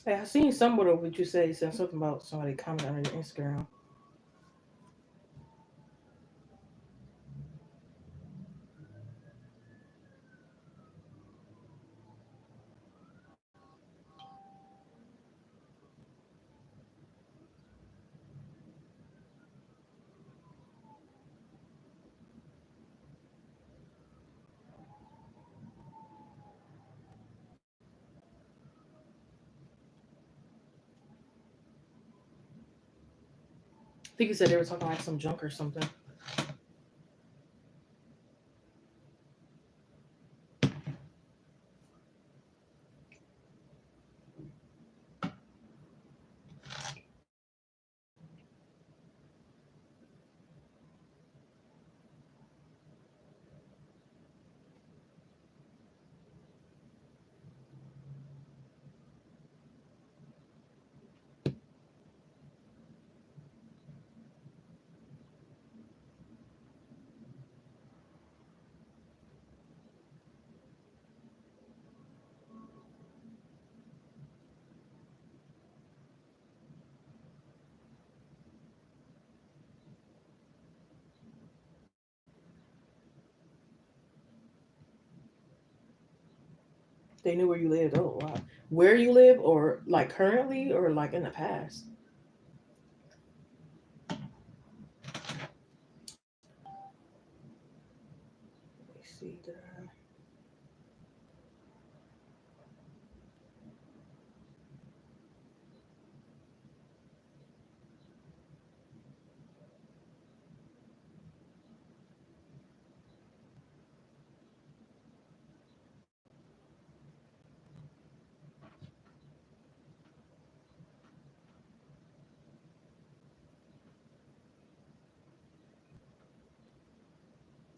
Hey, I seen somewhere what you said something about somebody commenting on your Instagram. I think you said they were talking like some junk or something. They knew where you lived. Oh wow, where you live, or like currently, or like in the past. Let me see.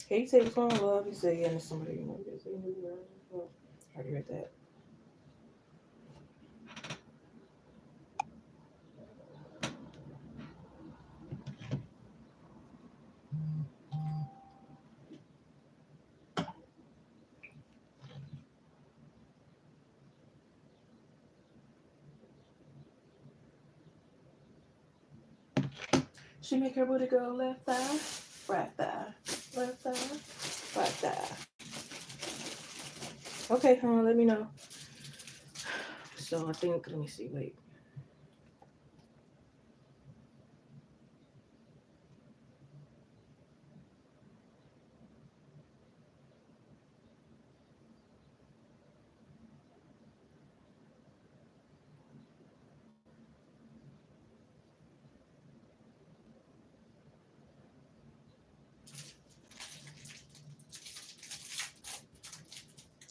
Hey, take phone love. You say yeah, and somebody you know. They knew where. Well, I already read that. She make her booty go left thigh, right thigh, left thigh, right thigh. Okay, let me know. So I think let me see. Wait.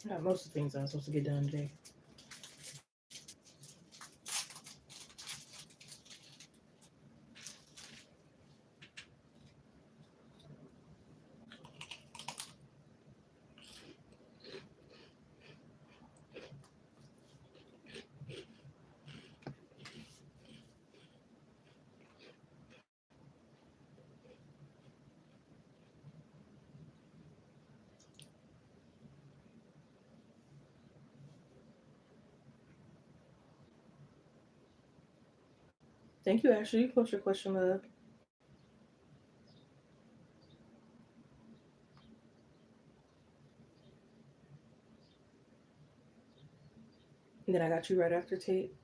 I got most of the things I was supposed to get done today. Thank you, Ashley. You post your question, love. And then I got you right after Tate.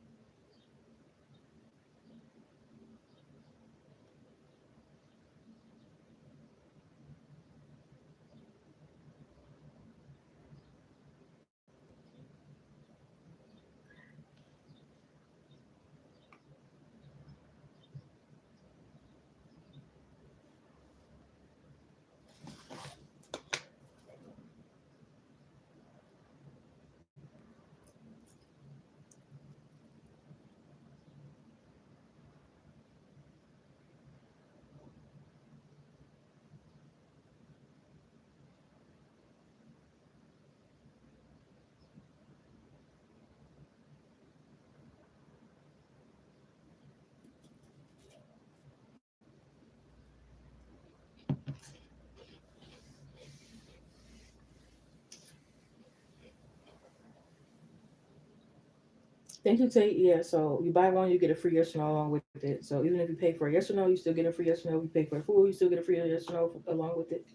They can take, yeah, so you buy one, you get a free yes or no along with it. So even if you pay for a yes or no, you still get a free yes or no. If you pay for food, you still get a free yes or no along with it.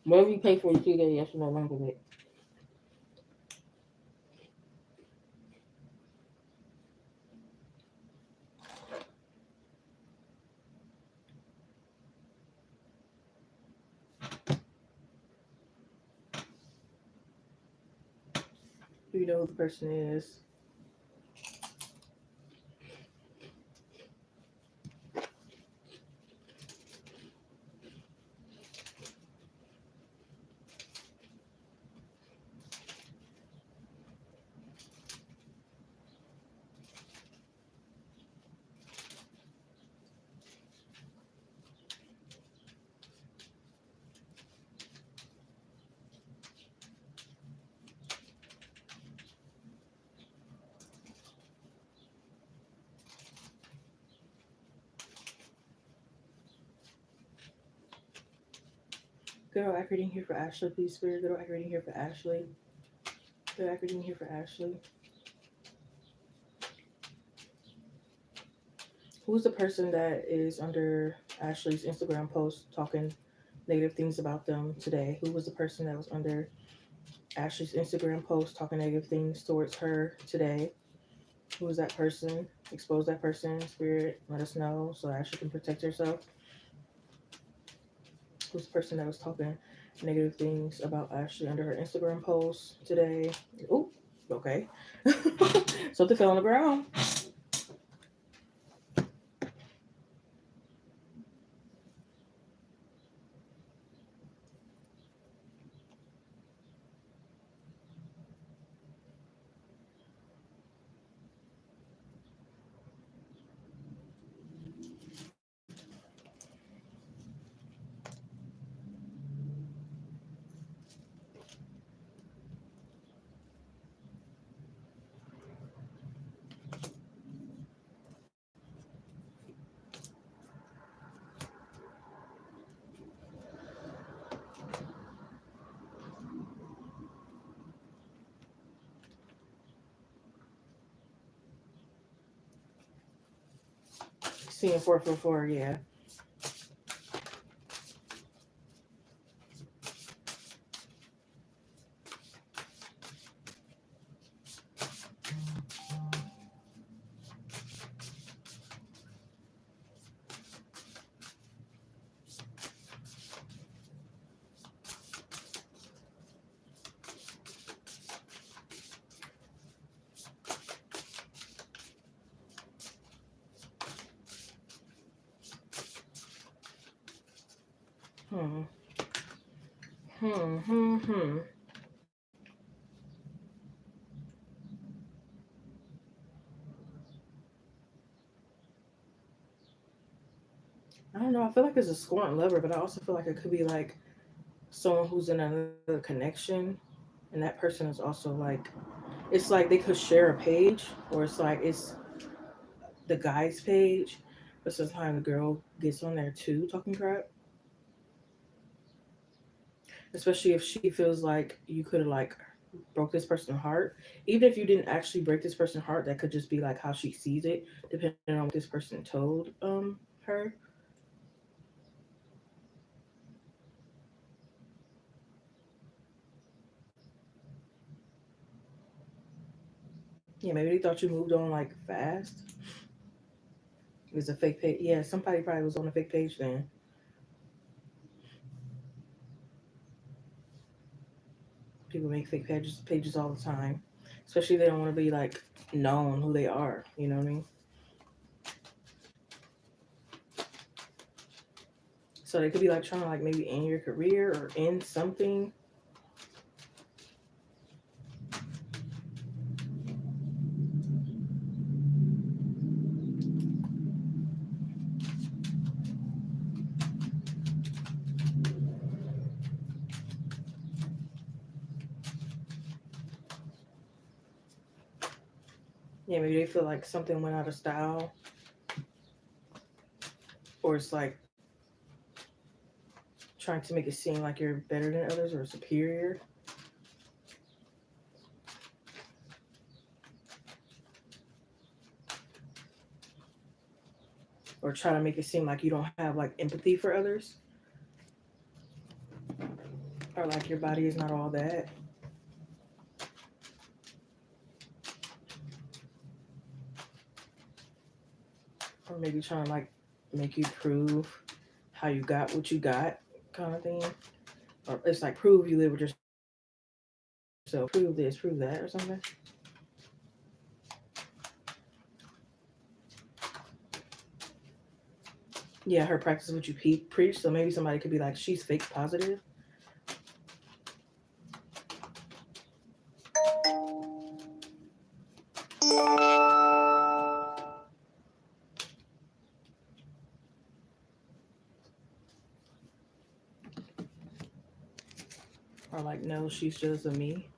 Whatever you pay for, you still get a yes or no along with it. You know who the person is. Good old accurate here for Ashley, please, Spirit. Good old accurate here for Ashley. Good accurate here for Ashley. Who's the person that is under Ashley's Instagram post talking negative things about them today? Who was the person that was under Ashley's Instagram post talking negative things towards her today? Who is that person? Expose that person, Spirit. Let us know so Ashley can protect herself. Who's the person that was talking negative things about Ashley under her Instagram post today? Oh, okay. Something fell on the ground. Seeing 444, yeah. Hmm. Hmm. I don't know. I feel like it's a scorn lover, but I also feel like it could be like someone who's in another connection, and that person is also like, it's like they could share a page, or it's like it's the guy's page, but sometimes the girl gets on there too talking crap. Especially if she feels like you could have like broke this person's heart. Even if you didn't actually break this person's heart, that could just be like how she sees it, depending on what this person told her. Yeah, maybe they thought you moved on like fast. It was a fake page. Yeah, somebody probably was on a fake page then. People make fake pages all the time. Especially if they don't want to be like known who they are. You know what I mean? So they could be like trying to like maybe end your career or end something. Yeah, maybe they feel like something went out of style, or it's like trying to make it seem like you're better than others or superior. or try to make it seem like you don't have like empathy for others, or like your body is not all that. Or maybe trying to like make you prove how you got what you got, kind of thing. Or it's like prove you live with yourself, prove this, prove that, or something. Yeah, her practice what you preach. So maybe somebody could be like, she's fake positive. Or like, no, she's just a me.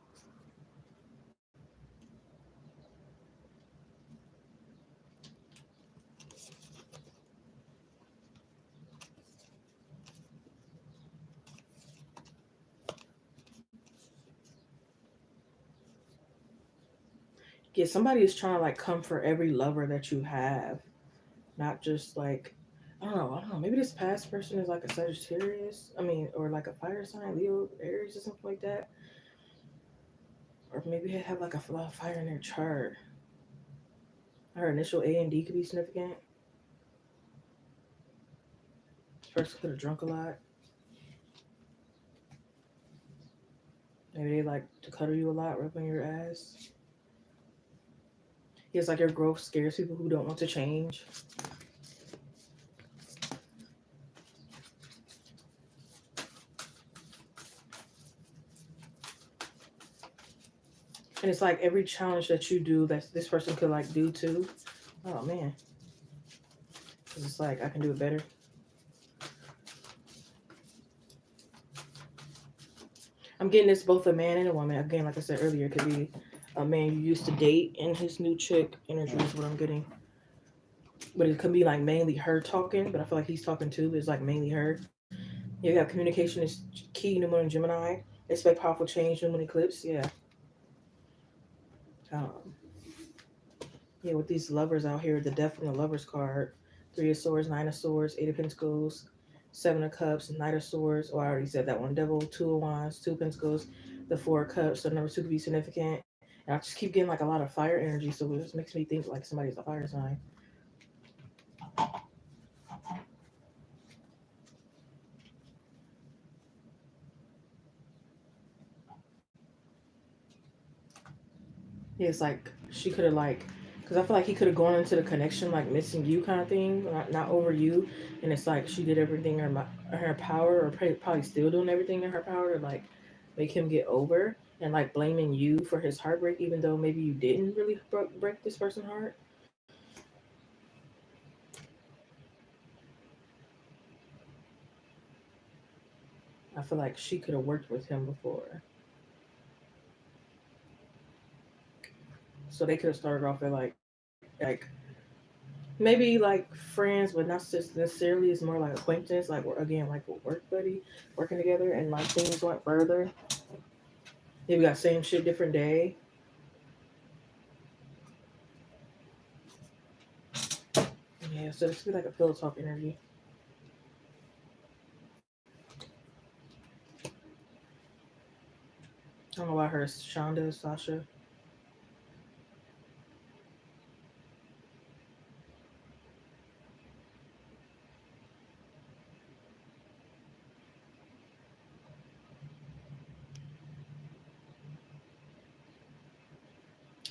Yeah, somebody is trying to like come for every lover that you have, not just like, I don't know. Maybe this past person is like a Sagittarius. I mean, or like a fire sign, Leo, Aries, or something like that. Or maybe they have like a lot of fire in their chart. Her initial A and D could be significant. This person could have drunk a lot. Maybe they like to cuddle you a lot, rub on your ass. It's like your growth scares people who don't want to change. And it's like every challenge that you do that this person could like do too. Oh man. 'Cause it's like I can do it better. I'm getting this both a man and a woman. Again, like I said earlier, it could be a man you used to date and his new chick energy is what I'm getting. But it could be like mainly her talking, but I feel like he's talking too, but it's like mainly her. Yeah, you got communication is key, new moon in Gemini. Expect powerful change, new moon eclipse. Yeah. Um, yeah, with these lovers out here, the death from the lovers card, Three of Swords, Nine of Swords, Eight of Pentacles, Seven of Cups, Knight of Swords. Oh, I already said that one. Devil, Two of Wands, Two of Pentacles, the Four of Cups. So number two could be significant. And I just keep getting like a lot of fire energy, so it just makes me think like somebody's a fire sign. Yeah, it's like she could have like, because I feel like he could have gone into the connection like missing you kind of thing, not over you. And it's like she did everything in her power, or probably still doing everything in her power to like make him get over, and like blaming you for his heartbreak, even though maybe you didn't really break this person's heart. I feel like she could have worked with him before, so they could have started off at like maybe like friends, but not necessarily. It's more like acquaintance, like we're again like a work buddy, working together, and like things went further. Yeah, we got same shit, different day. Yeah, so this could be like a pillow talk energy. I don't know why her Shonda, Sasha.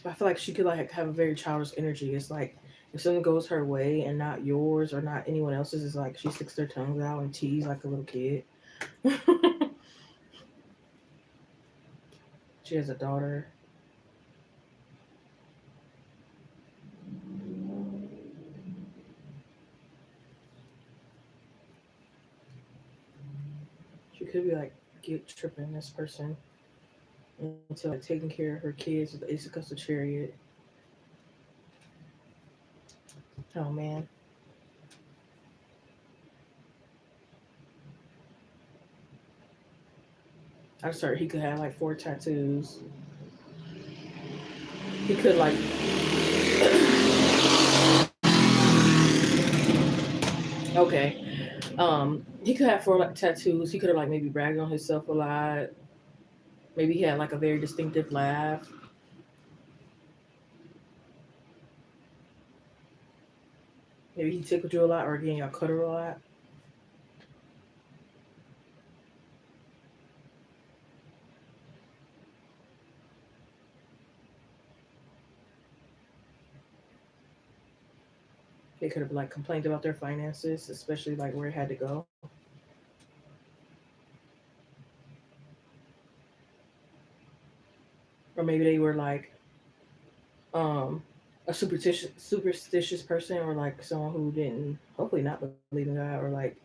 But I feel like she could like have a very childish energy. It's like if something goes her way and not yours or not anyone else's, it's like she sticks their tongues out and tease like a little kid. She has a daughter. She could be like guilt tripping this person into like taking care of her kids with the Ace of Cups of Chariot. Oh man. I just heard he could have like four tattoos. He could like Okay. He could have 4 tattoos. He could have like maybe bragged on himself a lot. Maybe he had like a very distinctive laugh. Maybe he tickled you a lot, or again, y'all cuddled a lot. They could have like complained about their finances, especially like where it had to go. Or maybe they were like um a superstitious person, or like someone who didn't hopefully not believe in God, or like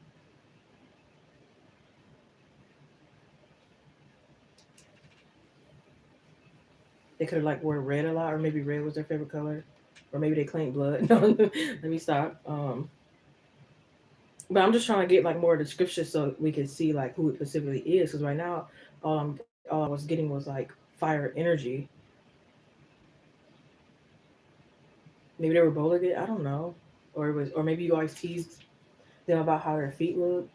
they could have like wore red a lot, or maybe red was their favorite color, or maybe they claimed blood. No, let me stop. But I'm just trying to get like more description so we can see like who it specifically is. Because right now, all I was getting was like fire energy. Maybe they were bowling it. I don't know, or it was, or maybe you always teased them about how their feet look.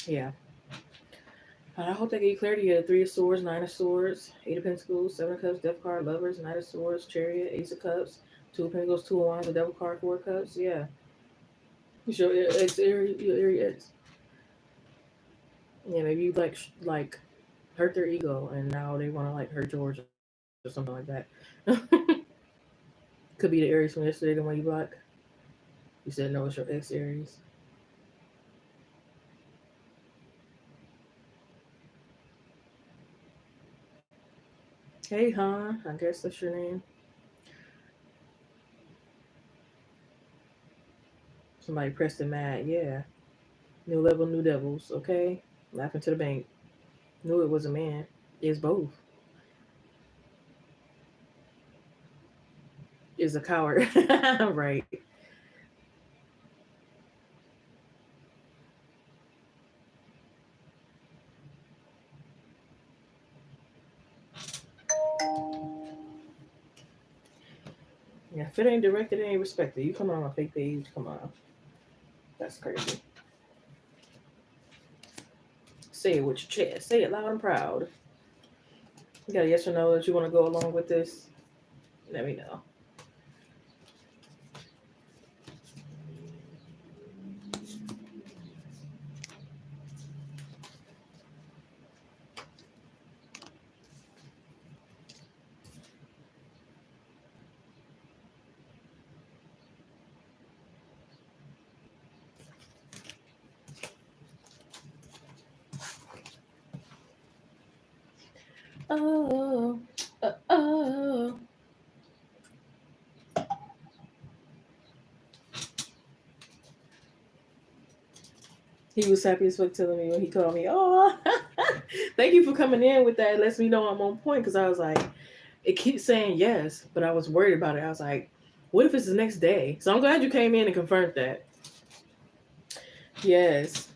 Yeah. I hope they give you clarity here. 3 of Swords, 9 of Swords, 8 of Pentacles, 7 of Cups, Death card, Lovers, Knight of Swords, Chariot, Ace of Cups, 2 of Pentacles, 2 of Wands, a Devil card, 4 of Cups. Yeah. You show your ex, your ex. Yeah, maybe you like hurt their ego, and now they want to like hurt yours or something like that. Could be the Aries from yesterday, the one you blocked. You said no, it's your ex Aries. Hey, hon. I guess that's your name. Somebody pressed the mad. Yeah. New level, new devils. Okay. Laughing to the bank. Knew it was a man. It's both. Is a coward. Right. Yeah, if it ain't directed, it ain't respected. You come on a fake page. Come on. That's crazy. Say it with your chest. Say it loud and proud. You got a yes or no that you want to go along with this? Let me know. Oh, oh. He was happy as fuck telling me when he called me. Oh, thank you for coming in with that. It lets me know I'm on point because I was like, it keeps saying yes, but I was worried about it. I was like, what if it's the next day? So I'm glad you came in and confirmed that. Yes.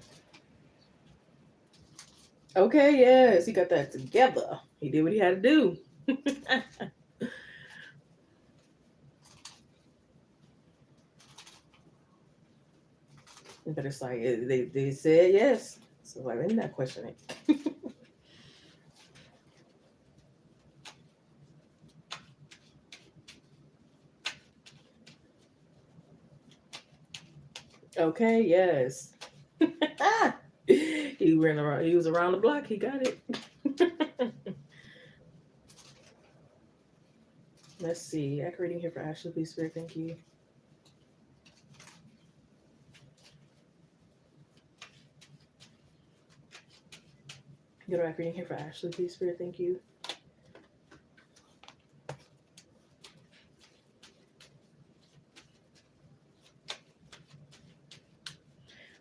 Okay, yes. He got that together. He did what he had to do. But it's like, they said yes. So, like, let me not question it. Okay, yes. He ran around. He was around the block. He got it. Let's see. Accurate reading here for Ashley, please, Spirit. Thank you. Get a accurate reading here for Ashley, please, Spirit. Thank you.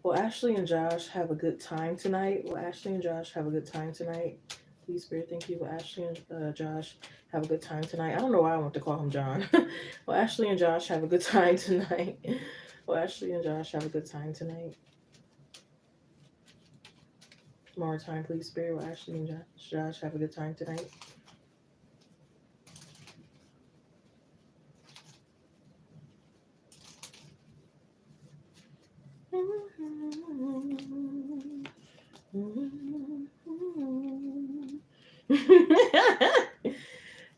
Will Ashley and Josh have a good time tonight? Will Ashley and Josh have a good time tonight? Please, Spirit, thank you. Will Ashley and Josh have a good time tonight? I don't know why I want to call him John. Will Ashley and Josh have a good time tonight? Will Ashley and Josh have a good time tonight? More time, please, Spirit. Will Ashley and Josh have a good time tonight?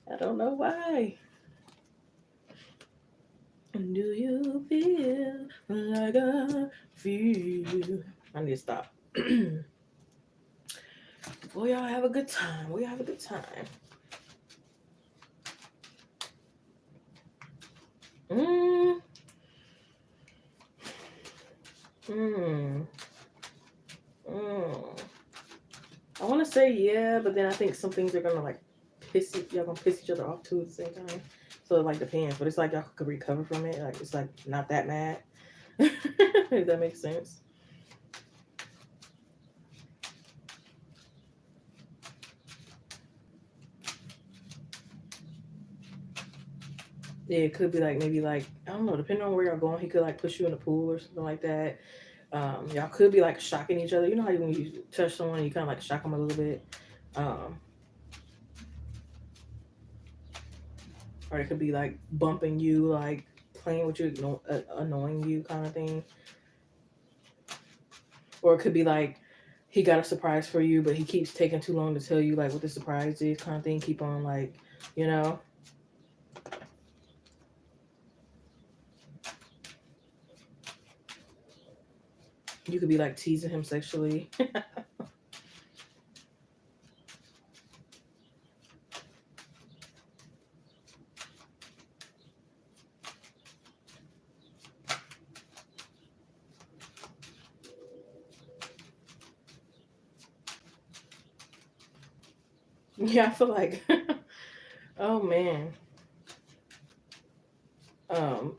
I don't know why. Do you feel like I feel? I need to stop. We all have a good time. We have a good time. Mm, mm, mm. I want to say yeah, but then I think some things are gonna like y'all gonna piss each other off too at the same time. So it like depends, but it's like y'all could recover from it. Like it's like not that mad. If that makes sense. Yeah, it could be like maybe like I don't know, depending on where y'all going, he could like push you in the pool or something like that. Y'all could be like shocking each other. You know how when you touch someone, you kind of like shock them a little bit. Um, or it could be like bumping you, like playing with you, annoying you, kind of thing. Or it could be like he got a surprise for you, but he keeps taking too long to tell you like what the surprise is, kind of thing. Keep on like, you know, you could be like teasing him sexually. Yeah, I feel like, oh man, um,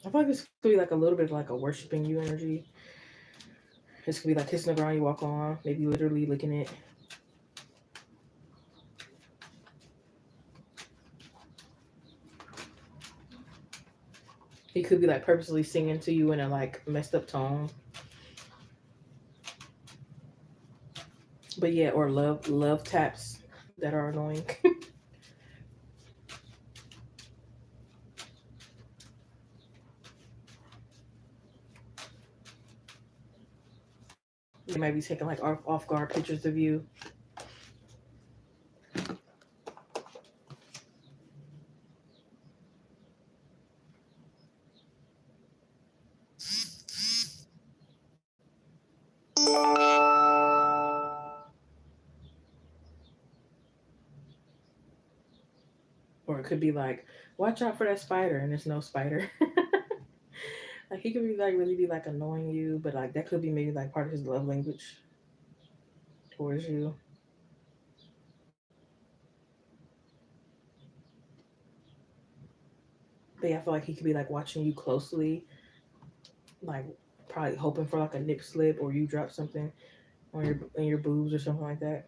I feel like this could be like a little bit like a worshiping you energy. This could be like kissing the ground you walk on, maybe literally licking it. He could be like purposely singing to you in a like messed up tone. But yeah, or love taps that are annoying. They might be taking like off guard pictures of you. Or it could be like, watch out for that spider, and there's no spider. Like he could be like really be like annoying you, but like that could be maybe like part of his love language towards you. But yeah, I feel like he could be like watching you closely, like probably hoping for like a nip slip or you drop something on your in your boobs or something like that.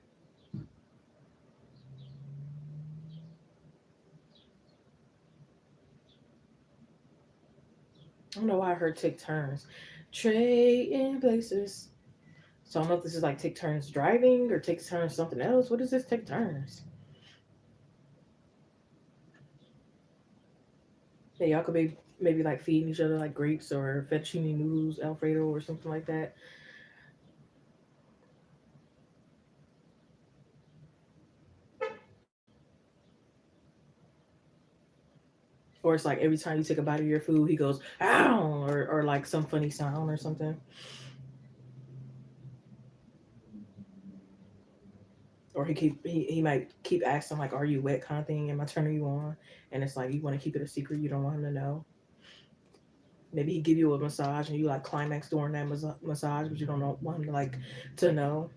I don't know why I heard take turns. Trading places. So I don't know if this is like take turns driving or take turns something else. What is this take turns? Yeah, y'all could be maybe like feeding each other like grapes or fettuccine noodles, Alfredo or something like that. Or it's like every time you take a bite of your food, he goes, ow, or like some funny sound or something. Or he might keep asking like, "Are you wet?" kind of thing. Am I turning you on? And it's like you want to keep it a secret. You don't want him to know. Maybe he give you a massage and you like climax during that massage, but you don't want him to like to know.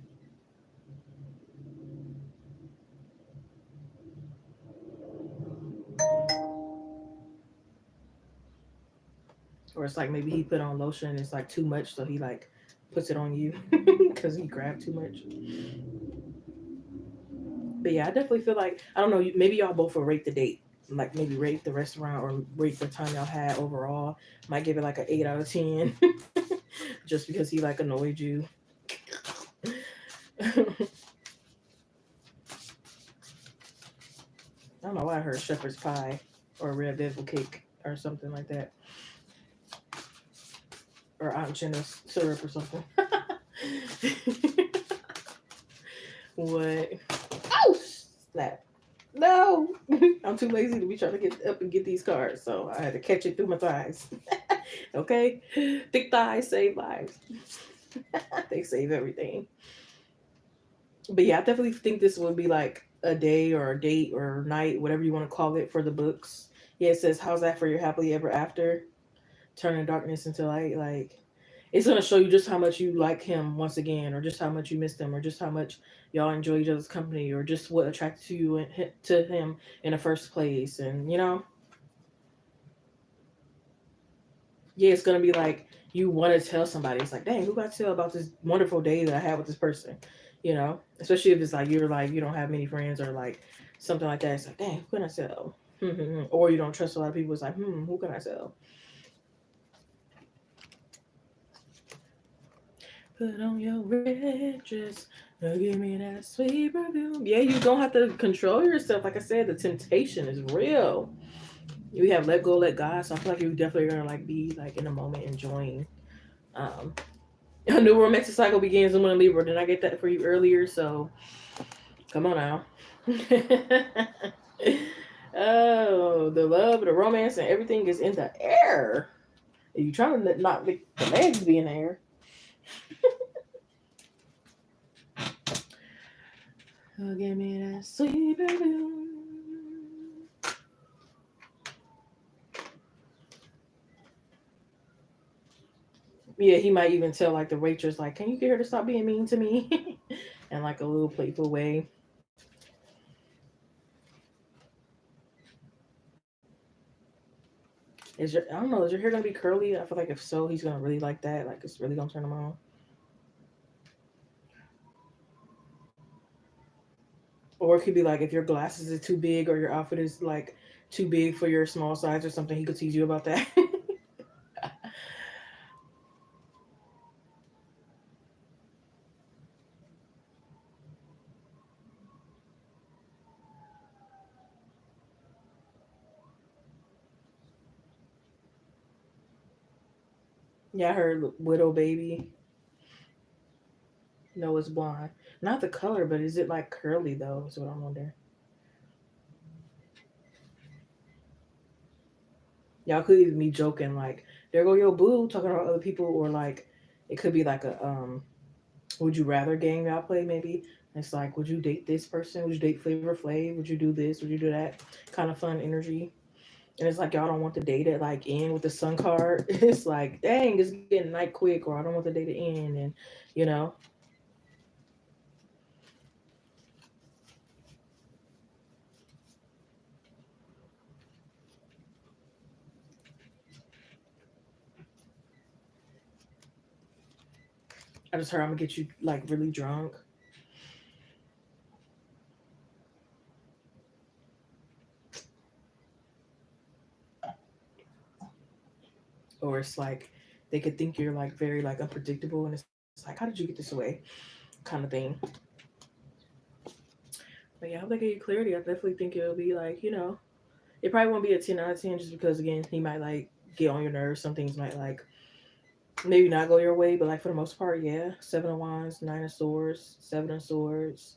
Or it's like maybe he put on lotion and it's like too much, so he like puts it on you because he grabbed too much. But yeah, I definitely feel like I don't know. Maybe y'all both will rate the date, like maybe rate the restaurant or rate the time y'all had overall. Might give it like an 8 out of 10, just because he like annoyed you. I don't know why I heard shepherd's pie or red velvet cake or something like that. or Aunt Jenna's syrup or something. What? Oh, snap. No, I'm too lazy to be trying to get up and get these cards, so I had to catch it through my thighs. Okay, thick thighs save lives. They save everything. But yeah, I definitely think this would be like a day or a date or night, whatever you want to call it, for the books. Yeah, it says, "How's that for your happily ever after? Turning darkness into light." Like, it's gonna show you just how much you like him once again, or just how much you missed him, or just how much y'all enjoy each other's company, or just what attracted you to him in the first place. And yeah, it's gonna be like you want to tell somebody. It's like, dang, who got to tell about this wonderful day that I had with this person? Especially if it's like you're like you don't have many friends or like something like that. It's like, dang, who can I tell? Or you don't trust a lot of people. It's like, who can I tell? Put on your red dress, give me that sweet perfume. Yeah, you don't have to control yourself. Like I said, the temptation is real. You have let go, let God. So I feel like you definitely gonna like be like in the moment enjoying. Um, a new romantic cycle begins in when Libra. Did I get that for you earlier? So come on now. Oh, the love, the romance, and everything is in the air. Are you trying to not make the legs be in the air? Oh, give me that sweet perfume. Yeah, he might even tell like the waitress, like, "Can you get her to stop being mean to me?" In like a little playful way. Is your I don't know, is your hair gonna be curly? I feel like if so, he's gonna really like that. Like it's really gonna turn him on. Or it could be like if your glasses are too big or your outfit is like too big for your small size or something, he could tease you about that. Yeah, I heard widow baby. No, it's blonde. Not the color, but is it like curly though? Is what I'm wondering. Y'all could even be joking like, "There go your boo," talking about other people, or like it could be like a would you rather game y'all play maybe. It's like, would you date this person? Would you date Flavor Flav? Would you do this? Would you do that? Kind of fun energy. And it's like y'all don't want the day to like end with the sun card. It's like, dang, it's getting night quick, or I don't want the day to end. And you know, I just heard I'm gonna get you like really drunk, or it's like they could think you're like very like unpredictable, and it's like, how did you get this away, kind of thing. But yeah, I hope they give you clarity. I definitely think it'll be like, it probably won't be a 10 out of 10 just because again he might like get on your nerves. Some things might like maybe not go your way, but like for the most part, yeah. 7 of Wands, 9 of Swords, 7 of Swords.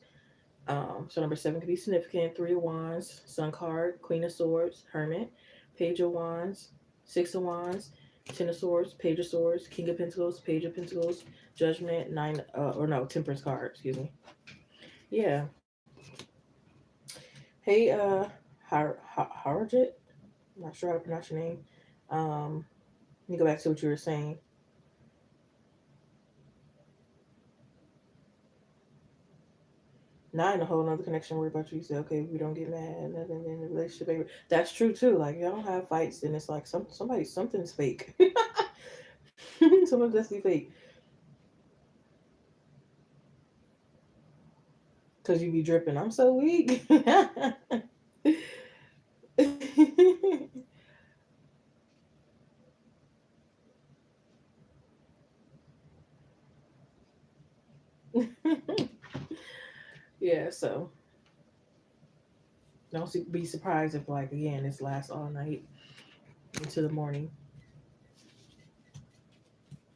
So number seven could be significant. 3 of Wands, Sun card, Queen of Swords, Hermit, Page of Wands, 6 of Wands, 10 of Swords, Page of Swords, King of Pentacles, Page of Pentacles, Judgment, nine or no, Temperance card, excuse me. Yeah. Hey, Harajit. I'm not sure how to pronounce your name. Um, Let me go back to what you were saying. Not in a whole nother connection worry about you. You say, okay, we don't get mad, nothing in the relationship. Baby. That's true too. Like y'all don't have fights, then it's like something's fake. Someone's definitely fake. Cause you be dripping. I'm so weak. Yeah, so be surprised if like again this lasts all night into the morning.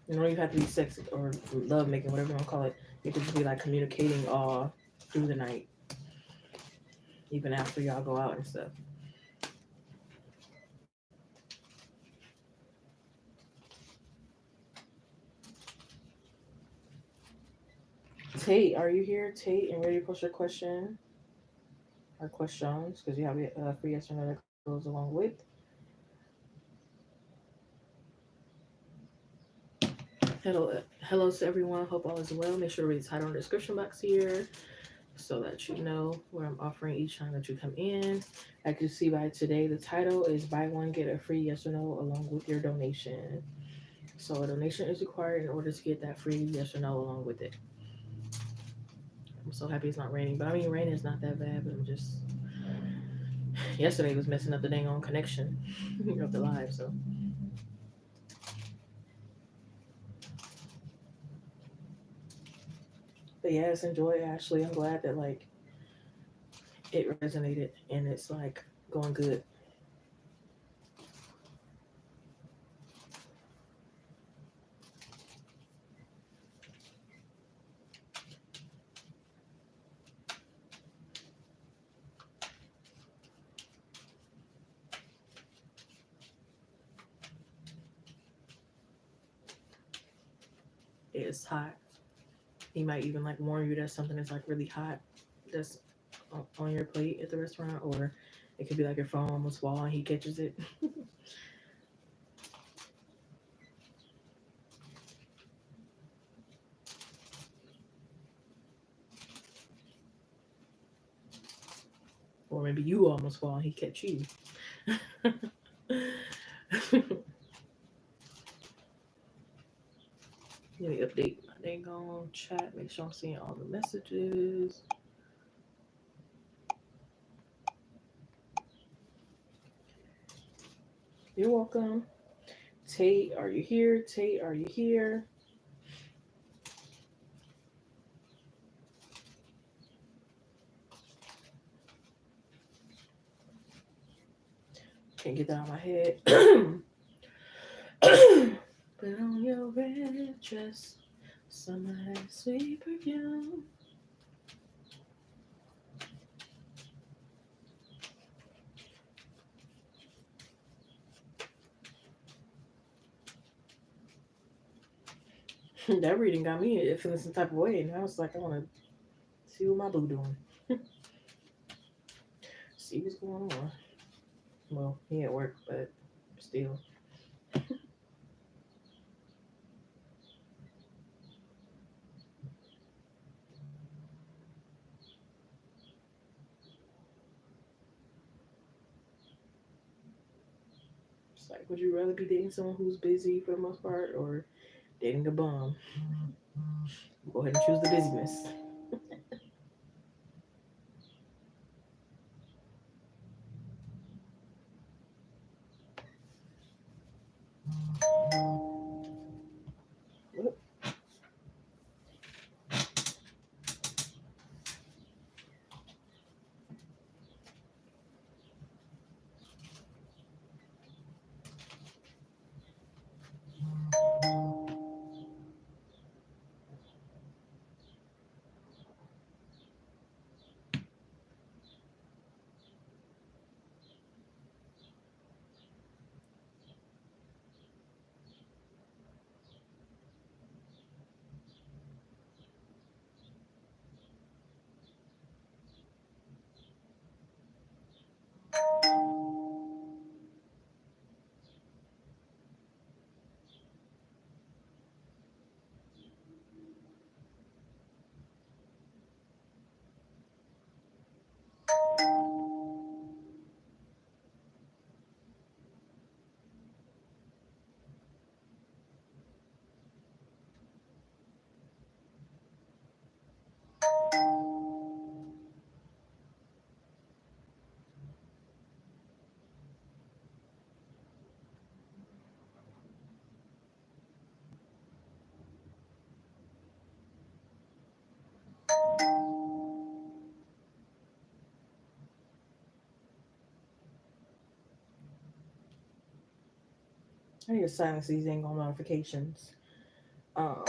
You don't even have to be sex or love making, whatever you want to call it. You could just be like communicating all through the night, even after y'all go out and stuff. Tate, are you here? Tate, and ready to post your question or questions? Because you have a free yes or no that goes along with. Hello to everyone. Hope all is well. Make sure to read the title in the description box here so that you know what I'm offering each time that you come in. Like you see by today, the title is Buy One, Get a Free Yes or No along with your donation. So a donation is required in order to get that free yes or no along with it. I'm so happy it's not raining. But I mean, rain is not that bad, but I'm just. Yesterday was messing up the dang on connection of the live. So, but yes, enjoy Ashley. I'm glad that like it resonated and it's like going good. It's hot. He might even like warn you that something is like really hot that's on your plate at the restaurant, or it could be like your phone almost fall and he catches it. Or maybe you almost fall and he catch you. Let me update my dang on chat, make sure I'm seeing all the messages. You're welcome. Tate, are you here? Tate, are you here? Can't get that out of my head. Put on your red dress, summer like sweet perfume. That reading got me feeling some type of way, and I was like, I want to see what my boo doing. See what's going on. Well, he at work, but still. It's like, would you rather be dating someone who's busy for the most part, or dating a bum? Go ahead and choose the busyness. I need to silence these dang on notifications. Um,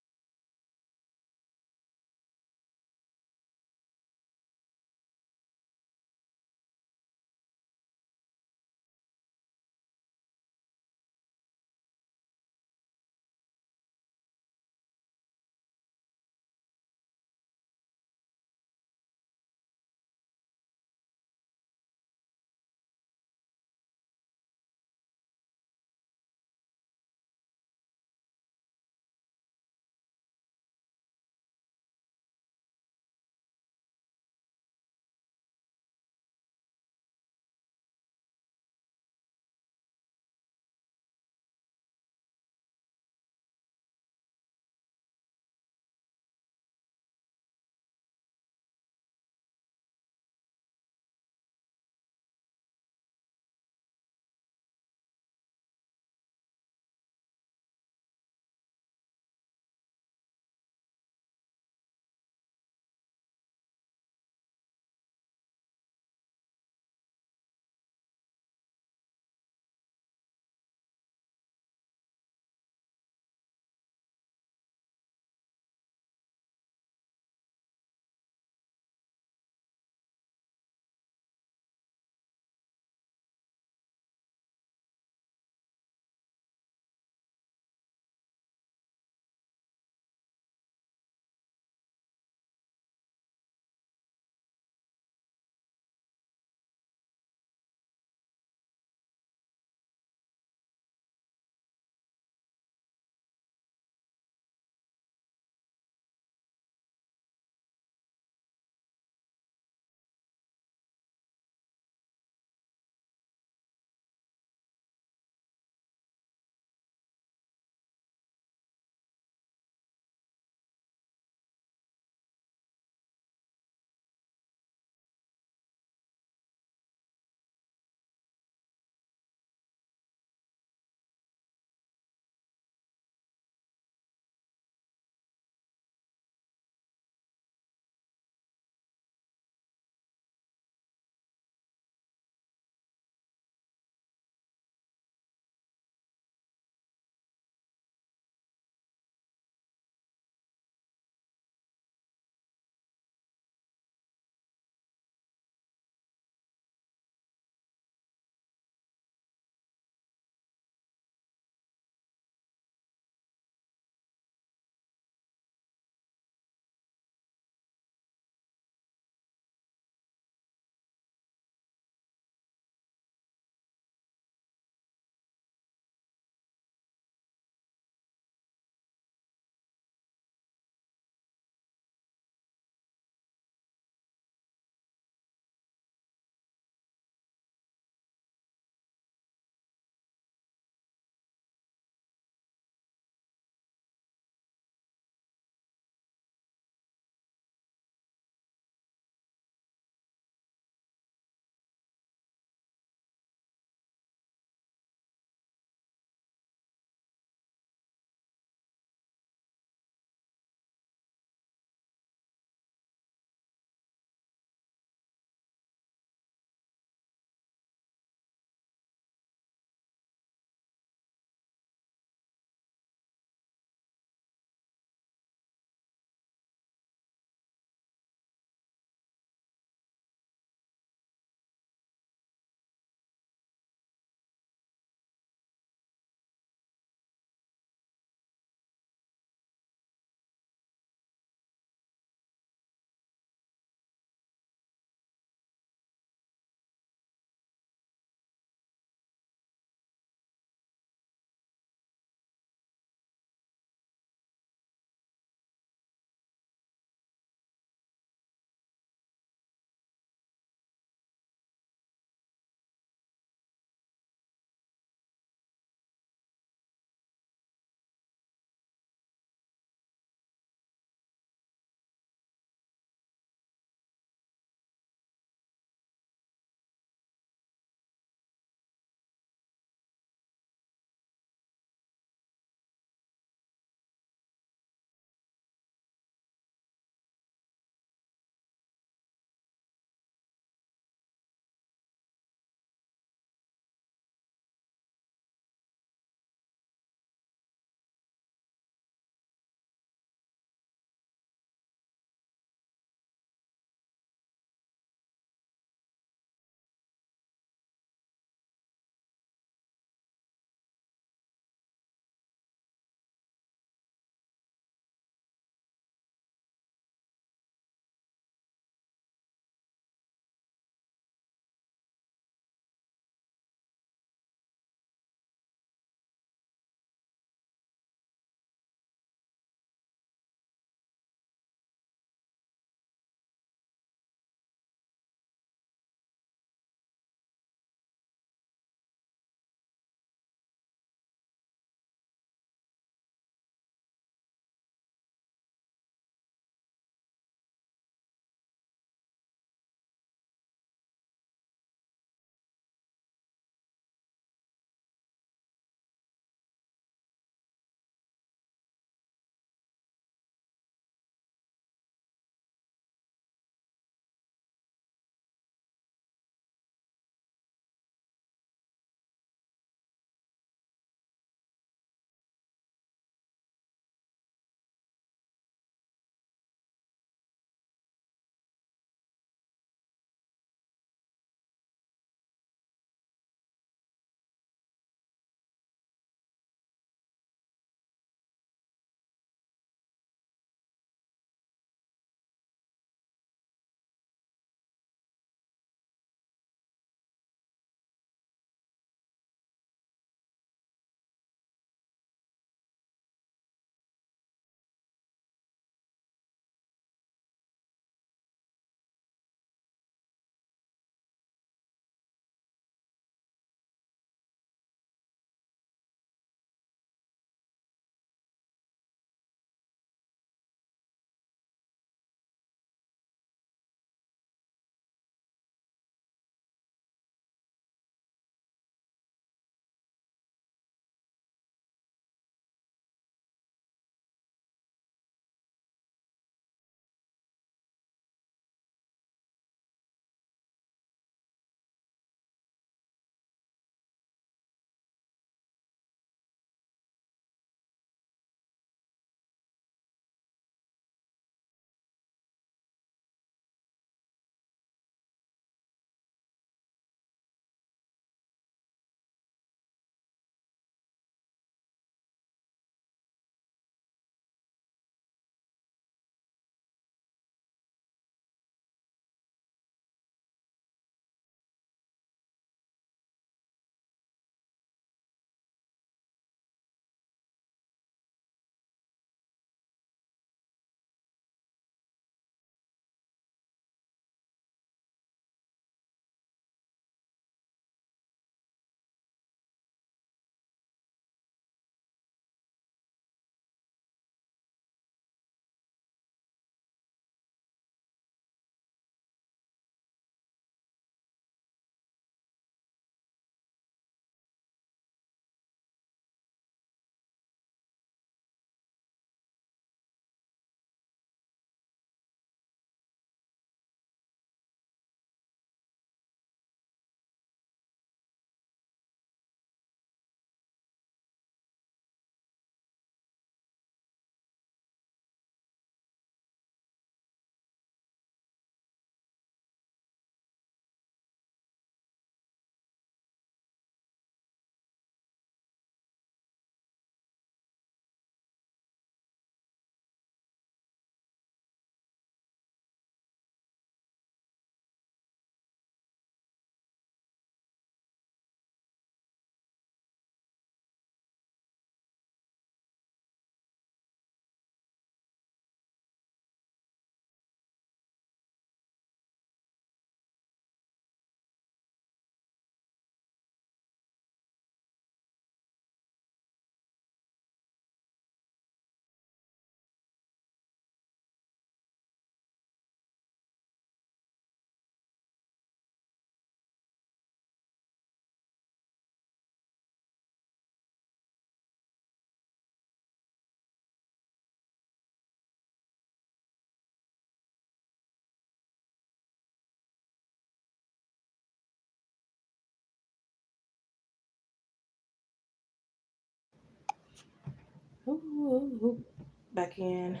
Ooh, back in.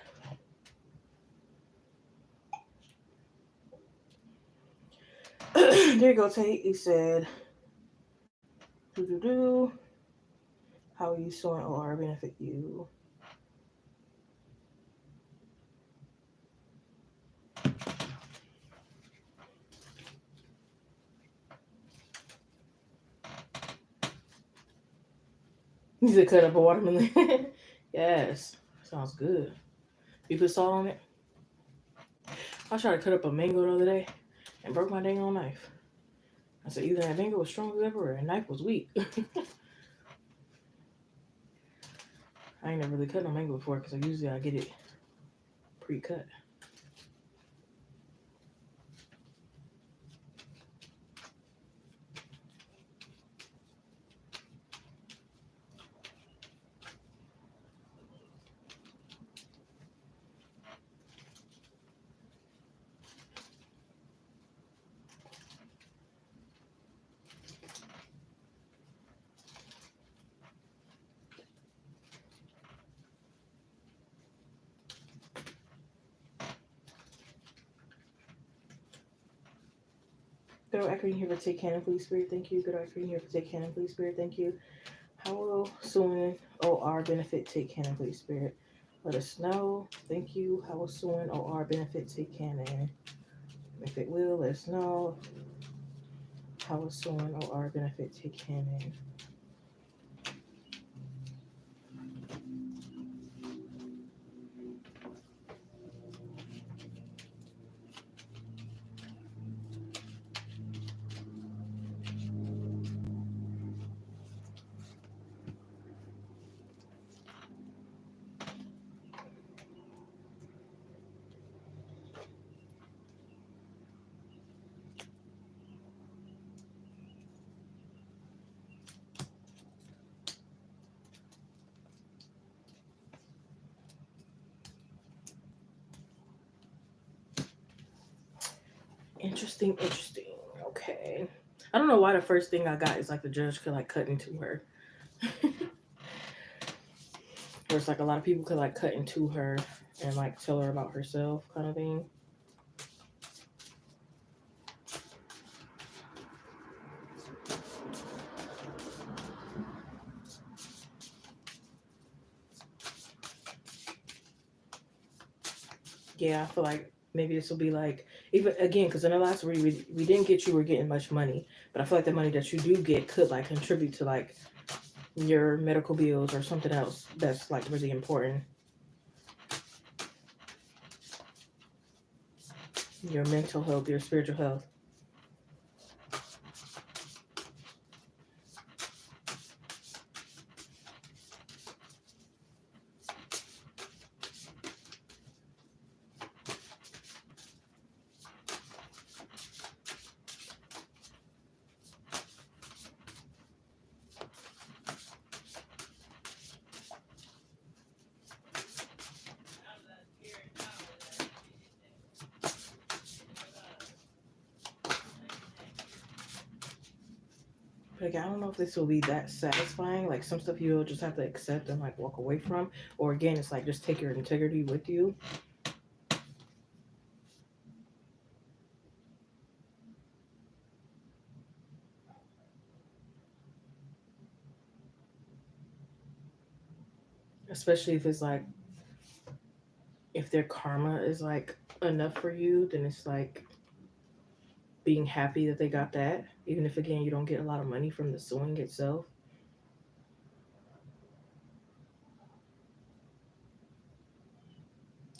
There you go, Tate. He said, do do do. How are you showing OR benefit you? He said, cut up a watermelon. Yes, sounds good. You put salt on it. I tried to cut up a mango the other day and broke my dang on knife. I said either that mango was strong as ever or that knife was weak. I ain't never really cut no mango before because I get it pre-cut. Good acting here for take cannon, please, spirit. Thank you. Good acting here for take cannon, please, spirit. Thank you. How will suing OR benefit take cannon, please, spirit? Let us know. Thank you. How will suing OR benefit take cannon? If it will, let us know. How will suing OR benefit take cannon? Interesting, interesting. Okay. I don't know why the first thing I got is like the judge could like cut into her. Or it's like a lot of people could like cut into her and like tell her about herself kind of thing. Yeah, I feel like maybe this will be like even again because in the last read we didn't get you were getting much money, but I feel like the money that you do get could like contribute to like your medical bills or something else that's like really important. Your mental health, your spiritual health. But again, I don't know if this will be that satisfying. Like some stuff you'll just have to accept and like walk away from, or again, it's like just take your integrity with you. Especially if it's like if their karma is like enough for you, then it's like being happy that they got that, even if again you don't get a lot of money from the suing itself.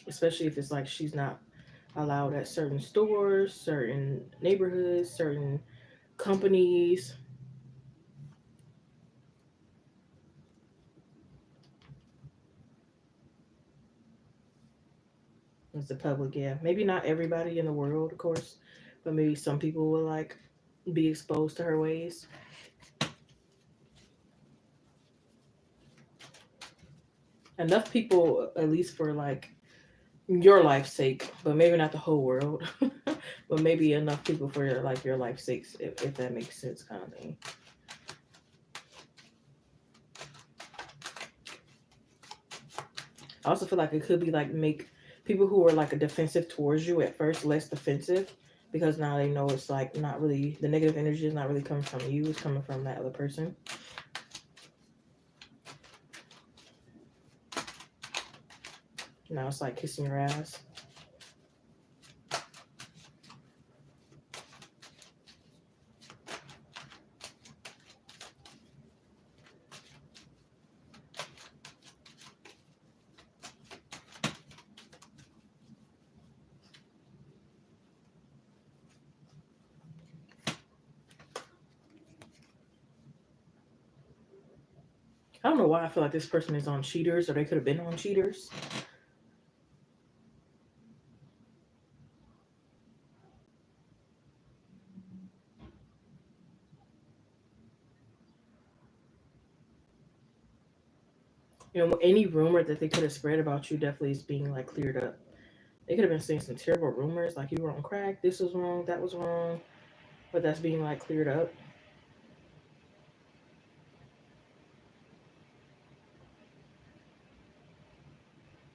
Especially if it's like she's not allowed at certain stores, certain neighborhoods, certain companies. It's the public, yeah. Maybe not everybody in the world, of course, but maybe some people will like be exposed to her ways. Enough people, at least for like your life's sake, but maybe not the whole world, but maybe enough people for your life's sakes, if that makes sense, kind of thing. I also feel like it could be like make people who are like a defensive towards you at first less defensive because now they know it's like not really the negative energy is not really coming from you, it's coming from that other person. Now it's like kissing your ass. I don't know why I feel like this person is on cheaters or they could have been on cheaters. You know, any rumor that they could have spread about you definitely is being like cleared up. They could have been saying some terrible rumors like you were on crack, this was wrong, that was wrong, but that's being like cleared up.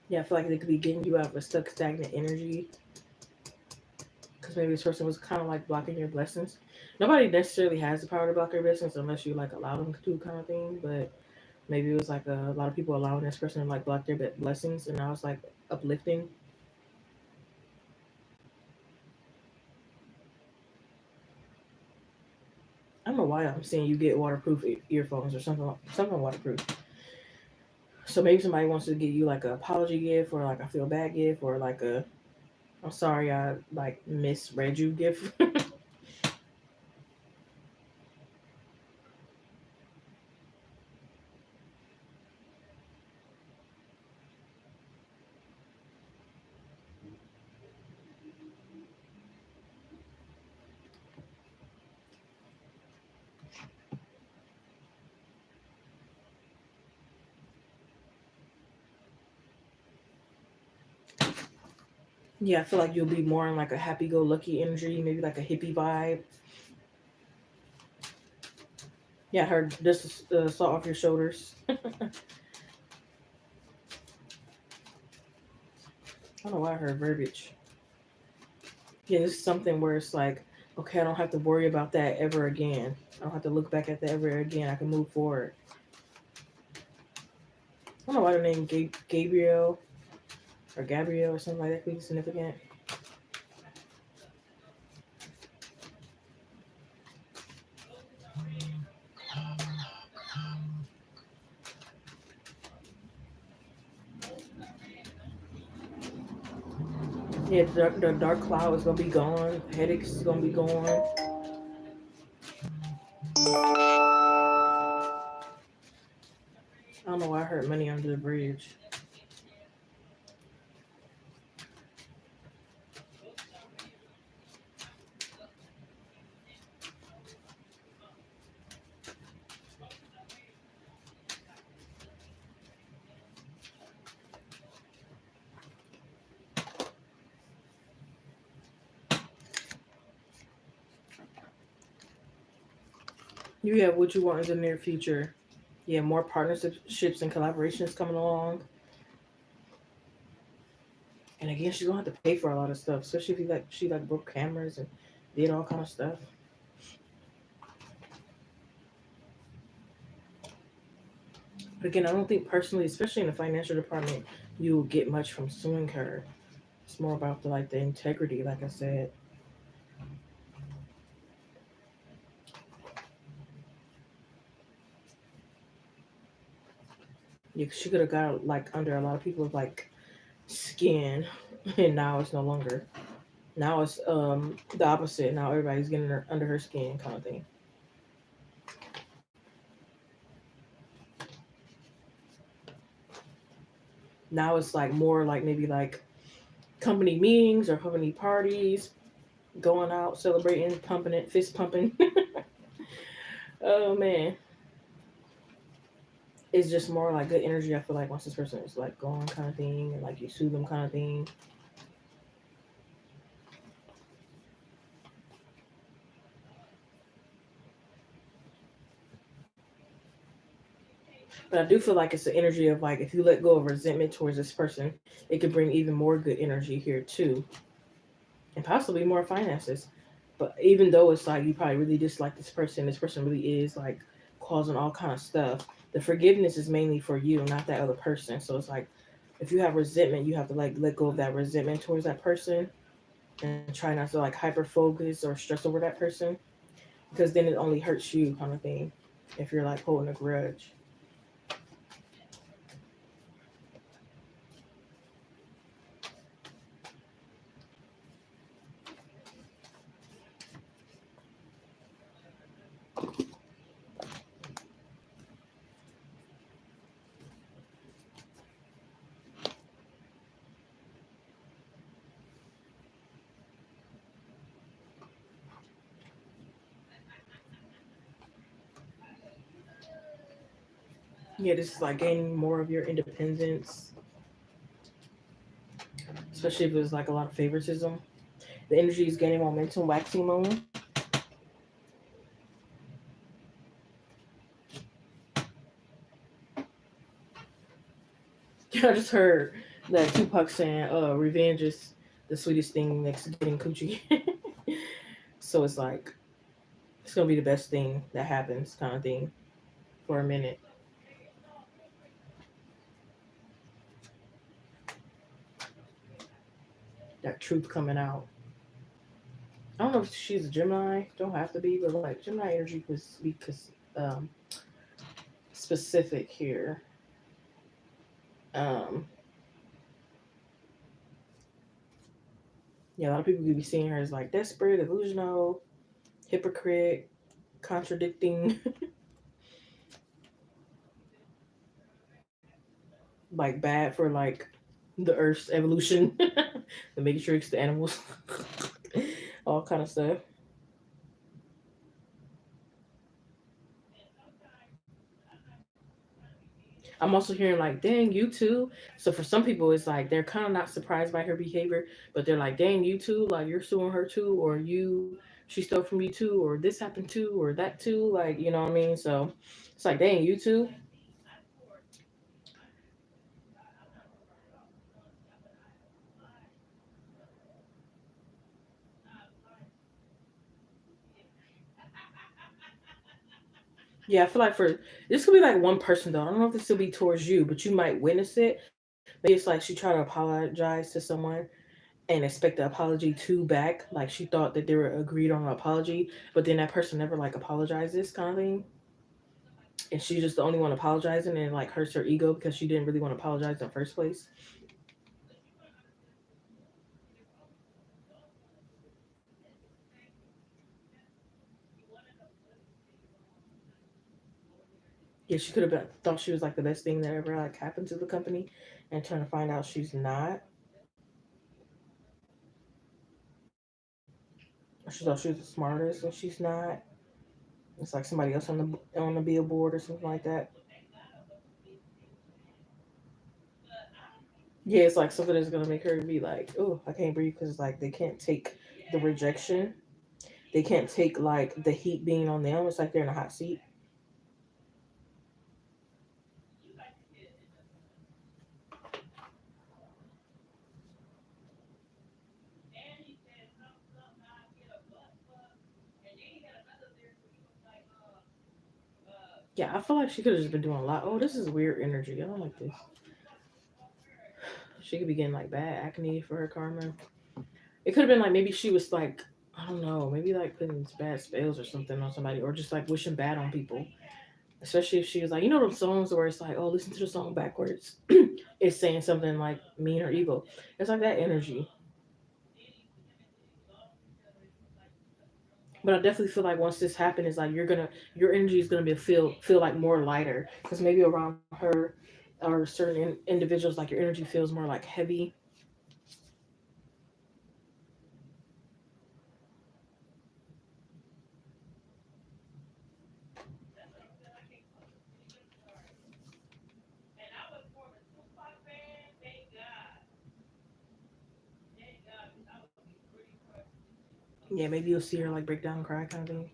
Yeah, I feel like they could be getting you out of a stuck, stagnant energy because maybe this person was kind of like blocking your blessings. Nobody necessarily has the power to block your blessings unless you like allow them to, kind of thing. But maybe it was like a lot of people allowing this person to like block their blessings, and now it's like uplifting. I don't know why I'm saying you get waterproof earphones or something waterproof. So maybe somebody wants to give you like an apology gift or like a feel bad gift or like a I'm sorry I like misread you gift. Yeah, I feel like you'll be more in like a happy go lucky energy, maybe like a hippie vibe. Yeah, I heard this saw off your shoulders. I don't know why I heard verbiage. Yeah, it's something where it's like, okay, I don't have to worry about that ever again. I don't have to look back at that ever again. I can move forward. I don't know why the name Gabriel or Gabrielle or something like that could be significant. Yeah, the dark cloud is gonna be gone. Headaches is gonna be gone. I don't know why I heard money under the bridge. You have what you want in the near future. Yeah, more partnerships and collaborations coming along. And again, she's gonna have to pay for a lot of stuff, especially if you like she like broke cameras and did all kind of stuff. But again, I don't think personally, especially in the financial department, you will get much from suing her. It's more about the integrity, like I said. Yeah, she could have got like under a lot of people's like skin, and now it's no longer. Now it's the opposite. Now everybody's getting under her skin, kind of thing. Now it's like more like maybe like company meetings or company parties, going out, celebrating, pumping it, fist pumping. Oh man, it's just more like good energy. I feel like once this person is like gone, kind of thing, and like you sue them, kind of thing. But I do feel like it's the energy of like if you let go of resentment towards this person, it could bring even more good energy here too, and possibly more finances. But even though it's like you probably really dislike this person really is like causing all kind of stuff. The forgiveness is mainly for you, not that other person. So it's like if you have resentment, you have to like let go of that resentment towards that person and try not to like hyper focus or stress over that person because then it only hurts you kind of thing if you're like holding a grudge. Yeah, this is like gaining more of your independence, especially if there's like a lot of favoritism. The energy is gaining momentum, waxing moon. I just heard that Tupac saying, revenge is the sweetest thing next to getting coochie. So it's like, it's going to be the best thing that happens kind of thing for a minute. That truth coming out. I don't know if she's a Gemini. Don't have to be, but like Gemini energy was because um, specific here. Um, yeah, a lot of people could be seeing her as like desperate, delusional, hypocrite, contradicting, like bad for like the Earth's evolution, the Matrix, the animals, all kind of stuff. I'm also hearing like, dang, you too. So for some people, it's like they're kind of not surprised by her behavior, but they're like, dang, you too. Like you're suing her too, or she stole from you too, or this happened too, or that too. Like you know what I mean? So it's like, dang, you too. Yeah, I feel like for this could be like one person though. I don't know if this will be towards you, but you might witness it. Maybe it's like she tried to apologize to someone and expect the apology to back. Like she thought that they were agreed on an apology, but then that person never like apologizes, kind of thing. And she's just the only one apologizing, and it like hurts her ego because she didn't really want to apologize in the first place. Yeah, she could have been thought she was like the best thing that ever like happened to the company, and trying to find out she's not. Or she thought she was the smartest, and she's not. It's like somebody else on the billboard or something like that. Yeah, it's like something that's gonna make her be like, oh, I can't breathe because like they can't take the rejection. They can't take like the heat being on them. It's like they're in a hot seat. Yeah, I feel like she could have just been doing a lot. Oh, this is weird energy. I don't like this. She could be getting like bad acne for her karma. It could have been like maybe she was like, I don't know, maybe like putting bad spells or something on somebody, or just like wishing bad on people. Especially if she was like, you know, those songs where it's like, oh, listen to the song backwards. It's saying something like mean or evil. It's like that energy. But I definitely feel like once this happens, it's like your energy is gonna be feel like more lighter because maybe around her or certain individuals, like your energy feels more like heavy. Yeah, maybe you'll see her like break down and cry kind of thing.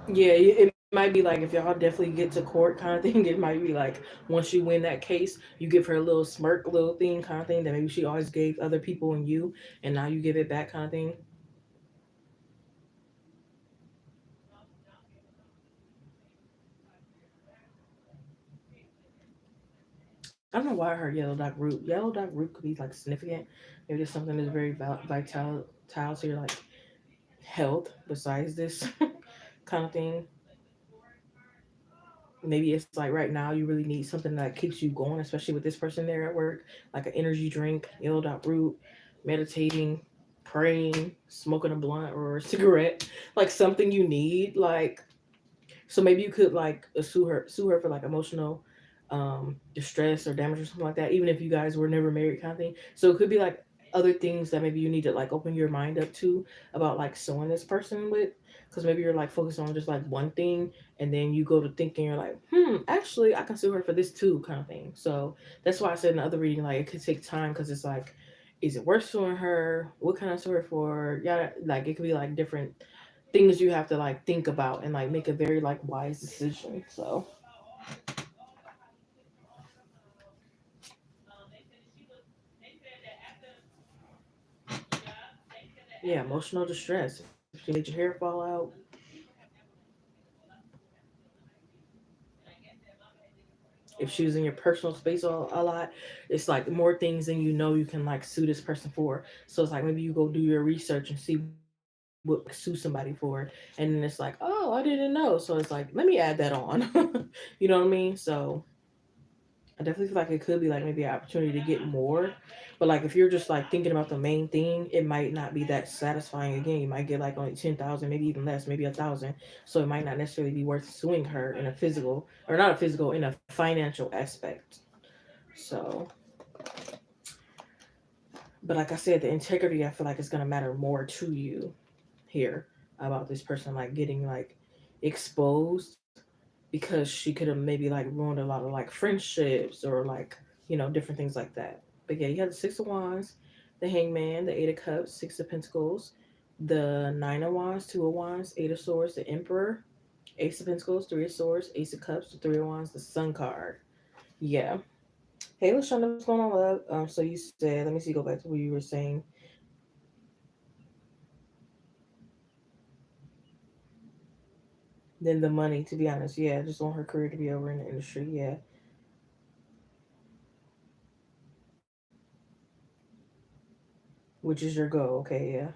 Yeah, it might be like if y'all definitely get to court kind of thing. It might be like once you win that case, you give her a little smirk, little thing kind of thing that maybe she always gave other people and you, and now you give it back kind of thing. I don't know why I heard yellow dot root. Yellow dot root could be like significant. Maybe it's something that's very vital to your like health besides this kind of thing. Maybe it's like right now you really need something that keeps you going, especially with this person there at work, like an energy drink, yellow dot root, meditating, praying, smoking a blunt or a cigarette, like something you need. Like so maybe you could like sue her for like emotional distress or damage or something like that, even if you guys were never married kind of thing. So it could be like other things that maybe you need to like open your mind up to about like suing this person with, because maybe you're like focused on just like one thing and then you go to thinking you're like, actually I can sue her for this too kind of thing. So that's why I said in the other reading like it could take time, because it's like, is it worth suing her, what can I sue her for, yeah, like it could be like different things you have to like think about and like make a very like wise decision. So yeah, emotional distress. If she made your hair fall out, if she was in your personal space a lot, it's like more things than you know you can like sue this person for. So it's like maybe you go do your research and see what sue somebody for, and then it's like, oh, I didn't know. So it's like, let me add that on. You know what I mean? So I definitely feel like it could be like maybe an opportunity to get more. But like if you're just like thinking about the main thing, it might not be that satisfying again. You might get like only 10,000, maybe even less, maybe 1,000. So it might not necessarily be worth suing her in a physical, or not a physical, in a financial aspect. So, but like I said, the integrity I feel like is gonna matter more to you here about this person like getting like exposed, because she could have maybe like ruined a lot of like friendships or like, different things like that. But yeah, you have the Six of Wands, the Hangman, the Eight of Cups, Six of Pentacles, the Nine of Wands, Two of Wands, Eight of Swords, the Emperor, Ace of Pentacles, Three of Swords, Ace of Cups, the Three of Wands, the Sun card. Yeah. Hey, Lashonda, what's going on, love? So you said, let me see, go back to what you were saying. Then the money, to be honest, yeah, just want her career to be over in the industry, yeah. Which is your goal, okay, yeah.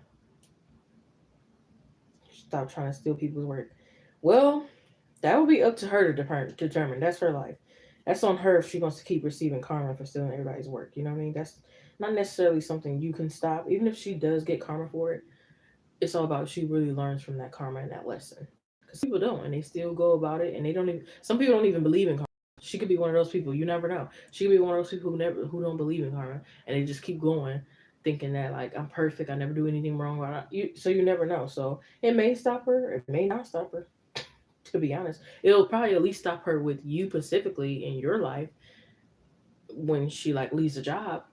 Stop trying to steal people's work. Well, that would be up to her to determine. That's her life. That's on her if she wants to keep receiving karma for stealing everybody's work. You know what I mean? That's not necessarily something you can stop. Even if she does get karma for it, it's all about if she really learns from that karma and that lesson. Because some people don't, and they still go about it, and they don't even. Some people don't even believe in karma. She could be one of those people. You never know. She could be one of those people who don't believe in karma, and they just keep going, thinking that like I'm perfect. I never do anything wrong. So you never know. So it may stop her. It may not stop her, to be honest. It'll probably at least stop her with you specifically in your life when she like leaves a job.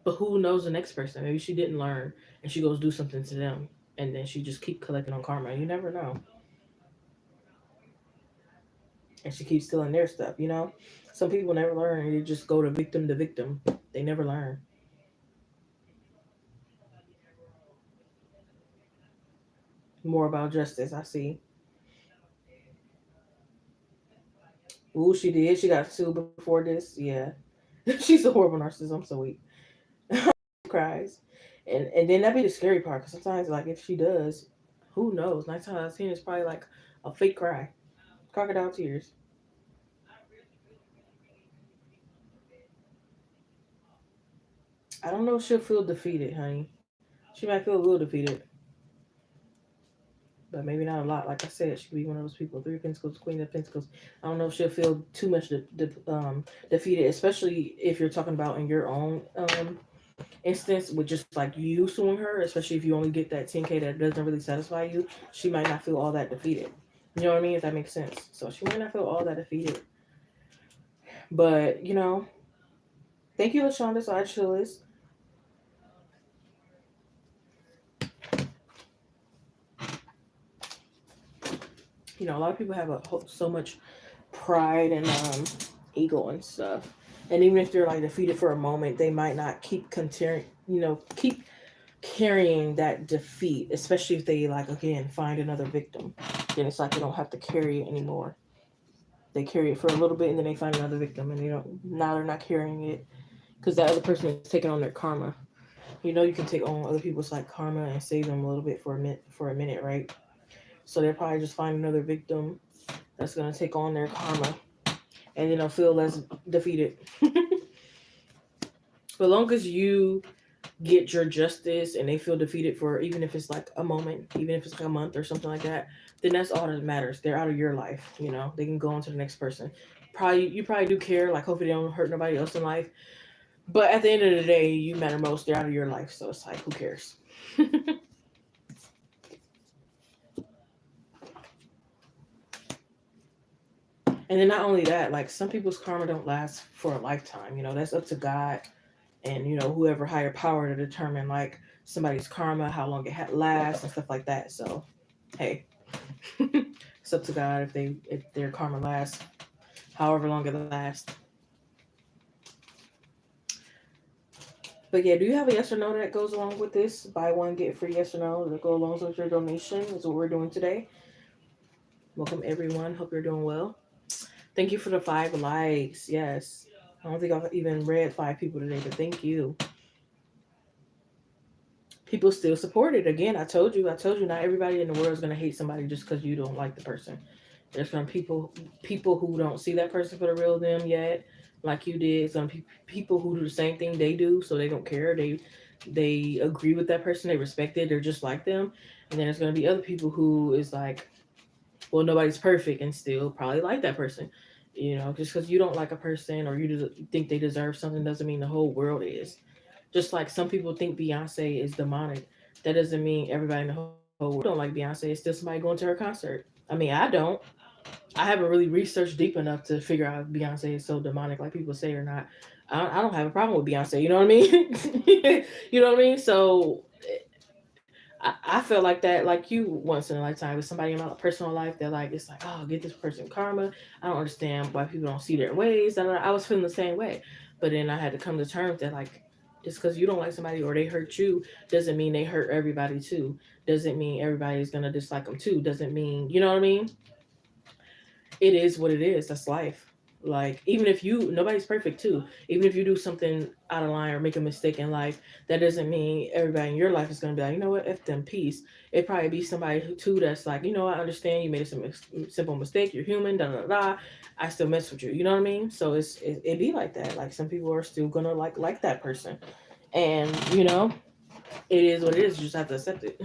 But who knows the next person? Maybe she didn't learn and she goes do something to them, and then she just keep collecting on karma. You never know. And she keeps stealing their stuff, you know? Some people never learn, they just go to victim to victim. They never learn. More about justice, I see. Ooh, she did. She got sued before this. Yeah. She's a horrible narcissist. I'm so weak. Cries. And then that'd be the scary part, because sometimes like if she does, who knows? 9 times out of 10 is probably like a fake cry, crocodile tears. I don't know if she'll feel defeated, honey. She might feel a little defeated, but maybe not a lot. Like I said, she could be one of those people. Three of Pentacles, Queen of Pentacles. I don't know if she'll feel too much defeated, especially if you're talking about in your own instance with just like you suing her. Especially if you only get that 10K that doesn't really satisfy you, she might not feel all that defeated. You know what I mean? If that makes sense. So she might not feel all that defeated. But thank you, Lashonda. So I chill this. A lot of people have so much pride and ego and stuff. And even if they're like defeated for a moment, they might not keep continuing, keep carrying that defeat, especially if they like again find another victim. Then it's like they don't have to carry it anymore. They carry it for a little bit and then they find another victim and they don't now they're not carrying it because that other person is taking on their karma. You can take on other people's like karma and save them a little bit for a minute, right? So they'll probably just find another victim that's gonna take on their karma and then they'll feel less defeated. But long as you get your justice and they feel defeated for even if it's like a moment, even if it's like a month or something like that, then that's all that matters. They're out of your life. They can go on to the next person. Probably you probably do care, like hopefully they don't hurt nobody else in life. But at the end of the day, you matter most. They're out of your life, so it's like who cares? And then not only that, like some people's karma don't last for a lifetime. That's up to God and whoever higher power to determine like somebody's karma, how long it lasts, and stuff like that. So, hey, it's up to God if their karma lasts, however long it lasts. But yeah, do you have a yes or no that goes along with this? Buy one get free yes or no that go along with your donation. Is what we're doing today. Welcome everyone. Hope you're doing well. Thank you for the 5 likes. Yes. I don't think I've even read 5 people today, but thank you. People still support it. Again, I told you, not everybody in the world is gonna hate somebody just because you don't like the person. There's gonna people who don't see that person for the real them yet, like you did. Some people who do the same thing they do, so they don't care. They agree with that person. They respect it. They're just like them. And then there's gonna be other people who is like, well, nobody's perfect and still probably like that person. Just because you don't like a person or you think they deserve something doesn't mean the whole world is. Just like some people think Beyonce is demonic, that doesn't mean everybody in the whole world don't like Beyonce. It's still somebody going to her concert. I mean, I don't. I haven't really researched deep enough to figure out if Beyonce is so demonic like people say or not. I don't have a problem with Beyonce. You know what I mean? You know what I mean? So I feel like that, like you, once in a lifetime, with somebody in my personal life that like it's like, oh, get this person karma. I don't understand why people don't see their ways. I was feeling the same way, but then I had to come to terms that like just because you don't like somebody or they hurt you doesn't mean they hurt everybody too. Doesn't mean everybody's gonna dislike them too. Doesn't mean you know what I mean. It is what it is. That's life. Like even if nobody's perfect too. Even if you do something out of line or make a mistake in life, that doesn't mean everybody in your life is gonna be like, you know what, f them, peace. It probably be somebody who too that's like, I understand you made a simple mistake. You're human. Da da da. I still mess with you. You know what I mean? So it be like that. Like some people are still gonna like that person, and it is what it is. You just have to accept it.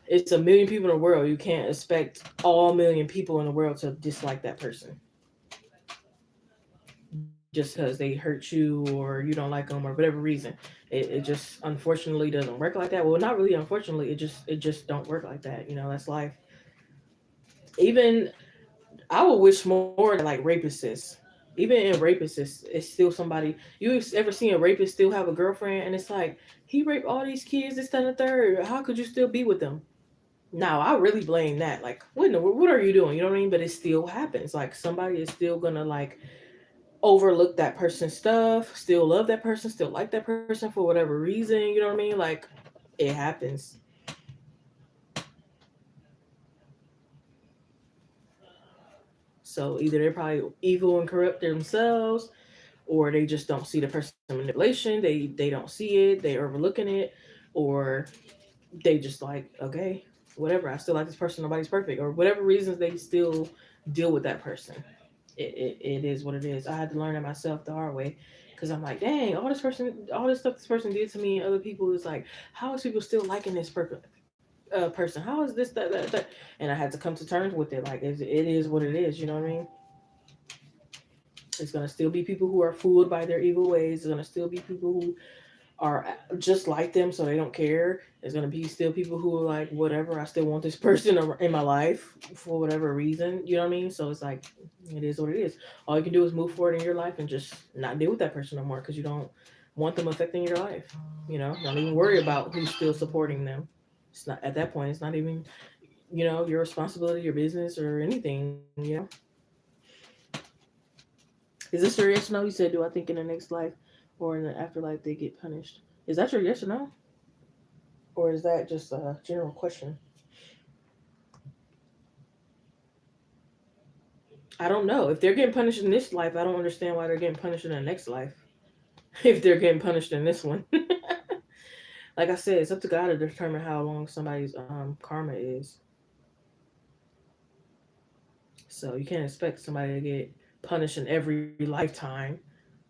It's a million people in the world. You can't expect all million people in the world to dislike that person just because they hurt you or you don't like them or whatever reason. It just unfortunately doesn't work like that. Well, not really unfortunately. It just don't work like that. That's life. Even I would wish more that like rapists. Even in rapists, it's still somebody. You ever seen a rapist still have a girlfriend and it's like he raped all these kids, this, that, and the third. How could you still be with them? Now I really blame that. Like, what are you doing? You know what I mean? But it still happens. Like somebody is still gonna like overlook that person's stuff, still love that person, still like that person for whatever reason. You know what I mean? Like it happens. So either they're probably evil and corrupt themselves, or they just don't see the person manipulation. They don't see it. They're overlooking it, or they just like okay, whatever. I still like this person. Nobody's perfect, or whatever reasons they still deal with that person. It is what it is. I had to learn it myself the hard way because I'm like, dang, all this stuff this person did to me and other people is like, how is people still liking this person? How is this that? And I had to come to terms with it. Like it is what it is. You know what I mean? It's gonna still be people who are fooled by their evil ways. It's gonna still be people who are just like them, so they don't care. There's gonna be still people who are like, whatever. I still want this person in my life for whatever reason. You know what I mean? So it's like, it is what it is. All you can do is move forward in your life and just not deal with that person no more because you don't want them affecting your life. Don't even worry about who's still supporting them. It's not at that point. It's not even. your responsibility, your business, or anything. Is this your yes or no? You said, do I think in the next life or in the afterlife they get punished? Is that your yes or no? Or is that just a general question? I don't know. If they're getting punished in this life, I don't understand why they're getting punished in the next life. If they're getting punished in this one. Like I said, it's up to God to determine how long somebody's karma is. So you can't expect somebody to get punished in every lifetime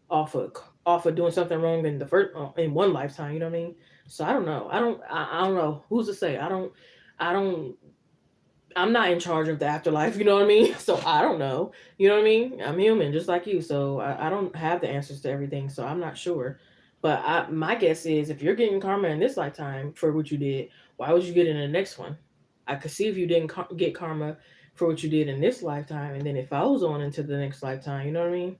off of off of doing something wrong in the first in one lifetime. You know what I mean? So I don't know. I don't know. Who's to say? I don't. I'm not in charge of the afterlife. You know what I mean? So I don't know. You know what I mean? I'm human, just like you. So I don't have the answers to everything. So I'm not sure. But my guess is if you're getting karma in this lifetime for what you did, why would you get it in the next one? I could see if you didn't get karma for what you did in this lifetime, and then it follows on into the next lifetime. You know what I mean?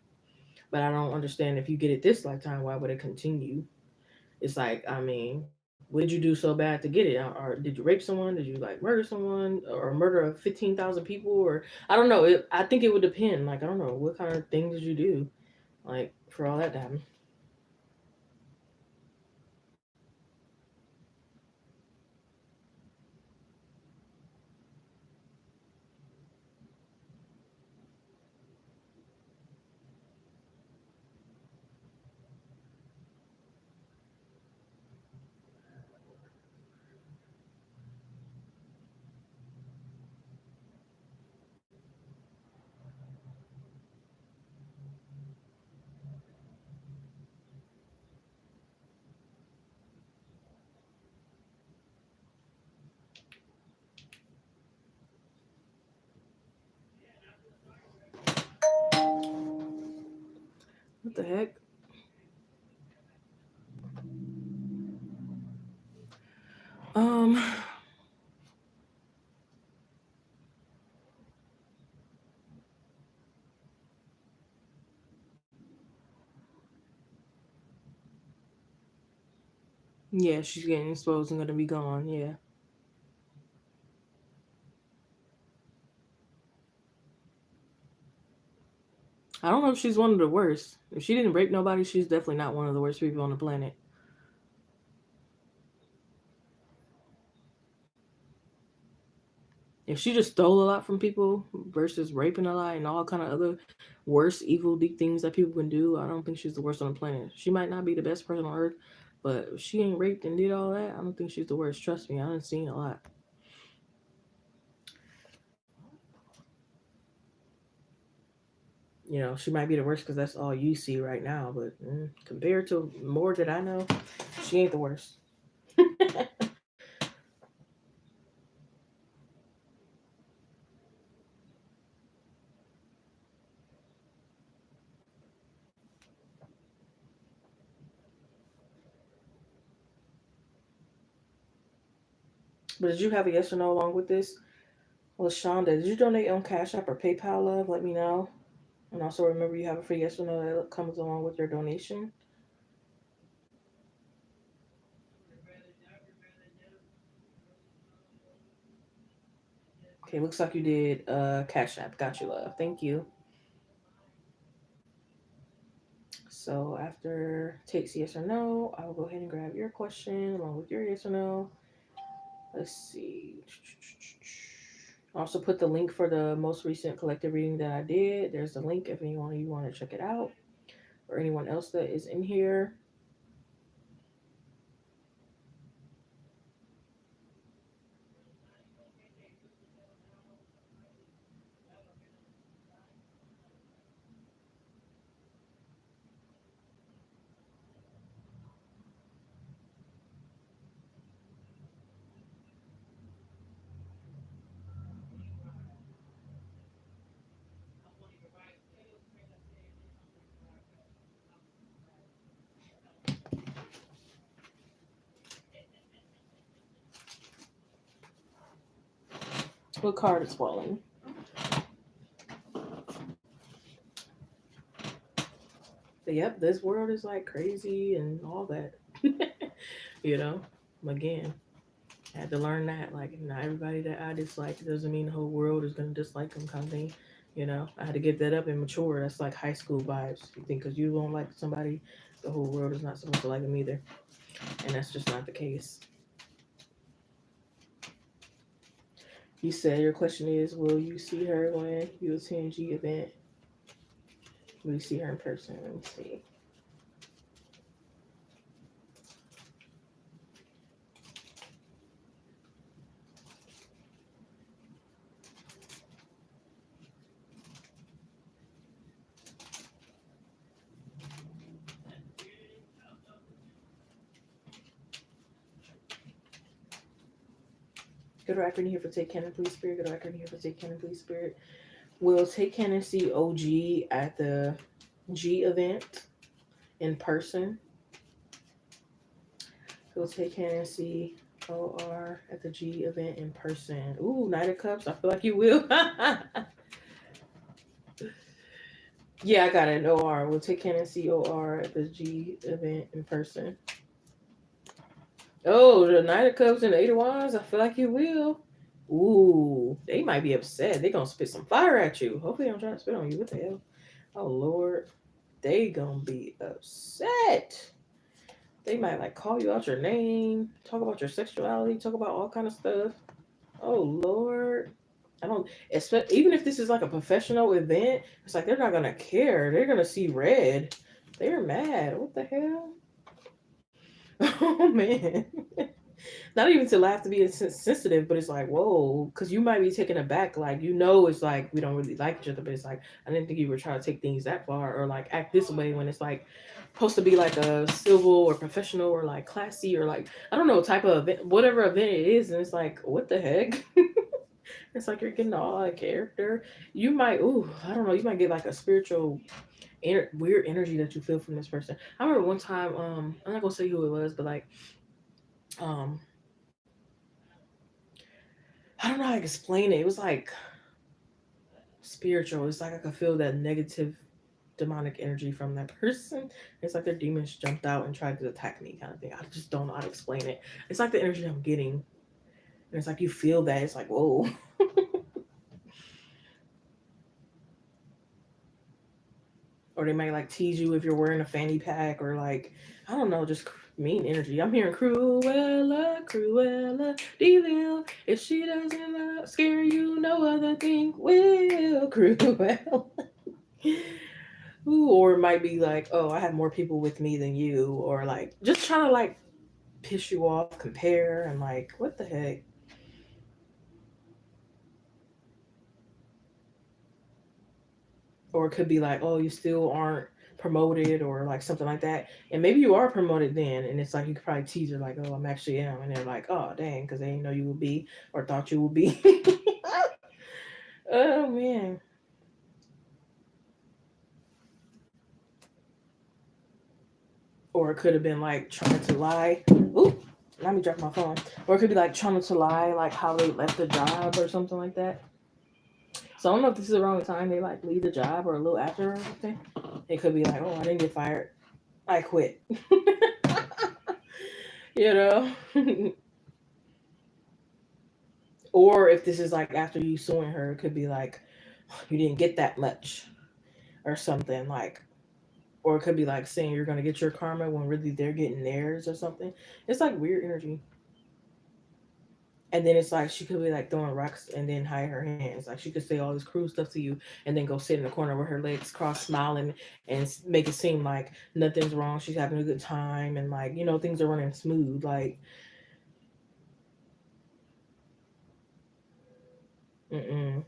But I don't understand if you get it this lifetime, why would it continue? It's like, I mean, what did you do so bad to get it? Or did you rape someone? Did you like murder someone or murder 15,000 people? Or I don't know. I think it would depend. Like, I don't know. What kind of things did you do? Like, for all that to happen? What the heck? Um, yeah, she's getting exposed and gonna be gone. Yeah. I don't know if she's one of the worst. If she didn't rape nobody, she's definitely not one of the worst people on the planet. If she just stole a lot from people versus raping a lot and all kind of other worse, evil, deep things that people can do, I don't think she's the worst on the planet. She might not be the best person on earth, but if she ain't raped and did all that, I don't think she's the worst. Trust me, I done seen a lot. She might be the worst because that's all you see right now, but compared to more that I know, she ain't the worst. But did you have a yes or no along with this? LaShonda, did you donate on Cash App or PayPal, love? Let me know. And also remember you have a free yes or no that comes along with your donation. Okay, looks like you did Cash App. Got you, love. Thank you. So after takes yes or no, I will go ahead and grab your question along with your yes or no. Let's see. I also put the link for the most recent collective reading that I did. There's the link if anyone of you want to check it out, or anyone else that is in here. What card is falling? But yep, this world is like crazy and all that. you know, again. I had to learn that. Like, not everybody that I dislike doesn't mean the whole world is gonna dislike them, kind of thing. I had to get that up and mature. That's like high school vibes. You think because you don't like somebody, the whole world is not supposed to like them either, and that's just not the case. You said your question is, will you see her when you attend G event? Will you see her in person? Let me see. Go to acronym here for Take Cannon, please, Spirit. Go to acronym here for Take Cannon, please, Spirit. Will Take Cannon see OG at the G event in person? Will Take Cannon see OR at the G event in person? Ooh, Knight of Cups. I feel like you will. Yeah, I got it. OR. We'll take Cannon see OR at the G event in person. Oh, the Knight of Cups and the Eight of Wands. I feel like you will. Ooh, they might be upset. They gonna spit some fire at you. Hopefully, they don't try to spit on you. What the hell? Oh Lord, they gonna be upset. They might like call you out your name, talk about your sexuality, talk about all kind of stuff. Oh Lord, I don't expect. Even if this is like a professional event, it's like they're not gonna care. They're gonna see red. They're mad. What the hell? Oh man. Not even to laugh to be sensitive, but it's like, whoa, because you might be taken aback. Like, it's like we don't really like each other, but it's like, I didn't think you were trying to take things that far or like act this way when it's like supposed to be like a civil or professional or like classy or like, I don't know, type of event, whatever event it is. And it's like, what the heck? It's like you're getting all out of character. You might, I don't know, you might get like a spiritual weird energy that you feel from this person. I remember one time, I'm not gonna say who it was, but like, um, I don't know how to explain it. It was like spiritual. It's like I could feel that negative demonic energy from that person. It's like their demons jumped out and tried to attack me, kind of thing. I just don't know how to explain it. It's like the energy I'm getting. And it's like you feel that. It's like, whoa. Or they might like tease you if you're wearing a fanny pack or like, I don't know, just mean energy. I'm hearing Cruella, Cruella, Deville. If she doesn't scare you, no other thing will. Cruella. Ooh, or it might be like, oh, I have more people with me than you, or like just trying to like piss you off, compare, and like, what the heck? Or it could be like, oh, you still aren't promoted, or like something like that. And maybe you are promoted then, and it's like you could probably tease her, like, oh, I'm actually am. And they're like, oh, dang, because they didn't know you would be or thought you would be. Oh, man. Or it could have been like trying to lie. Ooh, let me drop my phone. Or it could be like trying to lie, like how they left the job or something like that. So I don't know if this is around the time they like leave the job or a little after or something. It could be like, oh, I didn't get fired. I quit. you know? Or if this is like after you suing her, it could be like, you didn't get that much or something like, or it could be like saying you're gonna get your karma when really they're getting theirs or something. It's like weird energy. And then it's like she could be like throwing rocks and then hide her hands. Like she could say all this cruel stuff to you and then go sit in the corner with her legs crossed, smiling, and make it seem like nothing's wrong. She's having a good time and like things are running smooth. Like, mm-mm.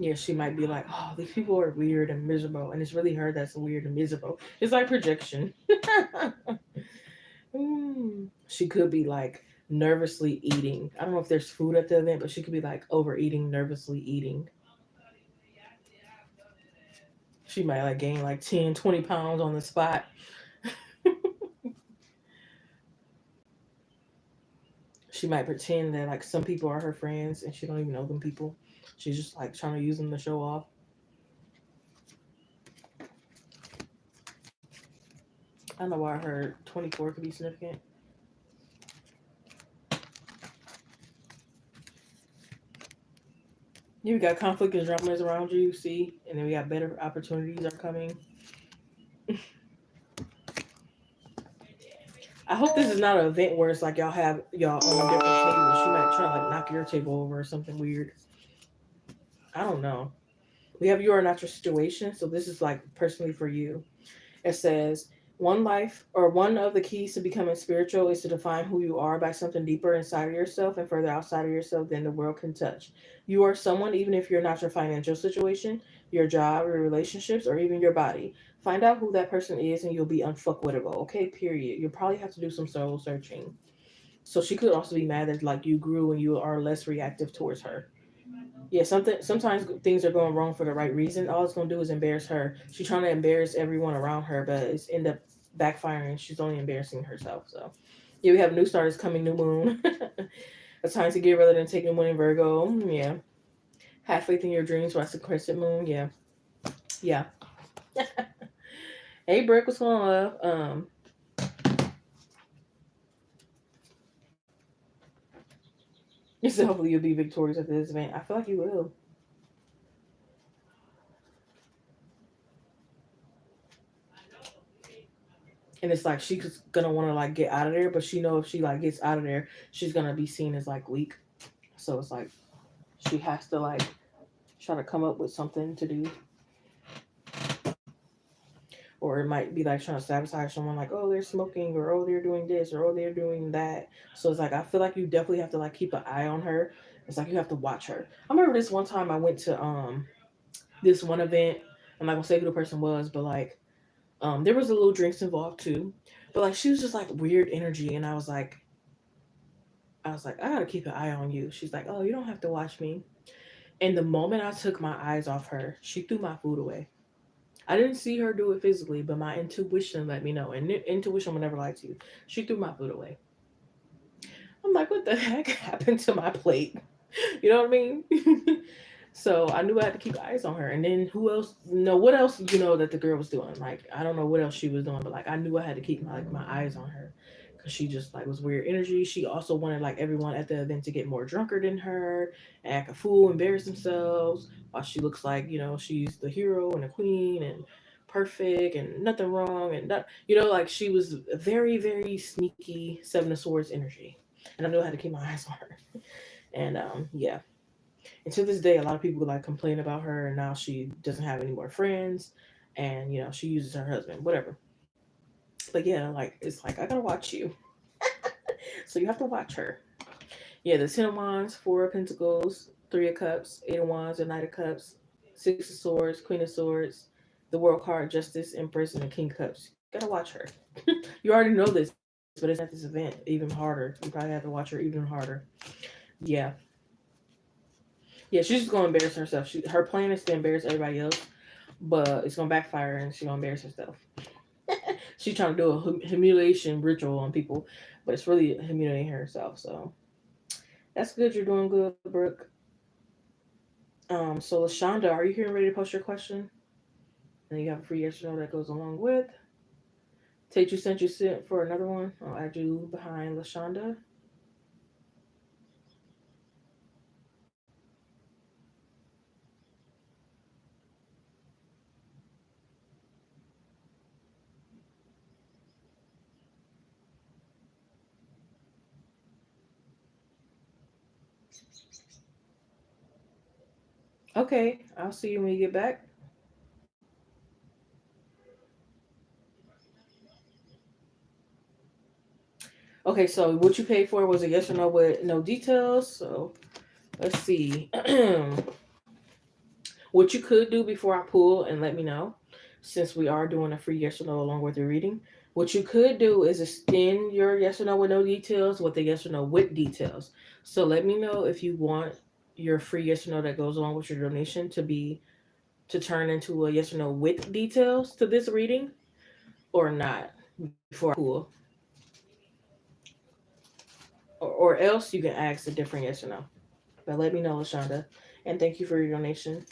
Yeah, she might be like, oh, these people are weird and miserable, and it's really her that's weird and miserable. It's like projection. She could be like nervously eating. I don't know if there's food at the event, but she could be like overeating, nervously eating. She might like gain like 10, 20 pounds on the spot. She might pretend that like some people are her friends and she don't even know them people. She's just like trying to use them to show off. I don't know why I heard 24 could be significant. You got conflict and dramas around you, see, and then we got better opportunities are coming. I hope this is not an event where it's like y'all have y'all on different tables. She might try to like knock your table over or something weird. I don't know. We have you are not your situation, so this is like personally for you. It says, one life or one of the keys to becoming spiritual is to define who you are by something deeper inside of yourself and further outside of yourself than the world can touch. You are someone, even if you're not your financial situation, your job, your relationships, or even your body. Find out who that person is and you'll be unfuckwittable. Okay, period. You'll probably have to do some soul searching. So she could also be mad that like you grew and you are less reactive towards her. Yeah, something sometimes things are going wrong for the right reason. All it's gonna do is embarrass her. She's trying to embarrass everyone around her, but it's end up backfiring. She's only embarrassing herself. So yeah, we have new stars coming, new moon. A time to give rather than taking one in Virgo. Yeah. Have faith in your dreams, rise crescent moon. Yeah. Yeah. Hey Brick, what's going on, love? You said hopefully you'll be victorious at this event. I feel like you will. And it's like she's gonna want to like get out of there, but she know if she like gets out of there, she's gonna be seen as like weak. So it's like she has to like try to come up with something to do, or it might be like trying to sabotage someone, like oh they're smoking, or oh they're doing this, or oh they're doing that. So it's like I feel like you definitely have to like keep an eye on her. It's like you have to watch her. I remember this one time I went to this one event. I'm not gonna say who the person was, but like there was a little drinks involved too. But like she was just like weird energy, and I was like, I gotta keep an eye on you. She's like, oh, you don't have to watch me. And the moment I took my eyes off her, she threw my food away. I didn't see her do it physically, but my intuition let me know. And intuition will never lie to you. She threw my food away. I'm like, what the heck happened to my plate? You know what I mean? So I knew I had to keep eyes on her. And then who else? No, what else did you know that the girl was doing? Like I don't know what else she was doing, but like I knew I had to keep my eyes on her because she just like was weird energy. She also wanted like everyone at the event to get more drunker than her, act a fool, embarrass themselves, while she looks like she's the hero and the queen and perfect and nothing wrong and not, like she was a very sneaky Seven of Swords energy, and I knew I had to keep my eyes on her. And yeah, and to this day, a lot of people like complain about her, and now she doesn't have any more friends, and she uses her husband, whatever. But yeah, like it's like I gotta watch you, so you have to watch her. Yeah, the Ten of Wands, Four of Pentacles, Three of Cups, Eight of Wands, and Knight of Cups, Six of Swords, Queen of Swords, the World card, Justice, Empress, and the King of Cups. You gotta watch her. You already know this, but it's at this event even harder. You probably have to watch her even harder. Yeah, yeah, she's just gonna embarrass herself. Her plan is to embarrass everybody else, but it's gonna backfire and she's gonna embarrass herself. She's trying to do a humiliation ritual on people, but it's really humiliating herself. So that's good. You're doing good, Brooke. So Lashonda, are you here and ready to post your question? And you have a free yes or no that goes along with. Tate, you sent you sent for another one. I'll add you behind Lashonda. Okay, I'll see you when you get back. Okay, so what you paid for was a yes or no with no details. So let's see. What you could do before I pull and let me know, since we are doing a free yes or no along with your reading, what you could do is extend your yes or no with no details with a yes or no with details. So let me know if you want your free yes or no that goes along with your donation to turn into a yes or no with details to this reading or not before I pull. Or else you can ask a different yes or no. But let me know, Lashonda. And thank you for your donation.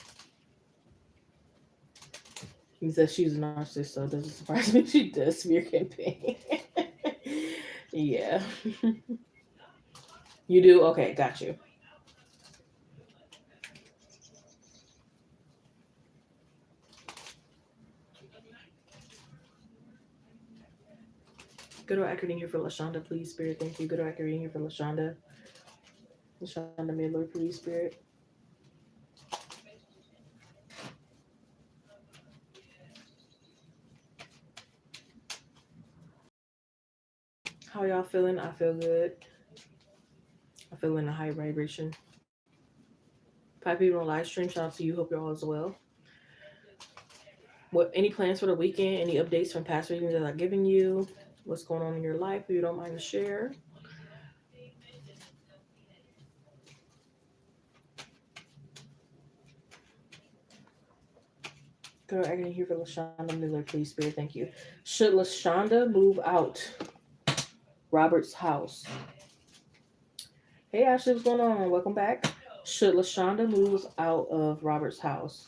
He says she's a narcissist, so it doesn't surprise me she does smear campaign. Yeah. You do? Okay, got you. Good old acronym here for Lashonda, please, Spirit. Thank you. Good old acronym here for Lashonda. Lashonda Midler, please, Spirit. How y'all feeling? I feel good. I feel in a high vibration. 5 people on live stream. Shout out to you. Hope you're all as well. What? Any plans for the weekend? Any updates from past readings that I've given you? What's going on in your life? If you don't mind to share. Girl, I can hear for Lashonda Miller, please, Spirit. Thank you. Should Lashonda move out Robert's house? Hey, Ashley, what's going on? Welcome back. Should Lashonda move out of Robert's house?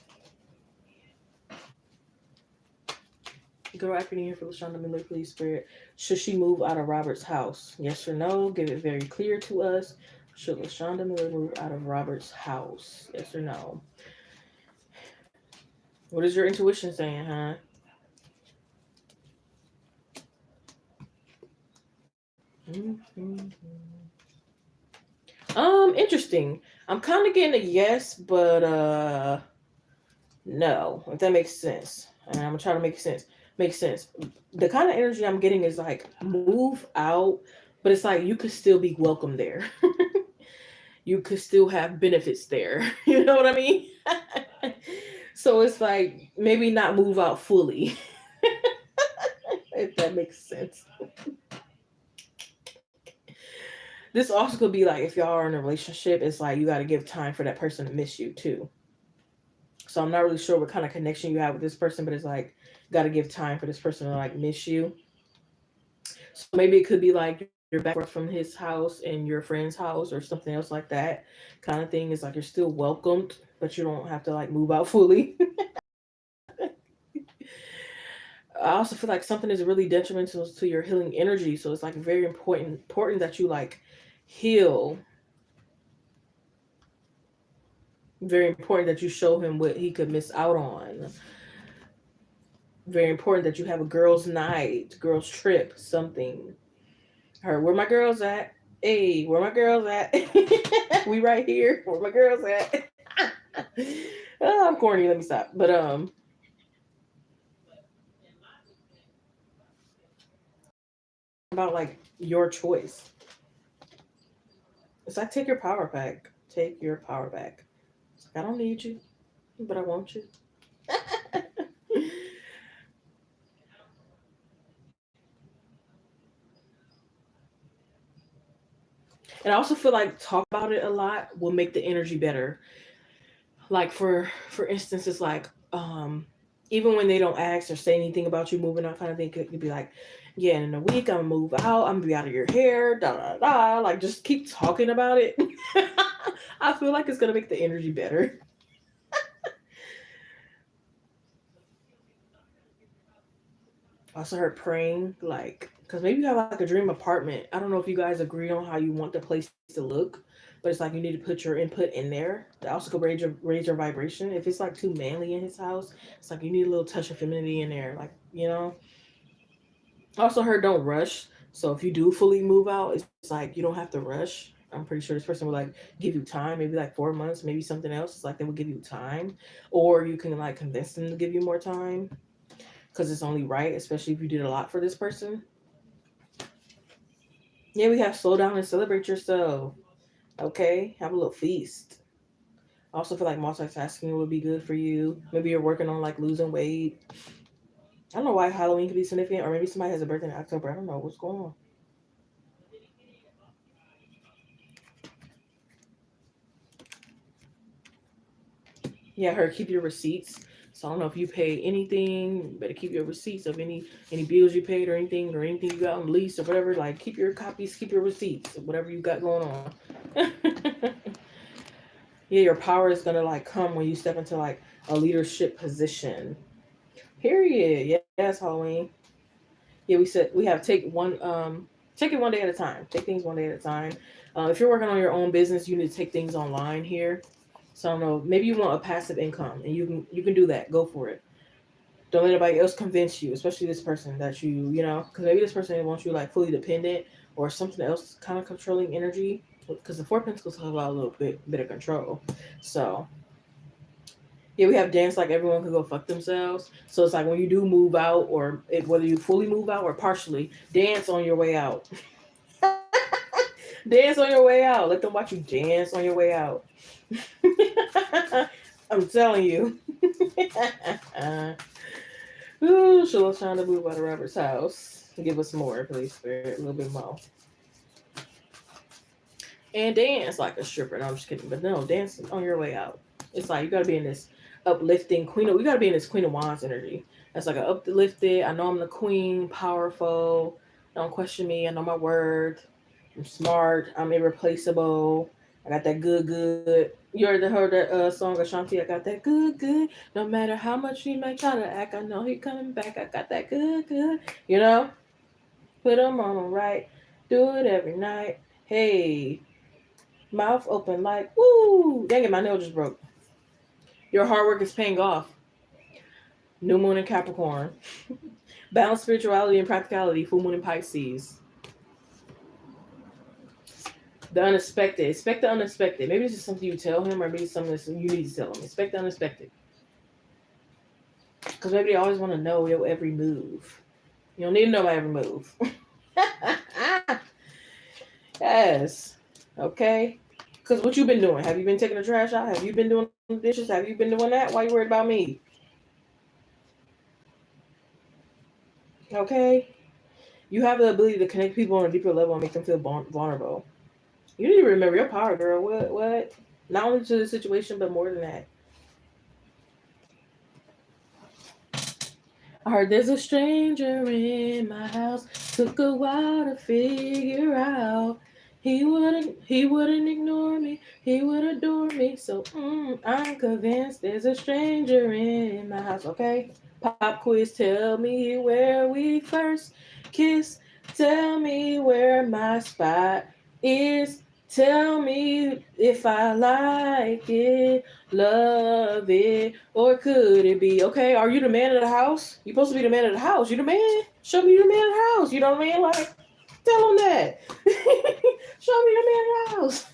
Girl, I can hear for Lashonda Miller, please, Spirit. Should she move out of Robert's house? Yes or no? Give it very clear to us. Should Lashonda Miller move out of Robert's house? Yes or no? What is your intuition saying, huh? Interesting. I'm kind of getting a yes, but no, if that makes sense. And I'm gonna try to make sense. The kind of energy I'm getting is like move out, but it's like you could still be welcome there. You could still have benefits there. You know what I mean? So it's like maybe not move out fully, if that makes sense. This also could be like if y'all are in a relationship, it's like you got to give time for that person to miss you too. So I'm not really sure what kind of connection you have with this person, but it's like got to give time for this person to like miss you. So maybe it could be like you're back from his house and your friend's house or something else like that kind of thing. Is like you're still welcomed, but you don't have to like move out fully. I also feel like something is really detrimental to your healing energy. So it's like very important that you like heal. Very important that you show him what he could miss out on. Very important that you have a girls' night, girls' trip, something. Her, where my girls at? Hey, where my girls at? We right here. Where my girls at? Oh, I'm corny. Let me stop. But about like your choice. It's like take your power back. Take your power back. It's like, I don't need you, but I want you. And I also feel like talk about it a lot will make the energy better. Like for instance, it's like even when they don't ask or say anything about you moving out kind of thing, could be like, yeah, in a week I'm gonna move out, I'm gonna be out of your hair, da da da. Like just keep talking about it. I feel like it's gonna make the energy better. I also heard praying, like, because maybe you have like a dream apartment. I don't know if you guys agree on how you want the place to look, but it's like you need to put your input in there. That also could raise your vibration. If it's like too manly in his house, it's like you need a little touch of femininity in there. Like, you know. I also heard don't rush. So if you do fully move out, it's like you don't have to rush. I'm pretty sure this person will like give you time, maybe like 4 months, maybe something else. It's like they will give you time, or you can like convince them to give you more time because it's only right, especially if you did a lot for this person. Yeah, we have slow down and celebrate yourself. Okay, have a little feast. I also feel like multitasking would be good for you. Maybe you're working on like losing weight. I don't know why Halloween could be significant, or maybe somebody has a birthday in October. I don't know what's going on. Yeah, her keep your receipts. So I don't know if you pay anything. You better keep your receipts of any bills you paid or anything you got on lease or whatever. Like keep your copies, keep your receipts, whatever you got going on. Yeah, your power is gonna like come when you step into like a leadership position. Period. Yes, Halloween. Yeah, we have take it one day at a time. Take things one day at a time. If you're working on your own business, you need to take things online here. So I don't know, maybe you want a passive income, and you can do that. Go for it. Don't let anybody else convince you, especially this person that because maybe this person wants you like fully dependent or something else kind of controlling energy. Because the Four Pentacles talk about a little bit of control. So yeah, we have dance like everyone could go fuck themselves. So it's like when you do move out, or whether you fully move out or partially, dance on your way out. Dance on your way out. Let them watch you dance on your way out. I'm telling you. Ooh, Shala's trying to move out of Robert's house. Give us more, please, Spirit. A little bit more. And dance like a stripper. No, I'm just kidding. But no, dance on your way out. It's like you gotta be in this uplifting queen. We gotta be in this Queen of Wands energy. That's like a uplifted. I know I'm the queen, powerful. Don't question me. I know my worth. I'm smart. I'm irreplaceable. I got that good. You heard that song Ashanti? I got that good. No matter how much he might try to act, I know he coming back. I got that good. You know, put him on the right. Do it every night. Hey, mouth open like woo. Dang it, my nail just broke. Your hard work is paying off. New moon in Capricorn. Balance spirituality and practicality. Full moon in Pisces. The unexpected. Expect the unexpected. Maybe it's just something you tell him, or maybe something that you need to tell him. Expect the unexpected. Because maybe they always want to know your every move. You don't need to know my every move. Yes. Okay. Because what you been doing? Have you been taking the trash out? Have you been doing the dishes? Have you been doing that? Why you worried about me? Okay. You have the ability to connect people on a deeper level and make them feel vulnerable. You need to remember your power, girl. What? Not only to the situation, but more than that. I heard there's a stranger in my house. Took a while to figure out. He wouldn't ignore me. He would adore me. So I'm convinced there's a stranger in my house. Okay. Pop quiz. Tell me where we first kissed. Tell me where my spot is. Tell me if I like it, love it, or could it be? Okay, are you the man of the house? You're supposed to be the man of the house. You the man? Show me you the man of the house. You know what I mean? Like, tell him that. Show me the man of the house.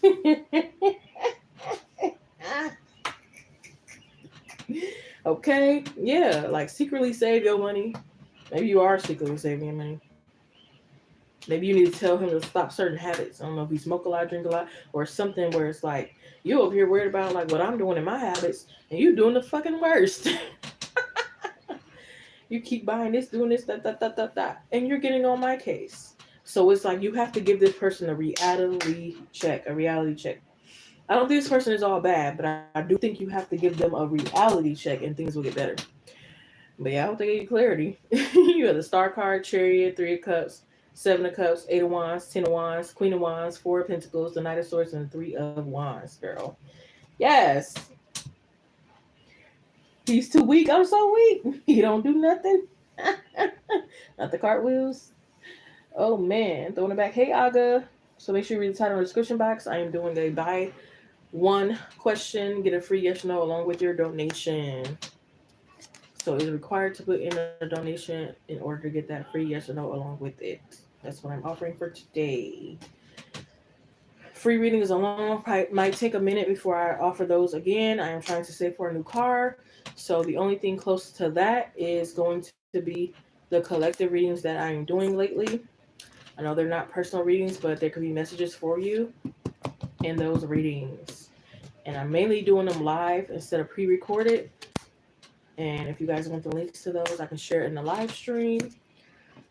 Okay, yeah, like secretly save your money. Maybe you are secretly saving your money. Maybe you need to tell him to stop certain habits. I don't know if you smoke a lot, drink a lot, or something where it's like you over here worried about like what I'm doing in my habits, and you doing the fucking worst. You keep buying this, doing this, that, and you're getting on my case. So it's like you have to give this person a reality check. A reality check. I don't think this person is all bad, but I do think you have to give them a reality check, and things will get better. But yeah, I don't think I get clarity. You have the Star card, Chariot, Three of Cups, Seven of Cups, Eight of Wands, Ten of Wands, Queen of Wands, Four of Pentacles, the Knight of Swords, and the Three of Wands, girl. Yes. He's too weak. I'm so weak. He don't do nothing. Not the cartwheels. Oh man, throwing it back. Hey Aga. So make sure you read the title in the description box. I am doing a buy one question, get a free yes or no along with your donation. So it's required to put in a donation in order to get that free yes or no along with it. That's what I'm offering for today. Free readings alone might take a minute before I offer those again. I am trying to save for a new car. So the only thing close to that is going to be the collective readings that I am doing lately. I know they're not personal readings, but there could be messages for you in those readings. And I'm mainly doing them live instead of pre-recorded. And if you guys want the links to those, I can share it in the live stream.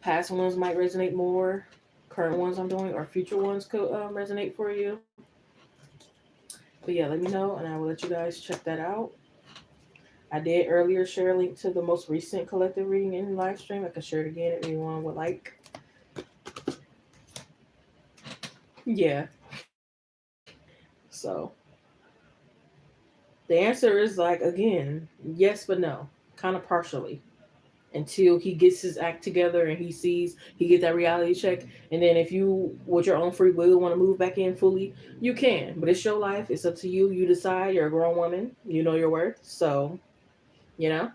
Past ones might resonate more. Current ones I'm doing or future ones could resonate for you. But yeah, let me know and I will let you guys check that out. I did earlier share a link to the most recent collective reading in the live stream. I can share it again if anyone would like. Yeah. So The answer is like again, yes but no, kind of partially. Until he gets his act together and he sees he get that reality check, and then if you with your own free will want to move back in fully, you can. But it's your life. It's up to you. You decide. You're a grown woman. You know your worth. So you know.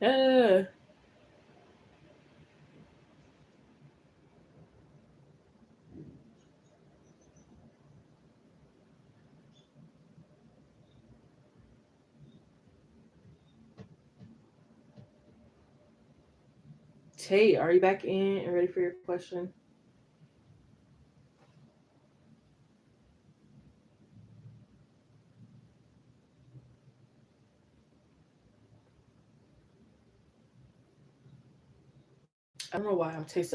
uh, Tate, are you back in and ready for your question? I don't know why I'm taste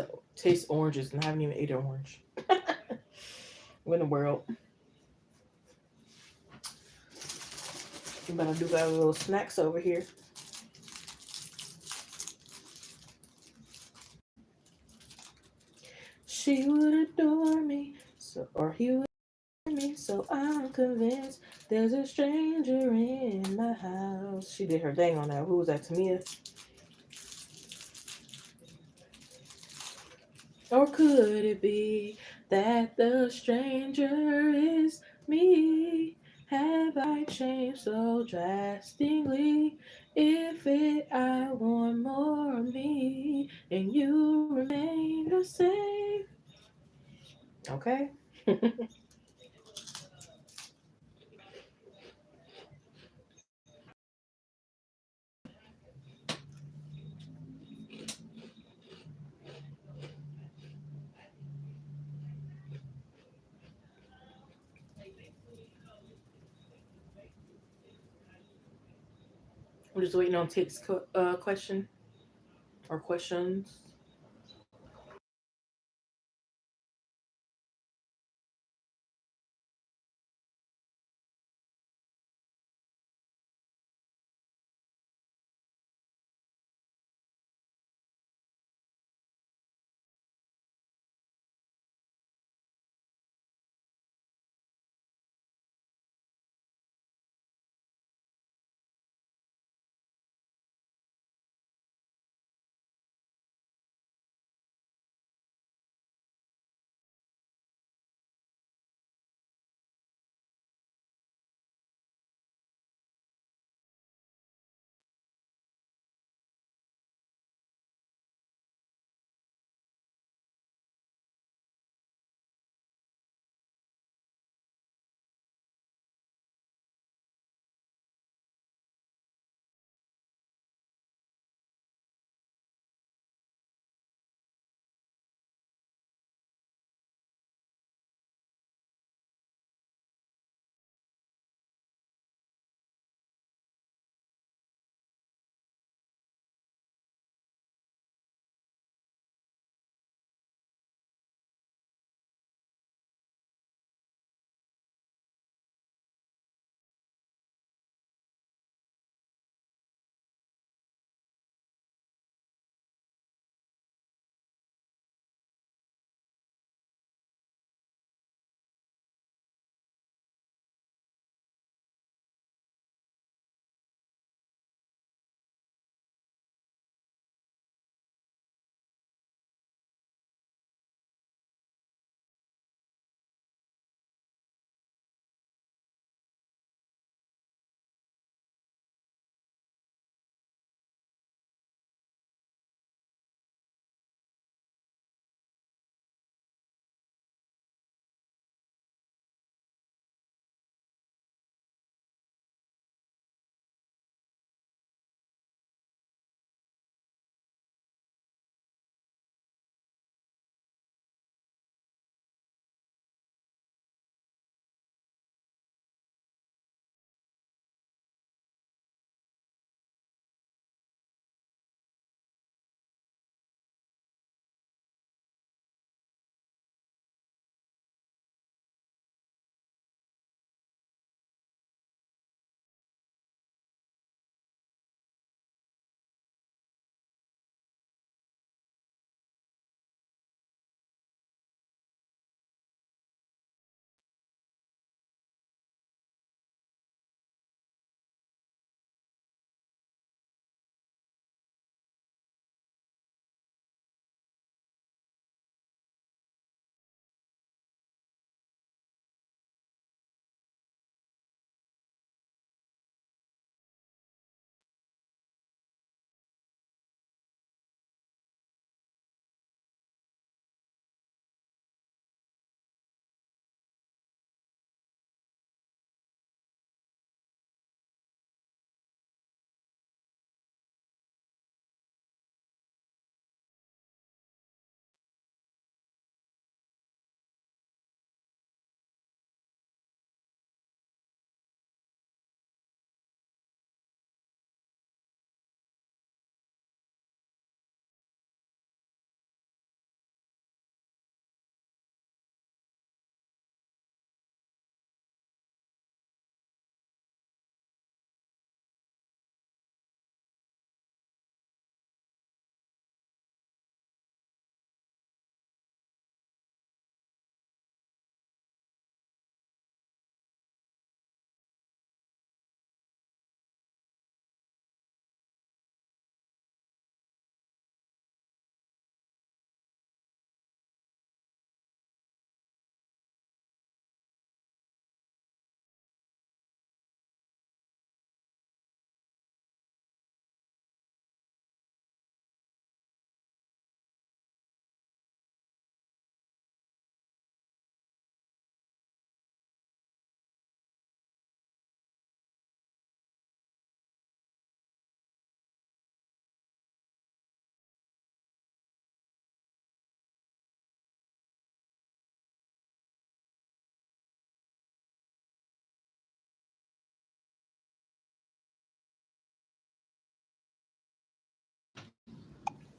oranges and I haven't even ate an orange. What in the world? But I do got a little snacks over here. She would adore me, so or he would me, so I'm convinced there's a stranger in my house. She did her thing on that. Who was that? Tamia? Or could it be that the stranger is me? Have I changed so drastically? If it I want more of me and you remain the same. Okay. I'm just waiting on Tate's question or questions.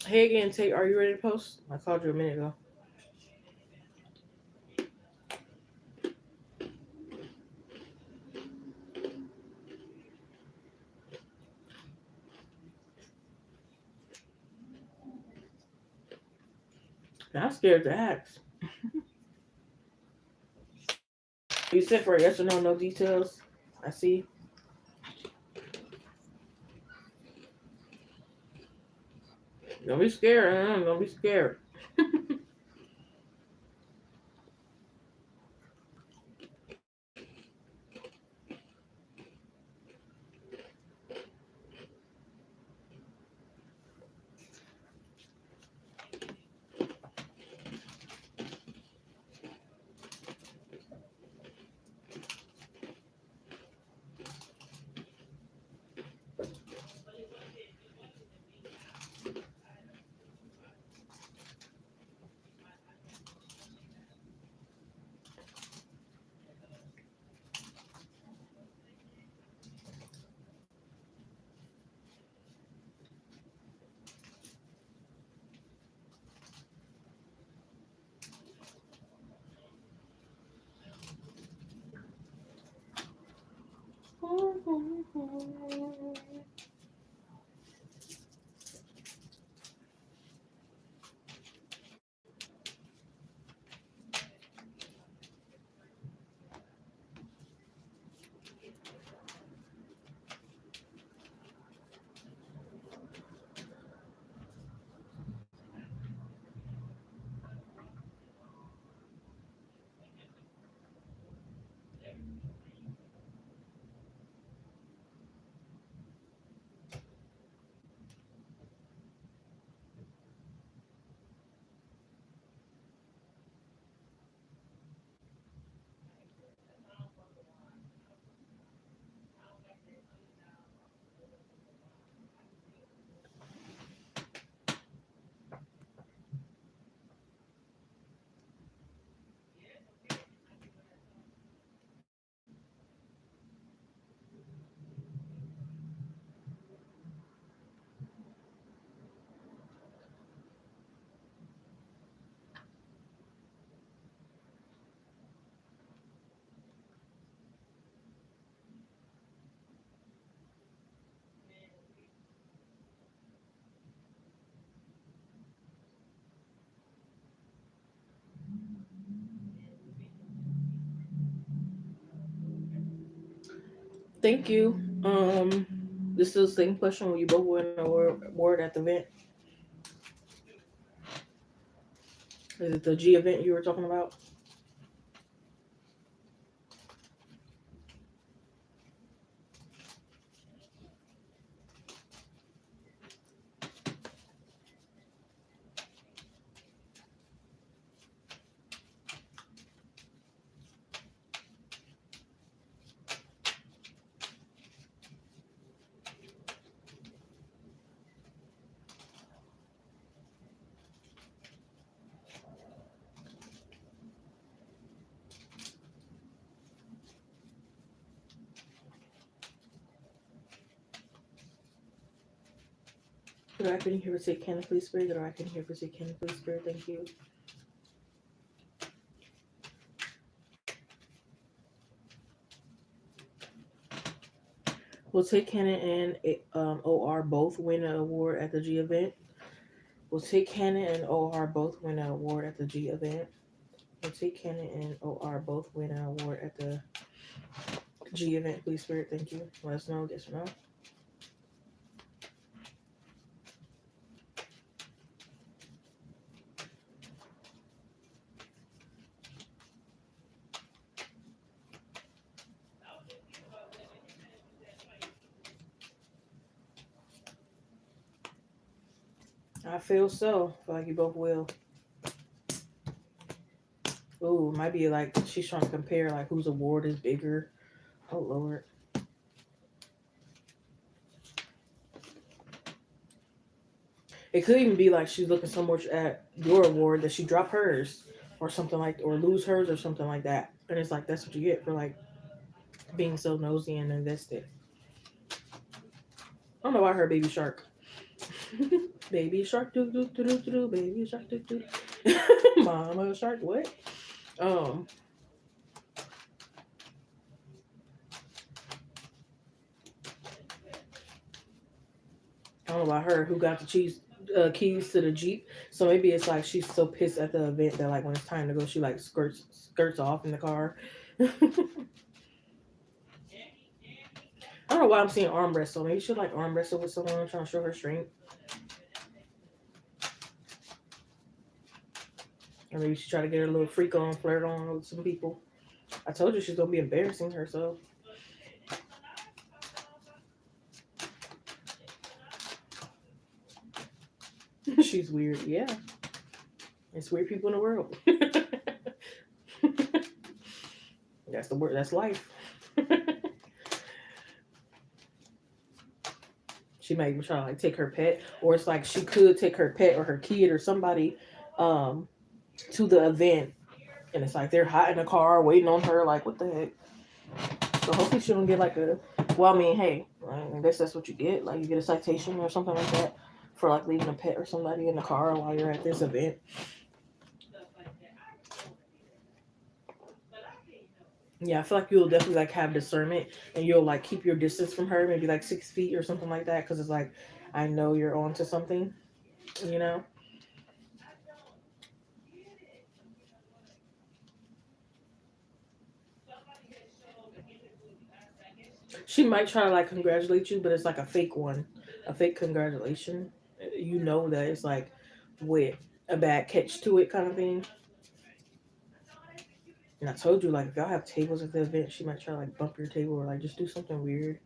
Hey again, Tate. Are you ready to post? I called you a minute ago. Now I'm scared to ask. You said for a yes or no, no details. I see. Don't be scared. Don't be scared. Thank you. This is the same question. Will you both win an award at the event? Is it the G event you were talking about? Or I couldn't hear her say, "Can I please spirit?" Or I couldn't hear her say, "Can I please spirit?" Thank you. Will Take Cannon and OR both win an award at the G event? Will Take Cannon and OR both win an award at the G event? Will Take Cannon and OR both win an award at the G event? Please, Spirit, thank you. Let us know, yes or no. I feel so. I feel like you both will. Ooh, might be like she's trying to compare like whose award is bigger. Oh Lord. It could even be like she's looking so much at your award that she drop hers or something like or lose hers or something like that. And it's like that's what you get for like being so nosy and invested. I don't know why I heard baby shark. Baby shark, do do do do do, baby shark, do do. Mama shark, what? Um, I don't know about her who got the keys to the Jeep. So maybe it's like she's so pissed at the event that like when it's time to go, she like skirts off in the car. I don't know why I'm seeing arm wrestle. Maybe she'll like arm wrestle with someone trying to show her strength. Or maybe she try to get her little freak on, flirt on with some people. I told you she's gonna be embarrassing herself. She's weird. Yeah, it's weird people in the world. That's the word. That's life. She might even try to like take her pet, or it's like she could take her pet or her kid or somebody um, to the event, and it's like they're hot in the car waiting on her. Like what the heck? So hopefully she don't get like a. Well, I mean, hey, I guess that's what you get. Like you get a citation or something like that for like leaving a pet or somebody in the car while you're at this event. Yeah, I feel like you'll definitely like have discernment, and you'll like keep your distance from her, maybe like 6 feet or something like that, because it's like I know you're on to something, you know. She might try to like congratulate you, but it's like a fake one, a fake congratulation. You know that it's like with a bad catch to it kind of thing. And I told you like if y'all have tables at the event, she might try to like bump your table or like just do something weird.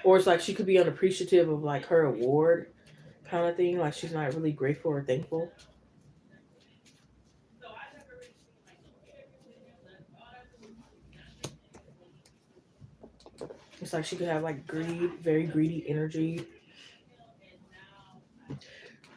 Or it's like she could be unappreciative of like her award kind of thing. Like she's not really grateful or thankful. It's like she could have like greed, very greedy energy.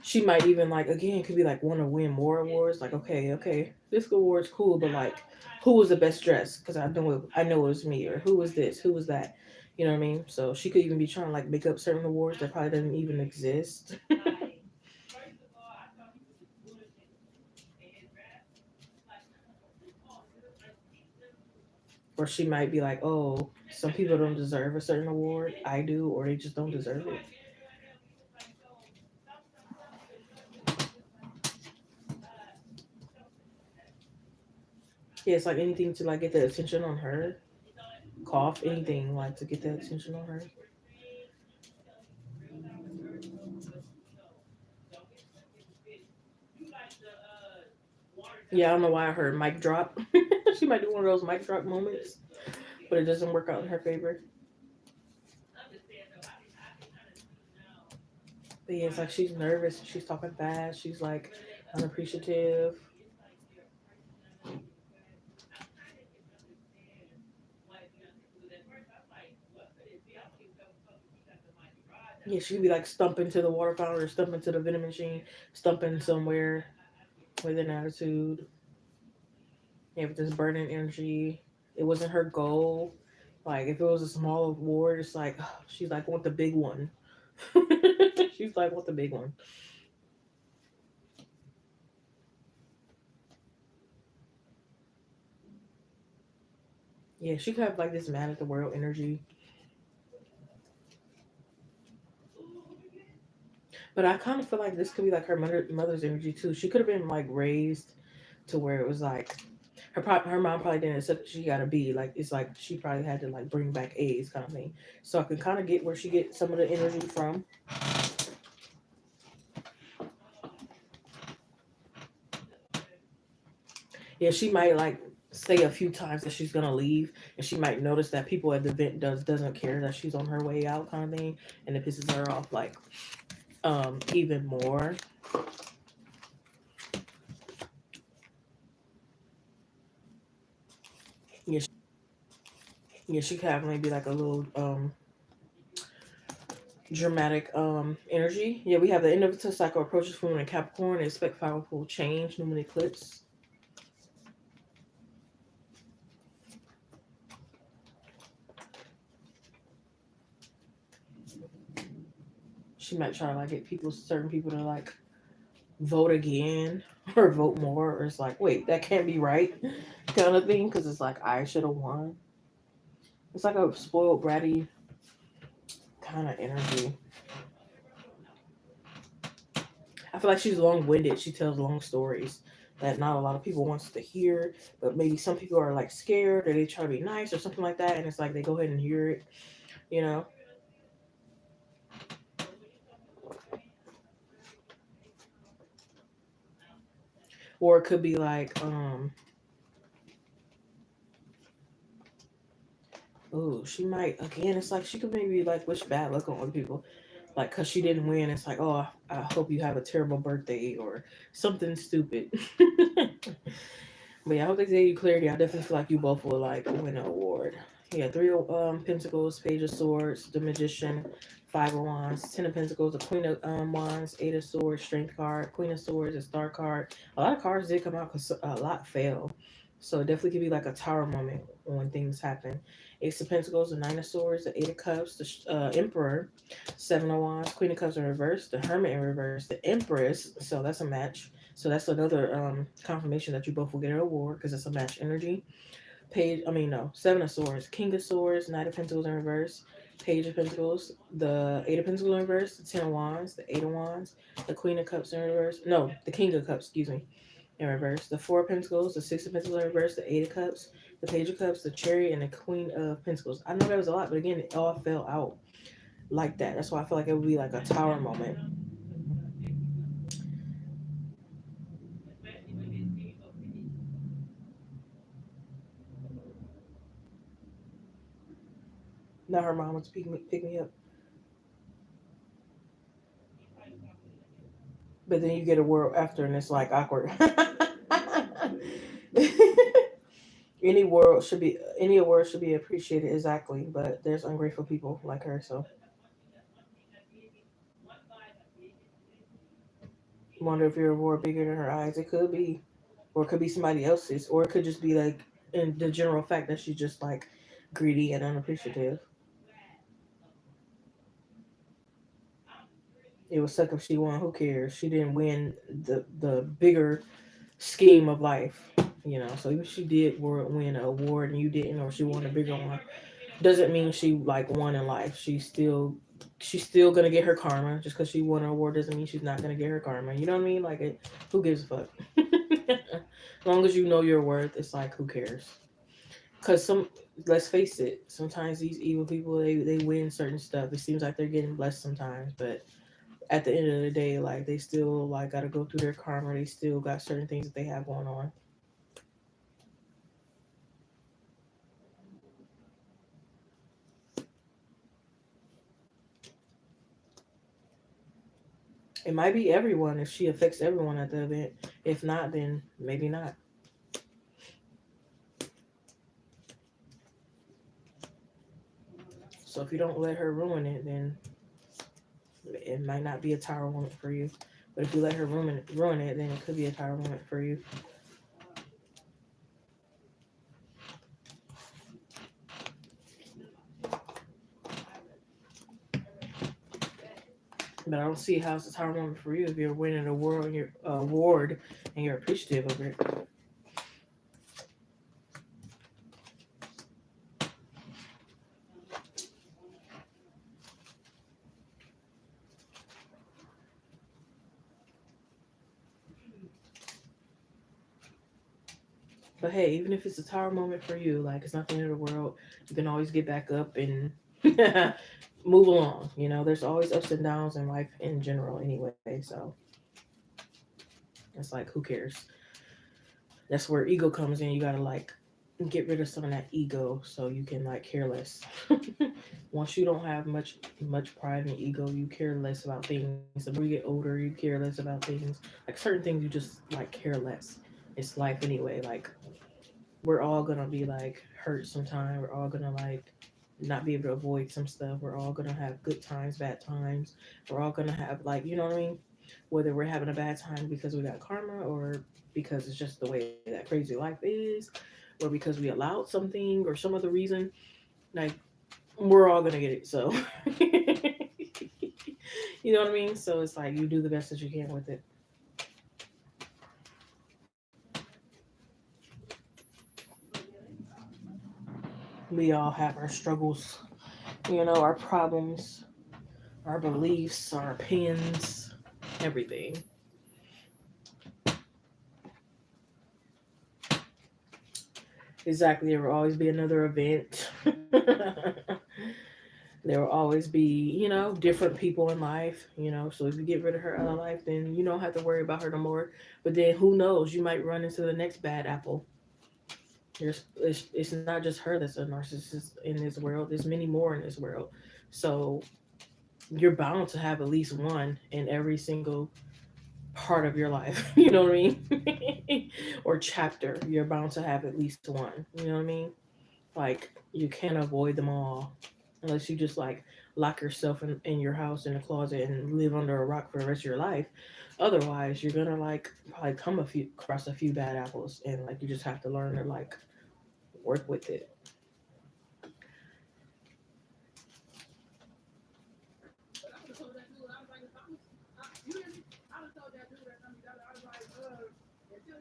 She might even like again could be like want to win more awards. Like okay, this award's cool, but like who was the best dressed? Because I know it was me, or who was this, who was that. You know what I mean? So she could even be trying to like make up certain awards that probably doesn't even exist. Or she might be like, oh, some people don't deserve a certain award. I do, or they just don't deserve it. Yeah, it's like anything to like get the attention on her. Cough, anything like to get the attention on her. Yeah, I don't know why I heard mic drop. She might do one of those mic drop moments, but it doesn't work out in her favor. But yeah, it's like she's nervous. She's talking fast. She's like unappreciative. Yeah, she'd be like stumping to the water fountain or stumping to the vending machine, stumping somewhere with an attitude. Yeah, with this burning energy. It wasn't her goal. Like if it was a small award, it's like she's like want the big one. She's like want the big one. Yeah, she could have like this mad at the world energy. But I kind of feel like this could be like her mother's energy too. She could have been like raised to where it was like her mom probably didn't accept that she got a B. Like it's like she probably had to like bring back A's kind of thing. So I can kind of get where she gets some of the energy from. Yeah, she might like say a few times that she's gonna leave, and she might notice that people at the event doesn't care that she's on her way out kind of thing, and it pisses her off like even more. Yeah, yeah, she could have maybe like a little dramatic energy. Yeah, we have the end of the cycle approaches full moon in Capricorn. Expect powerful change, new moon eclipse. She might try to like get people, certain people to like vote again or vote more, or it's like, wait, that can't be right, kind of thing, because it's like I should have won. It's like a spoiled bratty kind of energy. I feel like she's long winded. She tells long stories that not a lot of people wants to hear, but maybe some people are like scared or they try to be nice or something like that, and it's like they go ahead and hear it, you know. Or it could be like, oh, she might again. It's like she could maybe like wish bad luck on other people, like because she didn't win. It's like, oh, I hope you have a terrible birthday or something stupid. But yeah, I hope they gave you clarity. I definitely feel like you both will like win an award. Yeah, three pentacles, page of swords, the magician, five of wands, ten of pentacles, the queen of wands, eight of swords, strength card, queen of swords, a star card. A lot of cards did come out because a lot fail. So it definitely could be like a tower moment when things happen. Ace of pentacles, the nine of swords, the eight of cups, the emperor, seven of wands, queen of cups in reverse, the hermit in reverse, the empress. So that's a match. So that's another confirmation that you both will get an award because it's a match energy. Page, I mean, no, seven of swords, king of swords, knight of pentacles in reverse, page of pentacles, the eight of pentacles in reverse, the ten of wands, the eight of wands, the queen of cups in reverse. No, the king of cups, excuse me, in reverse. The four of pentacles, the six of pentacles in reverse, the eight of cups, the page of cups, the chariot, and the queen of pentacles. I know that was a lot, but again, it all fell out like that. That's why I feel like it would be like a tower moment. Now her mom was pick me up. But then you get a word after and it's like awkward. Any award should be appreciated, exactly, but there's ungrateful people like her. So wonder if your award bigger than her eyes. It could be, or it could be somebody else's, or it could just be like in the general fact that she's just like greedy and unappreciative. It would suck if she won. Who cares? She didn't win the bigger scheme of life, you know. So even if she did win an award and you didn't, or she won a bigger one, doesn't mean she like won in life. She's still gonna get her karma. Just because she won an award doesn't mean she's not gonna get her karma. You know what I mean? Like, who gives a fuck? As long as you know your worth, it's like who cares? Because let's face it, sometimes these evil people they win certain stuff. It seems like they're getting blessed sometimes, but at the end of the day, like they still like got to go through their karma. They still got certain things that they have going on. It might be everyone if she affects everyone at the event. If not, then maybe not. So if you don't let her ruin it, then it might not be a tower moment for you. But if you let her ruin it, then it could be a tower moment for you. But I don't see how it's a tower moment for you if you're winning an award and you're appreciative of it. But hey, even if it's a tower moment for you, like it's not the end of the world. You can always get back up and move along. You know, there's always ups and downs in life in general, anyway. So it's like, who cares? That's where ego comes in. You gotta like get rid of some of that ego so you can like care less. Once you don't have much pride and ego, you care less about things. The more you get older, you care less about things. Like certain things, you just like care less. It's life anyway. Like we're all gonna be like hurt sometime. We're all gonna like not be able to avoid some stuff. We're all gonna have good times, bad times. We're all gonna have like, you know what I mean? Whether we're having a bad time because we got karma or because it's just the way that crazy life is, or because we allowed something or some other reason, like we're all gonna get it. So You know what I mean? So it's like you do the best that you can with it. We all have our struggles, our problems, our beliefs, our opinions, everything. Exactly. There will always be another event. There will always be, different people in life, So if you get rid of her out of life, then you don't have to worry about her no more. But then who knows? You might run into the next bad apple. It's not just her that's a narcissist in this world. There's many more in this world. So you're bound to have at least one in every single part of your life. You know what I mean? Or chapter. You're bound to have at least one. You know what I mean? Like you can't avoid them all unless you just like lock yourself in your house in a closet and live under a rock for the rest of your life. Otherwise, you're gonna like probably come across a few bad apples, and like you just have to learn to like work with it.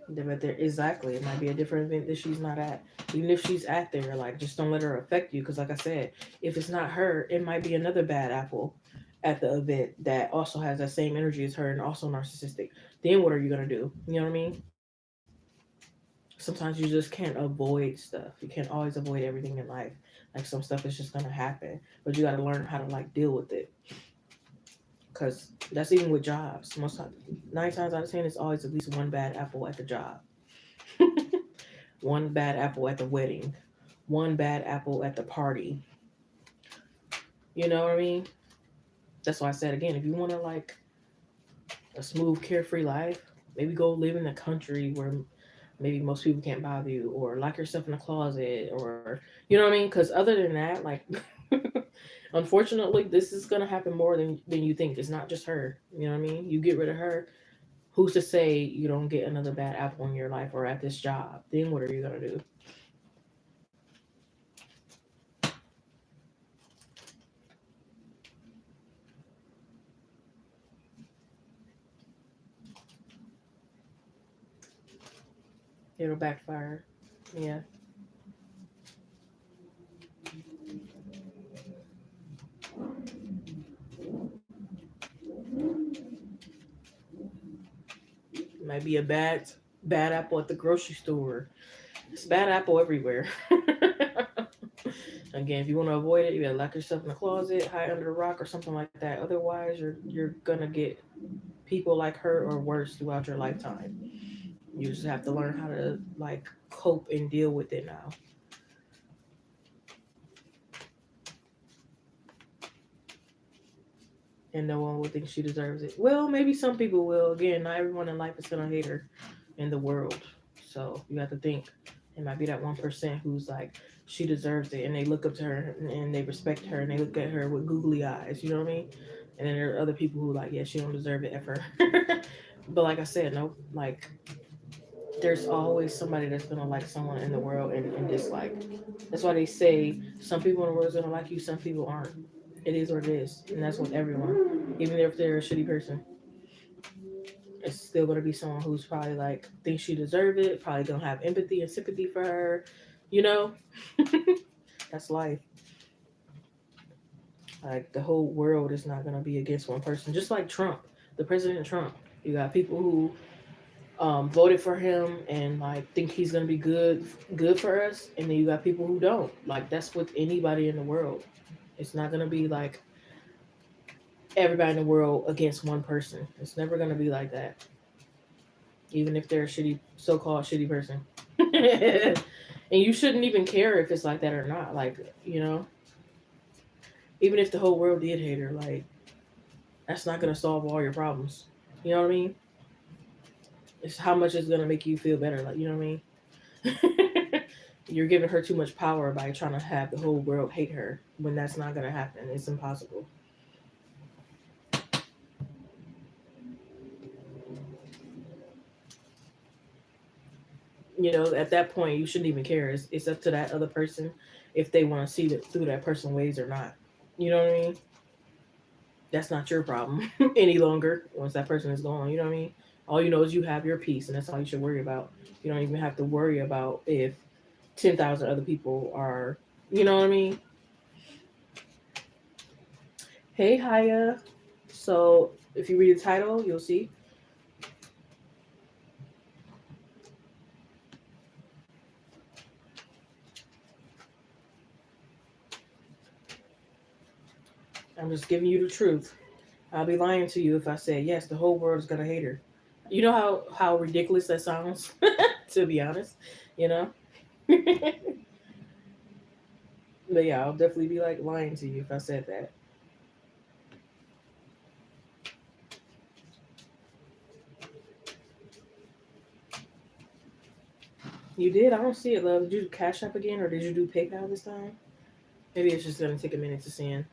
But there exactly, it might be a different event that she's not at. Even if she's at there, like just don't let her affect you. Because like I said, if it's not her, it might be another bad apple at the event that also has that same energy as her and also narcissistic. Then what are you gonna do? You know what I mean? Sometimes you just can't avoid stuff. You can't always avoid everything in life. Like some stuff is just gonna happen, but you got to learn how to like deal with it. Because that's even with jobs. Most time, 9 times out of 10, it's always at least one bad apple at the job, one bad apple at the wedding, one bad apple at the party. You know what I mean? That's why I said again, if you want to like a smooth, carefree life, maybe go live in the country where maybe most people can't bother you, or lock yourself in a closet, or you know what I mean? Because other than that, like, unfortunately, this is gonna happen more than you think. It's not just her. You know what I mean? You get rid of her, who's to say you don't get another bad apple in your life or at this job? Then what are you gonna do? It'll backfire. Yeah, it might be a bad apple at the grocery store. It's bad apple everywhere. Again, if you want to avoid it, you gotta lock yourself in the closet, hide under a rock, or something like that. Otherwise, you're gonna get people like her or worse throughout your lifetime. You just have to learn how to like cope and deal with it now, and no one will think she deserves it. Well, maybe some people will. Again, not everyone in life is gonna hate her in the world. So you have to think it might be that 1% who's like she deserves it, and they look up to her and they respect her and they look at her with googly eyes. You know what I mean? And then there are other people who like, yeah, she don't deserve it ever. But like I said, no, like there's always somebody that's gonna like someone in the world and dislike. That's why they say some people in the world is gonna like you, some people aren't. It is what it is, and that's with everyone. Even if they're a shitty person, it's still gonna be someone who's probably like thinks she deserves it, probably gonna have empathy and sympathy for her. You know, that's life. Like the whole world is not gonna be against one person. Just like Trump, the President Trump. You got people who voted for him and like think he's gonna be good for us, and then you got people who don't. Like that's with anybody in the world. It's not gonna be like everybody in the world against one person. It's never gonna be like that, even if they're a shitty, so-called shitty person. And you shouldn't even care if it's like that or not. Like even if the whole world did hate her, like that's not gonna solve all your problems. You know what I mean? It's how much it's gonna make you feel better. Like you know what I mean? You're giving her too much power by trying to have the whole world hate her when that's not gonna happen. It's impossible. At that point, you shouldn't even care. It's up to that other person if they want to see it through that person's ways or not. You know what I mean? that's not your problem any longer once that person is gone. You know what I mean? All you know is you have your peace, and that's all you should worry about. You don't even have to worry about if 10,000 other people are, you know what I mean? Hey, Haya. So if you read the title, you'll see. I'm just giving you the truth. I'll be lying to you if I say yes. The whole world is gonna hate her. You know how ridiculous that sounds. To be honest, you know. But yeah, I'll definitely be like lying to you if I said that. You did? I don't see it, love. Did you do Cash App again, or did you do PayPal this time? Maybe it's just gonna take a minute to send.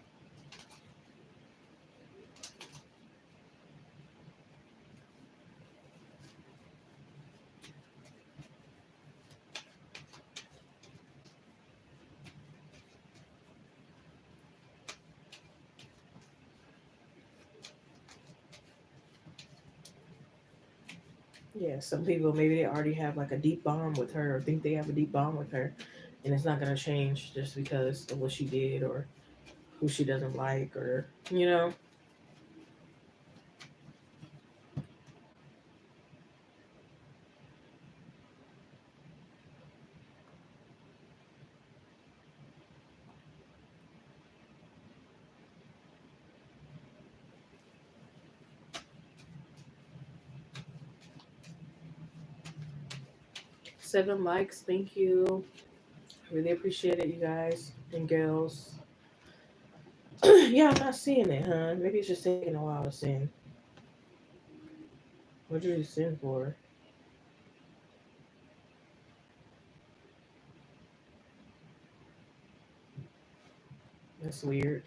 Yeah, some people maybe they already have like a deep bond with her, or think they have a deep bond with her, and it's not gonna change just because of what she did or who she doesn't like, or you know. 7 likes, thank you. I really appreciate it, you guys and girls. Yeah, I'm not seeing it, huh? Maybe it's just taking a while to send. What did you send for? That's weird.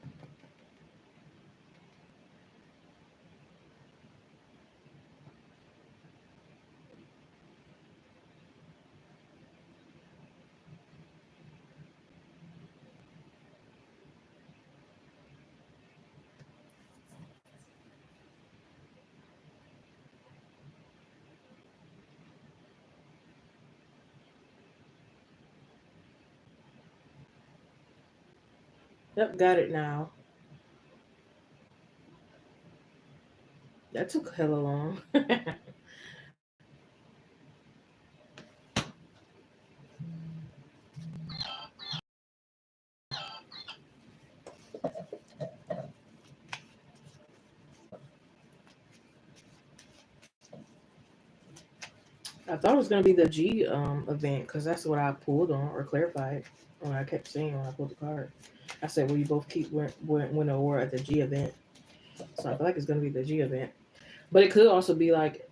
Yep, got it now. That took hella long. I thought it was gonna be the G event because that's what I pulled on or clarified when I kept saying when I pulled the card. I said, "Well, you both keep win a award at the G event," so I feel like it's gonna be the G event. But it could also be like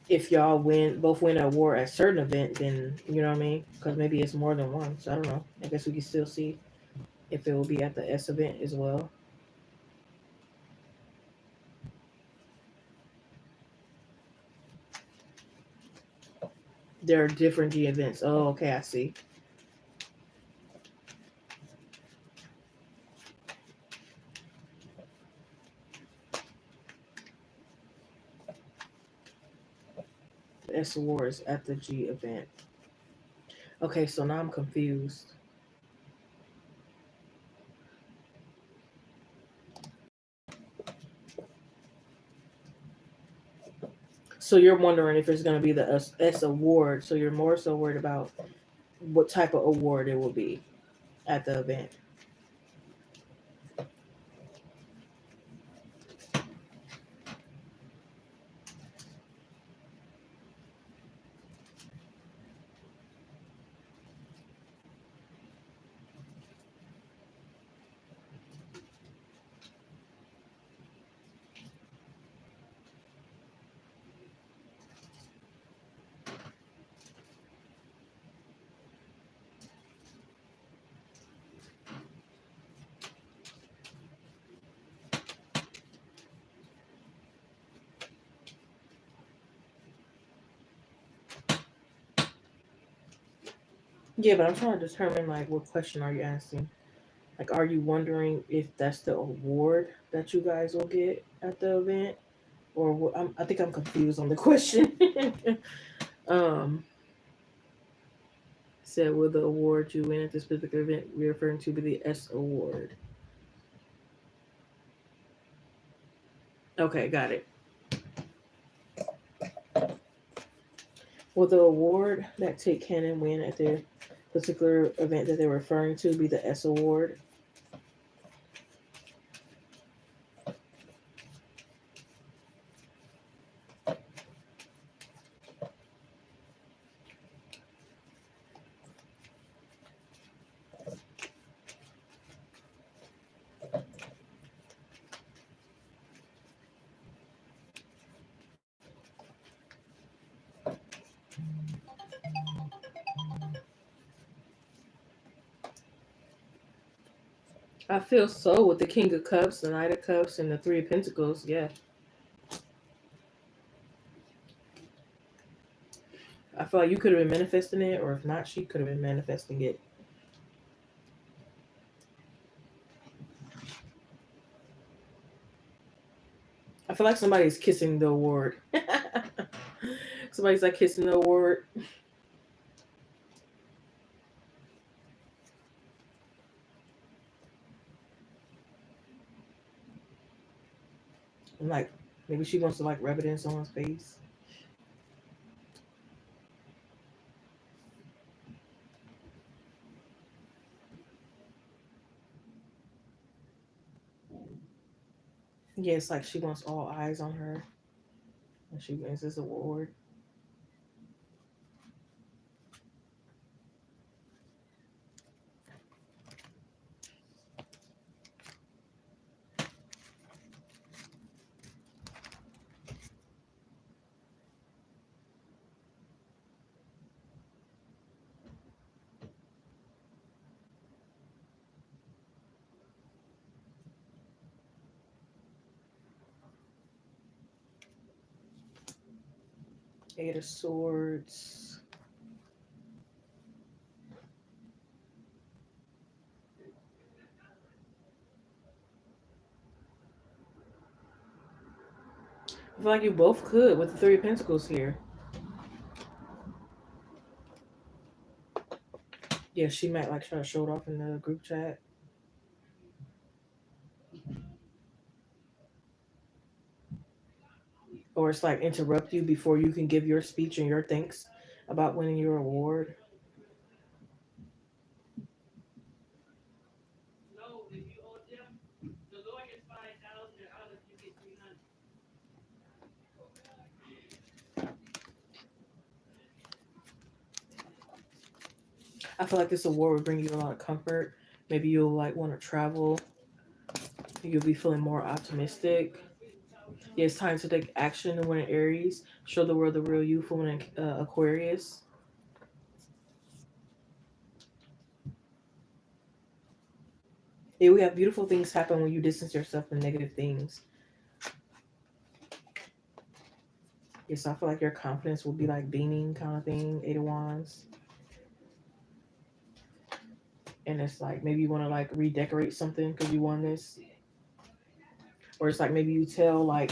if y'all win an award at a certain event, then you know what I mean? Because maybe it's more than one. So I don't know. I guess we can still see if it will be at the S event as well. There are different G events. Oh, okay, I see. The S awards at the G event. Okay, so now I'm confused. So you're wondering if it's going to be the S award. So you're more so worried about what type of award it will be at the event. Yeah, but I'm trying to determine like what question are you asking? Like, are you wondering if that's the award that you guys will get at the event, or I think I'm confused on the question. um, said, will the award you win at this particular event be referring to be the S award? Okay, got it. Will the award that Take Cannon win at their particular event that they're referring to be the S award? I feel so with the King of Cups, the Knight of Cups, and the Three of Pentacles. Yeah, I feel like you could have been manifesting it, or if not, she could have been manifesting it. I feel like somebody's kissing the award. Somebody's like kissing the award. And like maybe she wants to like rub it in someone's face. Yeah, it's like she wants all eyes on her when she wins this award. Eight of Swords. I feel like you both could with the Three of Pentacles here. Yeah, she might like try to show it off in the group chat. Or it's like interrupt you before you can give your speech and your thanks about winning your award. I feel like this award would bring you a lot of comfort. Maybe you'll like want to travel. You'll be feeling more optimistic. Yeah, it's time to take action and win an Aries. Show the world the real you for an Aquarius. Yeah, we have beautiful things happen when you distance yourself from negative things. Yes, I feel like your confidence will be like beaming kind of thing. Eight of Wands. And it's like maybe you want to like redecorate something because you won this. Or it's like maybe you tell like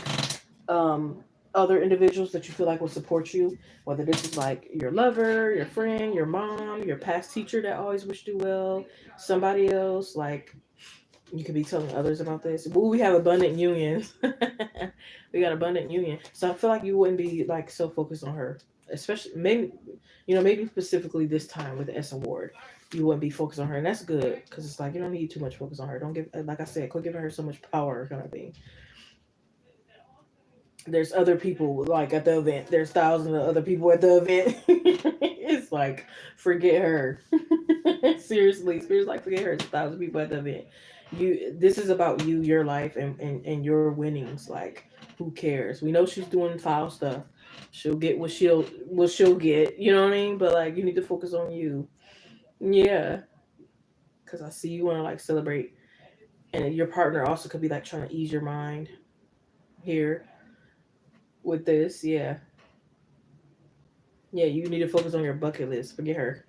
um other individuals that you feel like will support you, whether this is like your lover, your friend, your mom, your past teacher that always wished you well, somebody else, like you could be telling others about this. Ooh, we have abundant union. We got abundant union. So I feel like you wouldn't be like so focused on her. Especially maybe maybe specifically this time with the S award. You wouldn't be focused on her, and that's good because it's like you don't need too much focus on her. Don't give, like I said, quit giving her so much power, kind of thing. There's other people like at the event. There's thousands of other people at the event. It's like forget her. Seriously, like forget her. There's thousands of people at the event. This is about you, your life, and your winnings. Like who cares? We know she's doing foul stuff. She'll get what she'll get. You know what I mean? But like you need to focus on you. Yeah, because I see you want to like celebrate, and your partner also could be like trying to ease your mind here with this. Yeah, yeah, you need to focus on your bucket list. Forget her.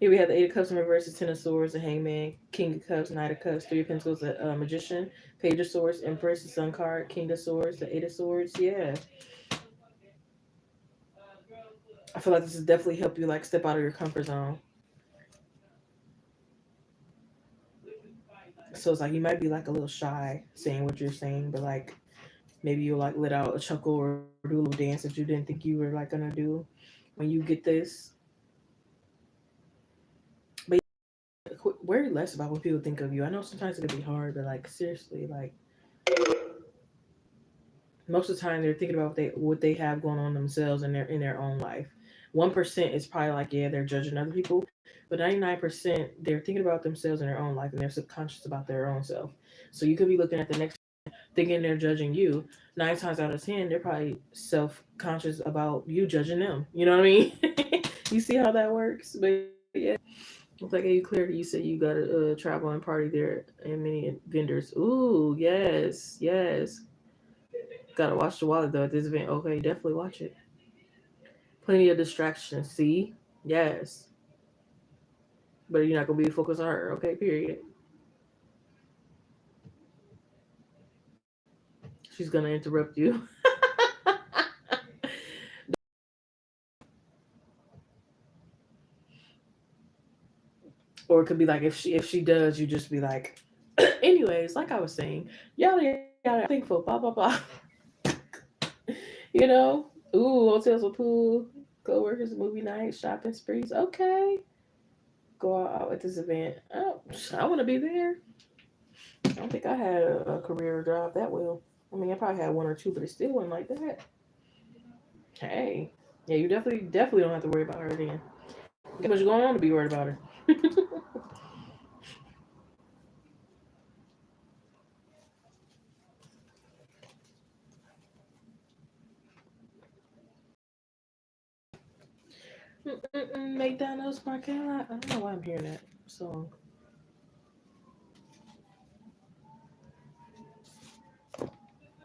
Here we have the Eight of Cups in reverse, the Ten of Swords, the Hangman, King of Cups, Knight of Cups, Three of Pentacles, the Magician, Page of Swords, Empress, the Sun card, King of Swords, the Eight of Swords. Yeah, I feel like this has definitely helped you like step out of your comfort zone. So it's like you might be like a little shy saying what you're saying, but like maybe you'll like let out a chuckle or do a little dance that you didn't think you were like gonna do when you get this. But worry less about what people think of you. I know sometimes it can be hard, but like seriously, like most of the time they're thinking about what they have going on themselves in their own life. 1% is probably like yeah they're judging other people, but 99% they're thinking about themselves in their own life and they're subconscious about their own self. So you could be looking at the next thinking they're judging you. 9 times out of 10 they're probably self conscious about you judging them. You know what I mean? You see how that works? But yeah. Looks like you cleared. You said you got to travel and party there and many vendors. Ooh, yes, yes. Gotta watch the wallet though at this event. Okay, definitely watch it. Plenty of distractions. See, yes, but you're not gonna be focused on her. Okay, period. She's gonna interrupt you, or it could be like if she does, you just be like, anyways, like I was saying, yada yada. I'm thankful. Blah blah blah. You know, ooh, hotels with pool, co-workers, movie nights, shopping sprees. Okay, go out at this event. Oh, I want to be there. I don't think I had a career job that well. I mean, I probably had one or two, but it still wasn't like that. Hey, yeah, you definitely don't have to worry about her then. Got much going on to be worried about her. McDonald's parking lot. I don't know why I'm hearing that song.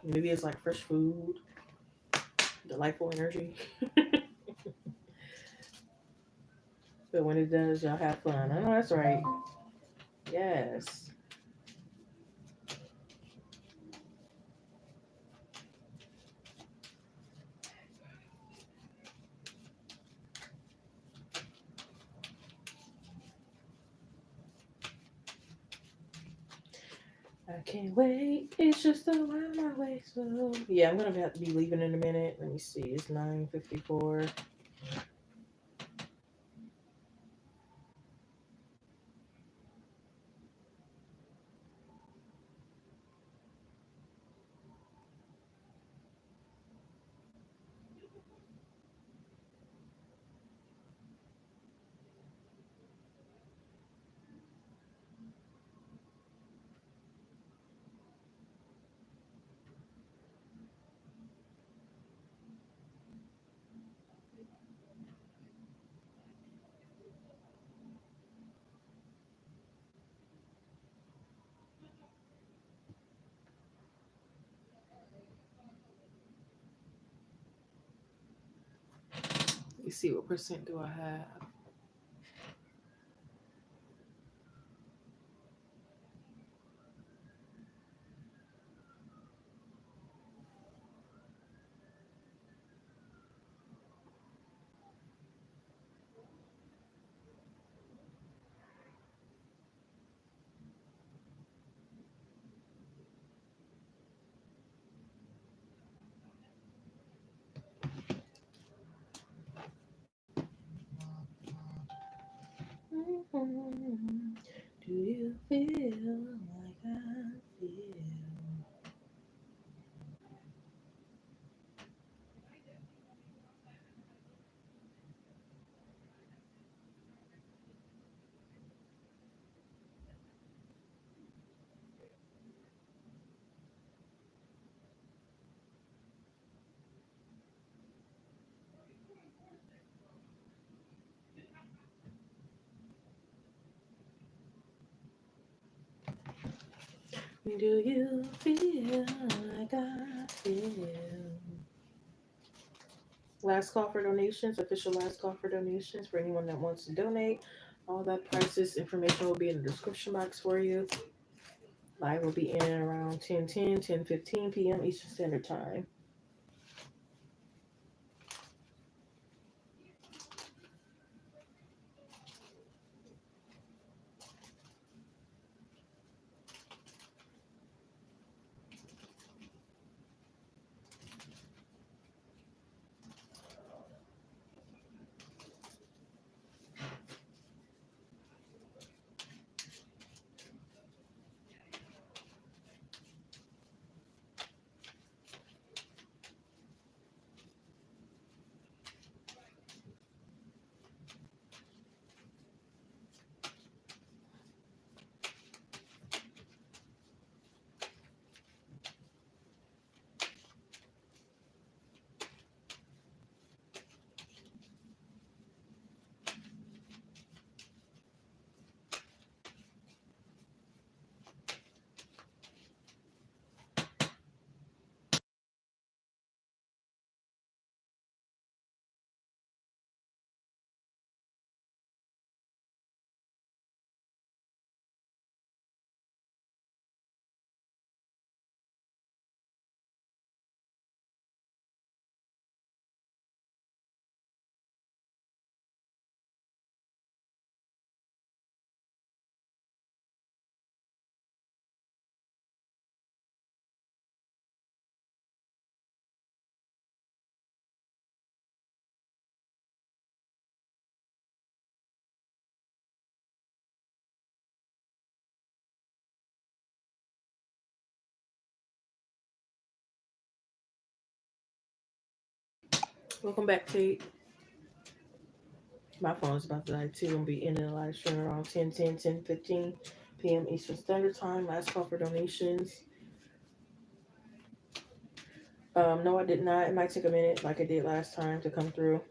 Maybe it's like fresh food, delightful energy. But when it does, y'all have fun. I know that's right. Yes. I can't wait. It's just around my way. So yeah, I'm gonna have to be leaving in a minute. Let me see. It's 9:54. Let me see what percent do I have. Do you feel like I feel? Do you feel like I feel? Last call for donations, official last call for donations for anyone that wants to donate. All that prices information will be in the description box for you. Live will be in around 10:15 p.m. Eastern Standard Time. Welcome back, Kate. My phone is about to die too. I'm gonna be ending the live stream around 10:15 p.m. Eastern Standard Time. Last call for donations. No, I did not. It might take a minute, like I did last time, to come through.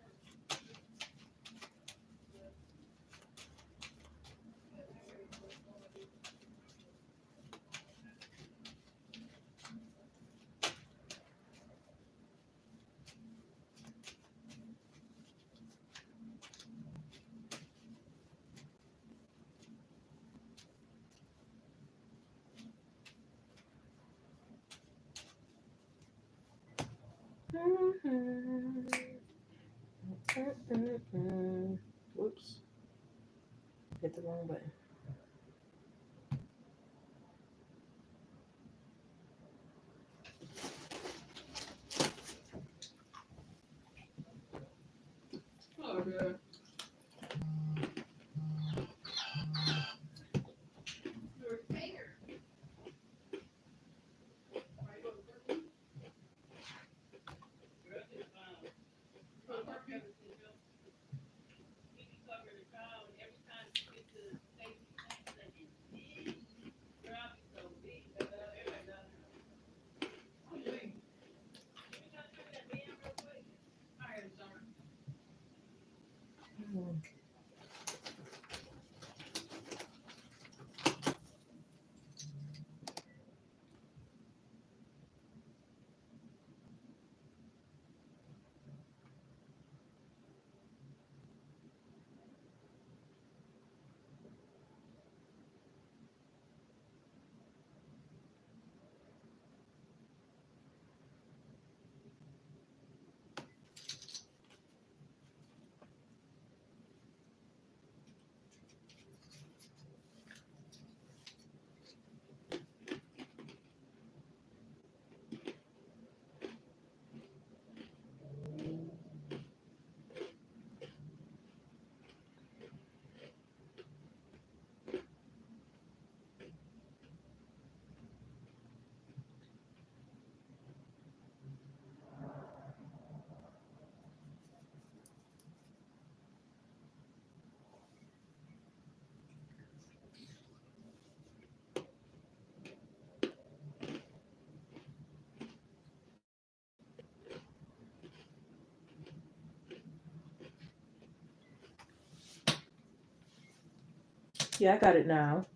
Whoops, hit the wrong button. Yeah, I got it now.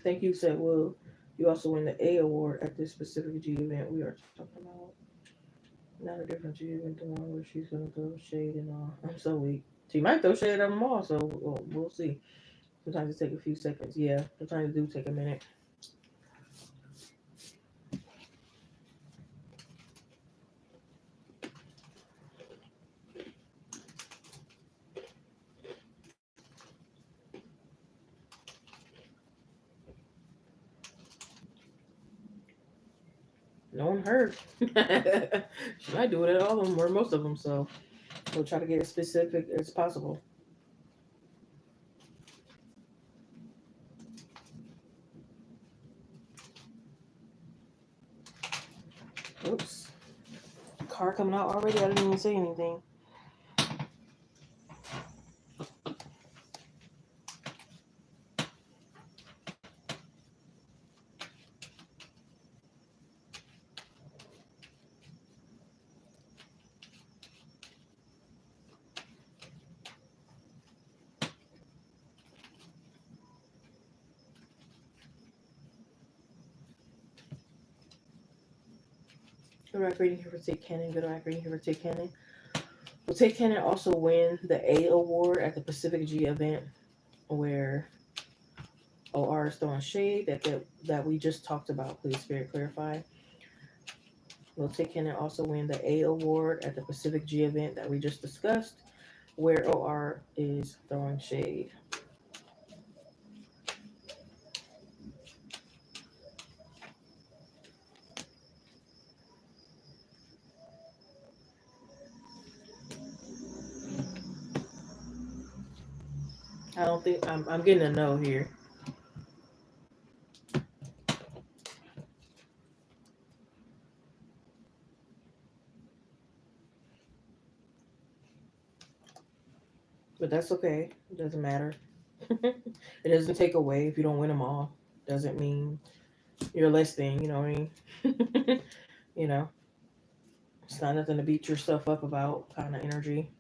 Thank you, said Will. You also win the A award at this specific G event we are talking about. Not a different G event, the one where she's gonna throw shade and all. I'm so weak. She might throw shade at them all, so we'll see. Sometimes it take a few seconds. Yeah, sometimes it do take a minute. No one heard. She might do it at all of them or most of them, so we'll try to get as specific as possible. Oops. Car coming out already? I didn't even say anything. Good Rock Reading here for Take Cannon. Good Rock Reading here for Take Cannon. Will Take Cannon also win the A award at the Pacific G event where OR is throwing shade that we just talked about? Please, Spirit, clarify. Will Take Cannon also win the A award at the Pacific G event that we just discussed where OR is throwing shade? I don't think I'm getting a no here. But that's okay. It doesn't matter. It doesn't take away if you don't win them all. Doesn't mean you're less than, you know what I mean? You know, it's not nothing to beat yourself up about kind of energy.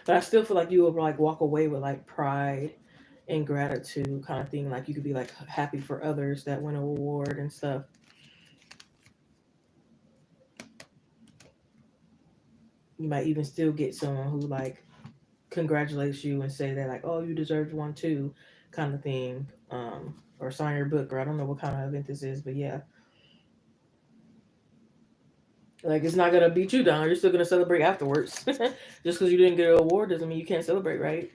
But I still feel like you would like walk away with like pride and gratitude kind of thing. Like you could be like happy for others that win an award and stuff. You might even still get someone who like congratulates you and say that like, oh, you deserved one too, kind of thing. Or sign your book, or I don't know what kind of event this is, but yeah, like it's not gonna beat you down. You're still gonna celebrate afterwards. Just because you didn't get an award doesn't mean you can't celebrate, right?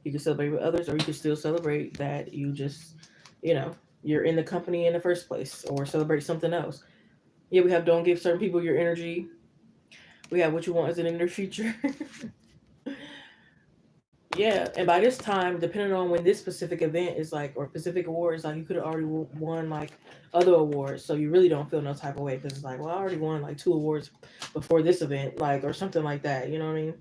You can celebrate with others, or you can still celebrate that you just, you know, you're in the company in the first place, or celebrate something else. Yeah, we have don't give certain people your energy. We have what you want as an inner future. Yeah, and by this time, depending on when this specific event is like, or specific award is like, you could have already won like other awards, so you really don't feel no type of way because it's like, well, I already won like two awards before this event, like or something like that. You know what I mean?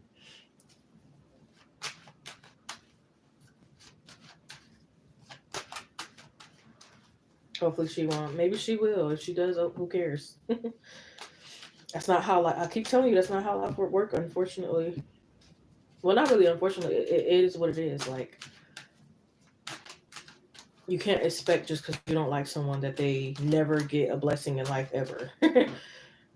Hopefully she won't. Maybe she will. If she does, oh, who cares? That's not how like I keep telling you. That's not how life work. Unfortunately, well, not really. Unfortunately, it is what it is. Like you can't expect just because you don't like someone that they never get a blessing in life ever.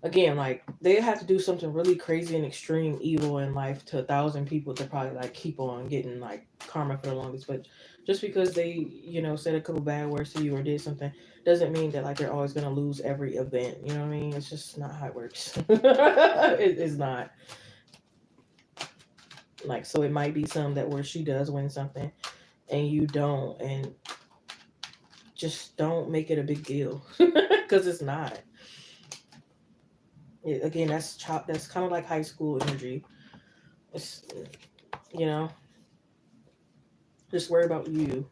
Again, like they have to do something really crazy and extreme evil in life to 1,000 people to probably like keep on getting like karma for the longest. But just because they, said a couple bad words to you or did something doesn't mean that like they're always gonna lose every event. You know what I mean? It's just not how it works. It's not. Like so it might be some that where she does win something and you don't, and just don't make it a big deal. Because it's not. Again, that's kind of like high school energy. It's, you know, just worry about you.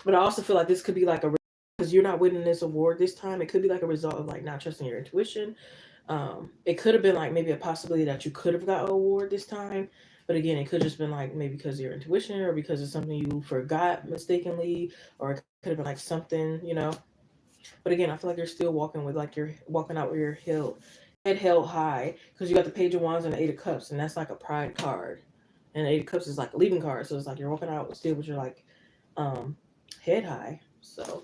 But I also feel like this could be like a, because you're not winning this award this time. It could be like a result of like not trusting your intuition. It could have been like maybe a possibility that you could have got an award this time. But again, it could just been like maybe because of your intuition or because of something you forgot mistakenly, or it could have been like something. But again, I feel like you're still walking with like you're walking out with your head held high because you got the Page of Wands and the Eight of Cups, and that's like a pride card. And the Eight of Cups is like a leaving card, so it's like you're walking out still with your like um, head high. So,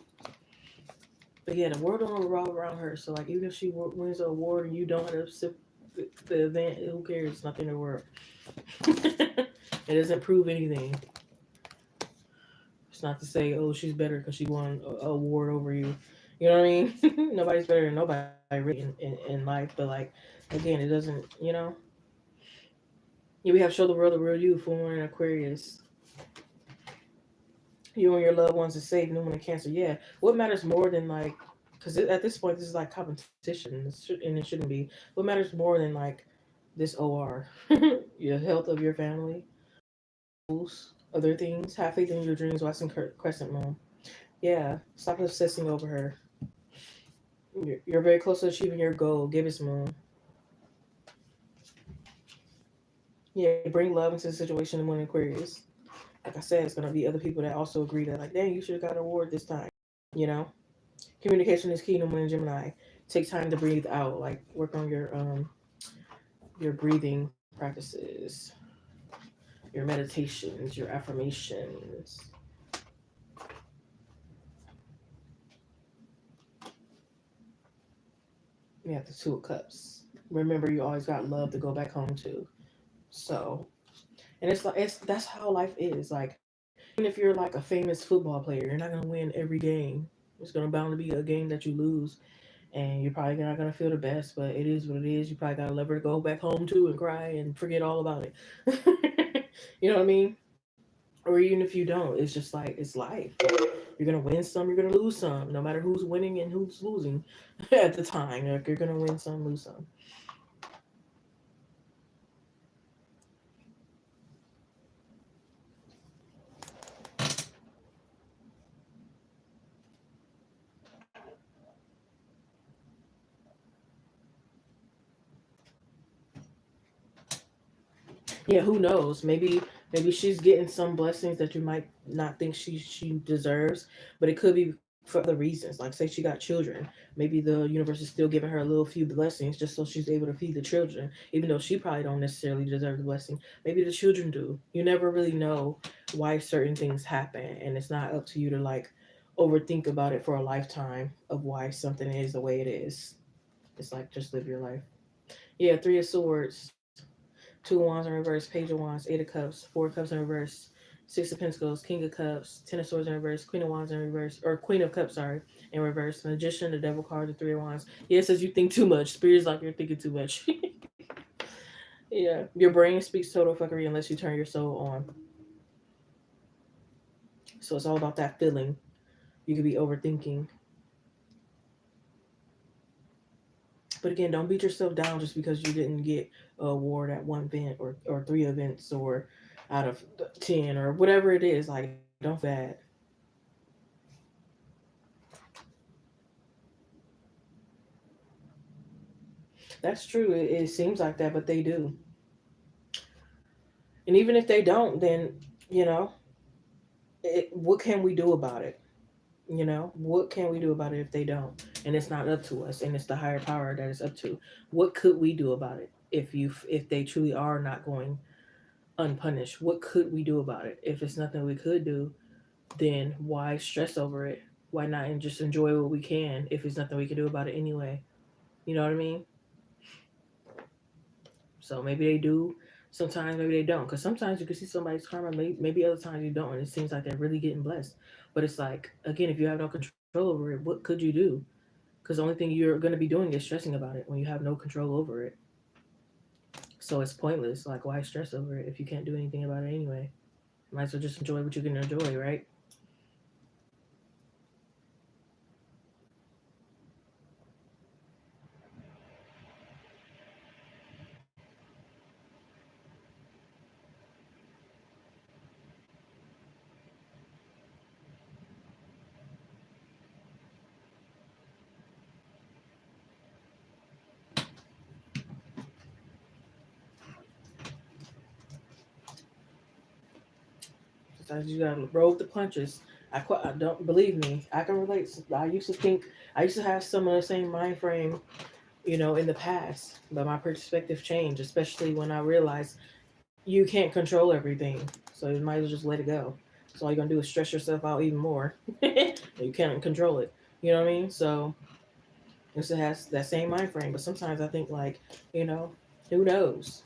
but yeah, the world don't revolve around her. So like, even if she wins an award and you don't have to sip the event, who cares? It's nothing in the world. It doesn't prove anything. It's not to say, oh, she's better because she won a award over you. You know what I mean? Nobody's better than nobody really in life. But like, again, it doesn't. Yeah, we have show the world the real you, full moon and Aquarius. You and your loved ones are safe, new moon and Cancer. Yeah, what matters more than like, because at this point this is like competition, and it shouldn't be. What matters more than like this OR, your health of your family, goals, other things. Have faith in your dreams, watching crescent moon. Yeah, stop obsessing over her. You're very close to achieving your goal. Gibbous moon. Yeah, bring love into the situation and win Aquarius. Like I said, it's gonna be other people that also agree that like, dang, you should have got an award this time. You know, communication is key to winning Gemini. Take time to breathe out. Like work on your breathing practices, your meditations, your affirmations. You have the Two of Cups. Remember, you always got love to go back home to. So, and it's like that's how life is. Like, even if you're like a famous football player, you're not gonna win every game. It's gonna bound to be a game that you lose, and you're probably not gonna feel the best. But it is what it is. You probably gotta let her go back home too and cry and forget all about it. You know what I mean? Or even if you don't, it's just like it's life. You're gonna win some, you're gonna lose some. No matter who's winning and who's losing at the time, like you're gonna win some, lose some. Yeah, who knows? Maybe she's getting some blessings that you might not think she deserves, but it could be for other reasons. Like say she got children, maybe the universe is still giving her a little few blessings just so she's able to feed the children, even though she probably don't necessarily deserve the blessing. Maybe the children do. You never really know why certain things happen, and it's not up to you to like overthink about it for a lifetime of why something is the way it is. It's like just live your life. Yeah, Three of Swords. Two of Wands in reverse, Page of Wands, Eight of Cups, Four of Cups in reverse, Six of Pentacles, King of Cups, Ten of Swords in reverse, Queen of Wands in reverse, or Queen of Cups, sorry, in reverse, Magician, the Devil card, the Three of Wands. Yeah, it says you think too much. Spirit's like you're thinking too much. Yeah, your brain speaks total fuckery unless you turn your soul on. So it's all about that feeling. You could be overthinking. But again, don't beat yourself down just because you didn't get a award at one event or three events or out of 10 or whatever it is. Like, don't feel bad. That's true. It seems like that, but they do. And even if they don't, then, you know, what can we do about it? What can we do about it if they don't? And it's not up to us, and it's the higher power that it's up to. What could we do about it if they truly are not going unpunished? What could we do about it? If it's nothing we could do, then why stress over it? Why not and just enjoy what we can if it's nothing we can do about it anyway? You know what I mean? So maybe they do. Sometimes maybe they don't. Because sometimes you can see somebody's karma. Maybe other times you don't, and it seems like they're really getting blessed. But it's like again, if you have no control over it, what could you do? Because the only thing you're going to be doing is stressing about it when you have no control over it. So it's pointless. Like why stress over it if you can't do anything about it anyway? Might as well just enjoy what you can enjoy, right? Sometimes you gotta roll with the punches. I don't believe me. I can relate. I used to have some of the same mind frame, in the past, but my perspective changed, especially when I realized you can't control everything. So you might as well just let it go. So all you're gonna do is stress yourself out even more. You can't control it. You know what I mean? So it has that same mind frame. But sometimes I think like, you know, who knows?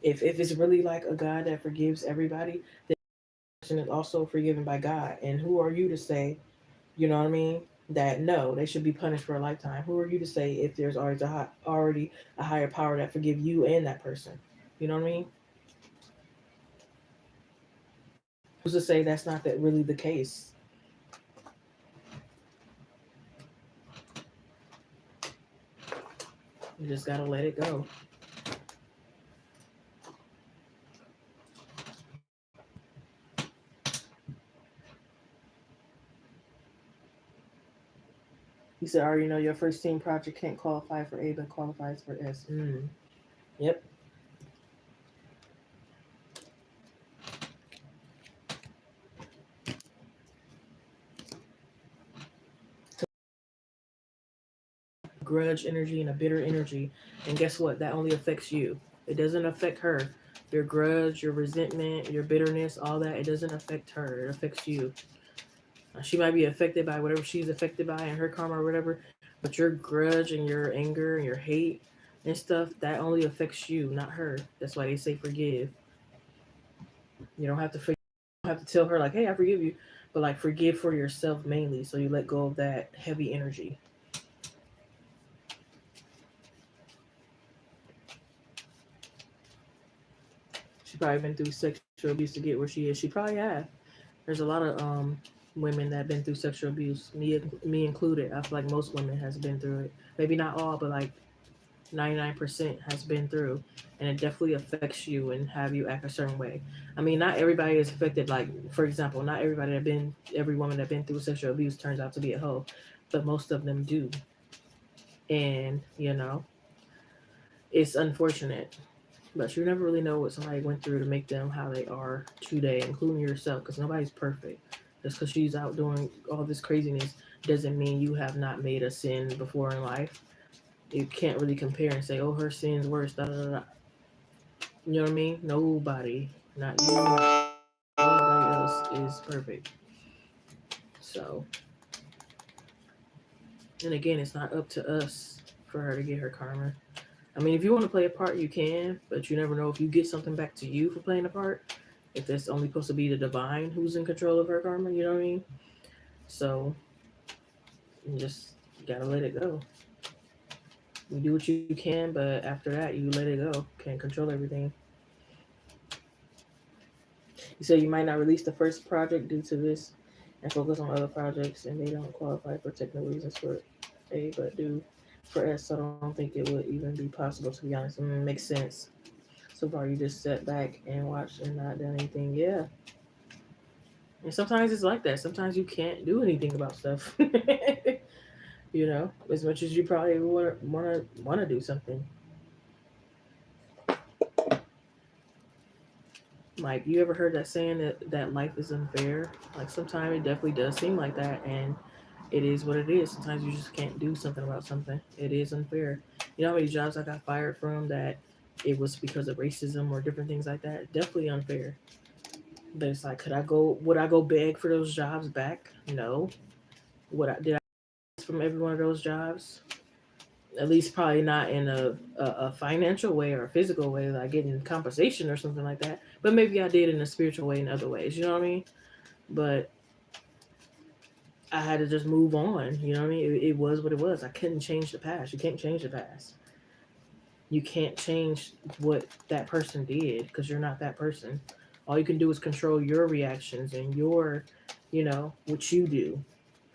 If it's really like a God that forgives everybody, then the person is also forgiven by God. And who are you to say, you know what I mean, that no, they should be punished for a lifetime? Who are you to say if there's already a higher power that forgive you and that person? You know what I mean? Who's to say that's not that really the case? You just gotta let it go. He said, "Already know your first team project can't qualify for A, but qualifies for S." Yep. Grudge energy and a bitter energy, and guess what? That only affects you. It doesn't affect her. Your grudge, your resentment, your bitterness, all that. It doesn't affect her. It affects you. She might be affected by whatever she's affected by in her karma or whatever, but your grudge and your anger and your hate and stuff, that only affects you, not her. That's why they say forgive. You don't have to forgive. You don't have to tell her like, "Hey, I forgive you," but like forgive for yourself mainly, so you let go of that heavy energy. She probably been through sexual abuse to get where she is. She probably have. There's a lot of women that have been through sexual abuse, me included. I feel like most women has been through it. Maybe not all, but like 99% has been through, and it definitely affects you and have you act a certain way. I mean, not everybody is affected. Like, for example, not every woman that been through sexual abuse turns out to be a hoe, but most of them do. And it's unfortunate, but you never really know what somebody went through to make them how they are today, including yourself, because nobody's perfect. Just because she's out doing all this craziness doesn't mean you have not made a sin before in life. You can't really compare and say, "Oh, her sin's worse." Da, da, da, da. You know what I mean? Nobody, not you, not anybody else is perfect. So, and again, it's not up to us for her to get her karma. I mean, if you want to play a part, you can, but you never know if you get something back to you for playing a part. If that's only supposed to be the divine who's in control of her karma, you know what I mean? So, you just gotta let it go. You do what you can, but after that, you let it go. Can't control everything. You said you might not release the first project due to this and focus on other projects, and they don't qualify for technical reasons for A, but do for S. So I don't think it would even be possible, to be honest. Makes sense. So far, you just sat back and watched and not done anything. Yeah. And sometimes it's like that. Sometimes you can't do anything about stuff. As much as you probably wanna do something. Like, you ever heard that saying that life is unfair? Like, sometimes it definitely does seem like that, and it is what it is. Sometimes you just can't do something about something. It is unfair. You know how many jobs I got fired from that it was because of racism or different things like that? Definitely unfair. But it's like, would I go beg for those jobs back? No. Did I from every one of those jobs? At least probably not in a financial way or a physical way, like getting compensation or something like that. But maybe I did in a spiritual way in other ways. You know what I mean? But I had to just move on. You know what I mean? It was what it was. I couldn't change the past. You can't change the past. You can't change what that person did because you're not that person. All you can do is control your reactions and what you do,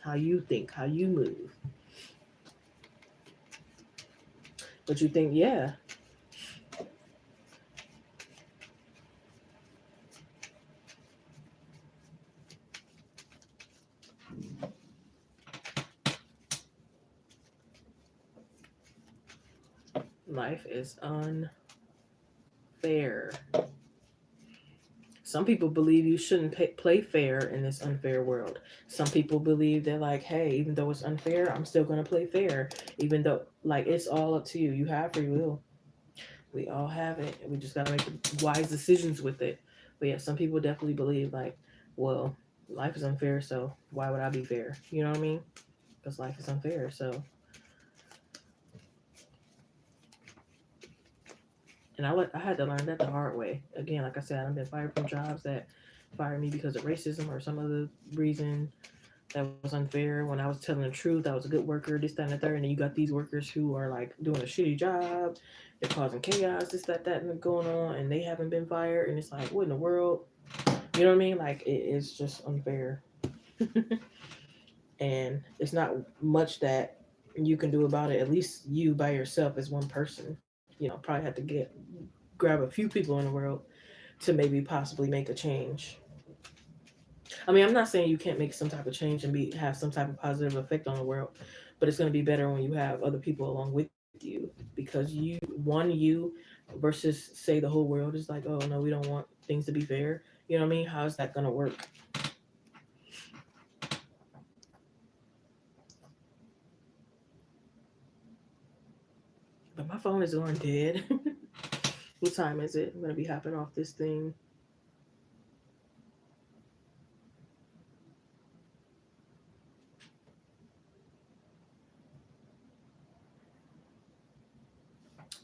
how you think, how you move. But you think, yeah, life is unfair. Some people believe you shouldn't play fair in this unfair world. Some people believe they're like, hey, even though it's unfair, I'm still going to play fair. Even though, like, it's all up to you. You have free will. We all have it. We just gotta make wise decisions with it. But yeah, some people definitely believe like, well, life is unfair, so why would I be fair? You know what I mean? Because life is unfair. So, and I had to learn that the hard way. Again, like I said, I've been fired from jobs that fired me because of racism or some other reason that was unfair. When I was telling the truth, I was a good worker, this, that, and the third. And then you got these workers who are like doing a shitty job. They're causing chaos, this, that, and going on, and they haven't been fired. And it's like, what in the world? You know what I mean? Like, it's just unfair. And it's not much that you can do about it. At least you by yourself as one person, probably have to grab a few people in the world to maybe possibly make a change. I mean, I'm not saying you can't make some type of change and be have some type of positive effect on the world, but it's going to be better when you have other people along with you because you versus say the whole world is like, oh no, we don't want things to be fair. You know what I mean? How is that going to work? But my phone is going dead. What time is it? I'm going to be hopping off this thing.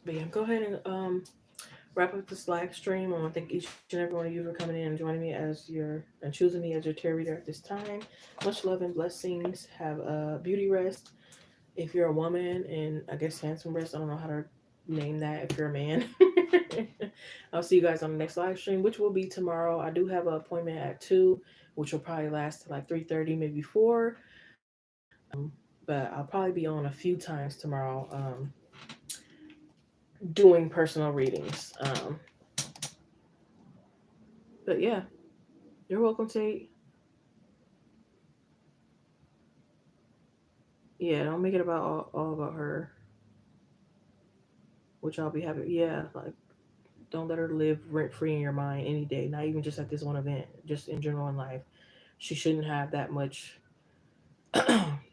But yeah, go ahead and wrap up this live stream. I want to thank each and every one of you for coming in and joining me as your and choosing me as your tarot reader at this time. Much love and blessings. Have a beauty rest. If you're a woman, and I guess handsome rest, I don't know how to name that if you're a man. I'll see you guys on the next live stream, which will be tomorrow. I do have an appointment at 2, which will probably last to like 3:30, maybe 4. But I'll probably be on a few times tomorrow, doing personal readings. But yeah, you're welcome, Tate. Yeah, don't make it about all about her, which I'll be happy. Yeah, like don't let her live rent free in your mind any day, not even just at this one event, just in general in life. She shouldn't have that much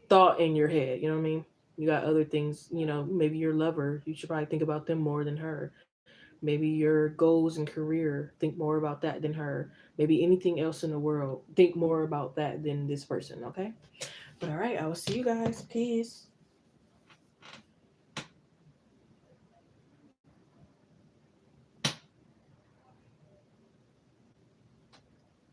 thought in your head. You know what I mean? You got other things. Maybe your lover. You should probably think about them more than her. Maybe your goals and career. Think more about that than her. Maybe anything else in the world. Think more about that than this person. Okay. But all right. I will see you guys. Peace.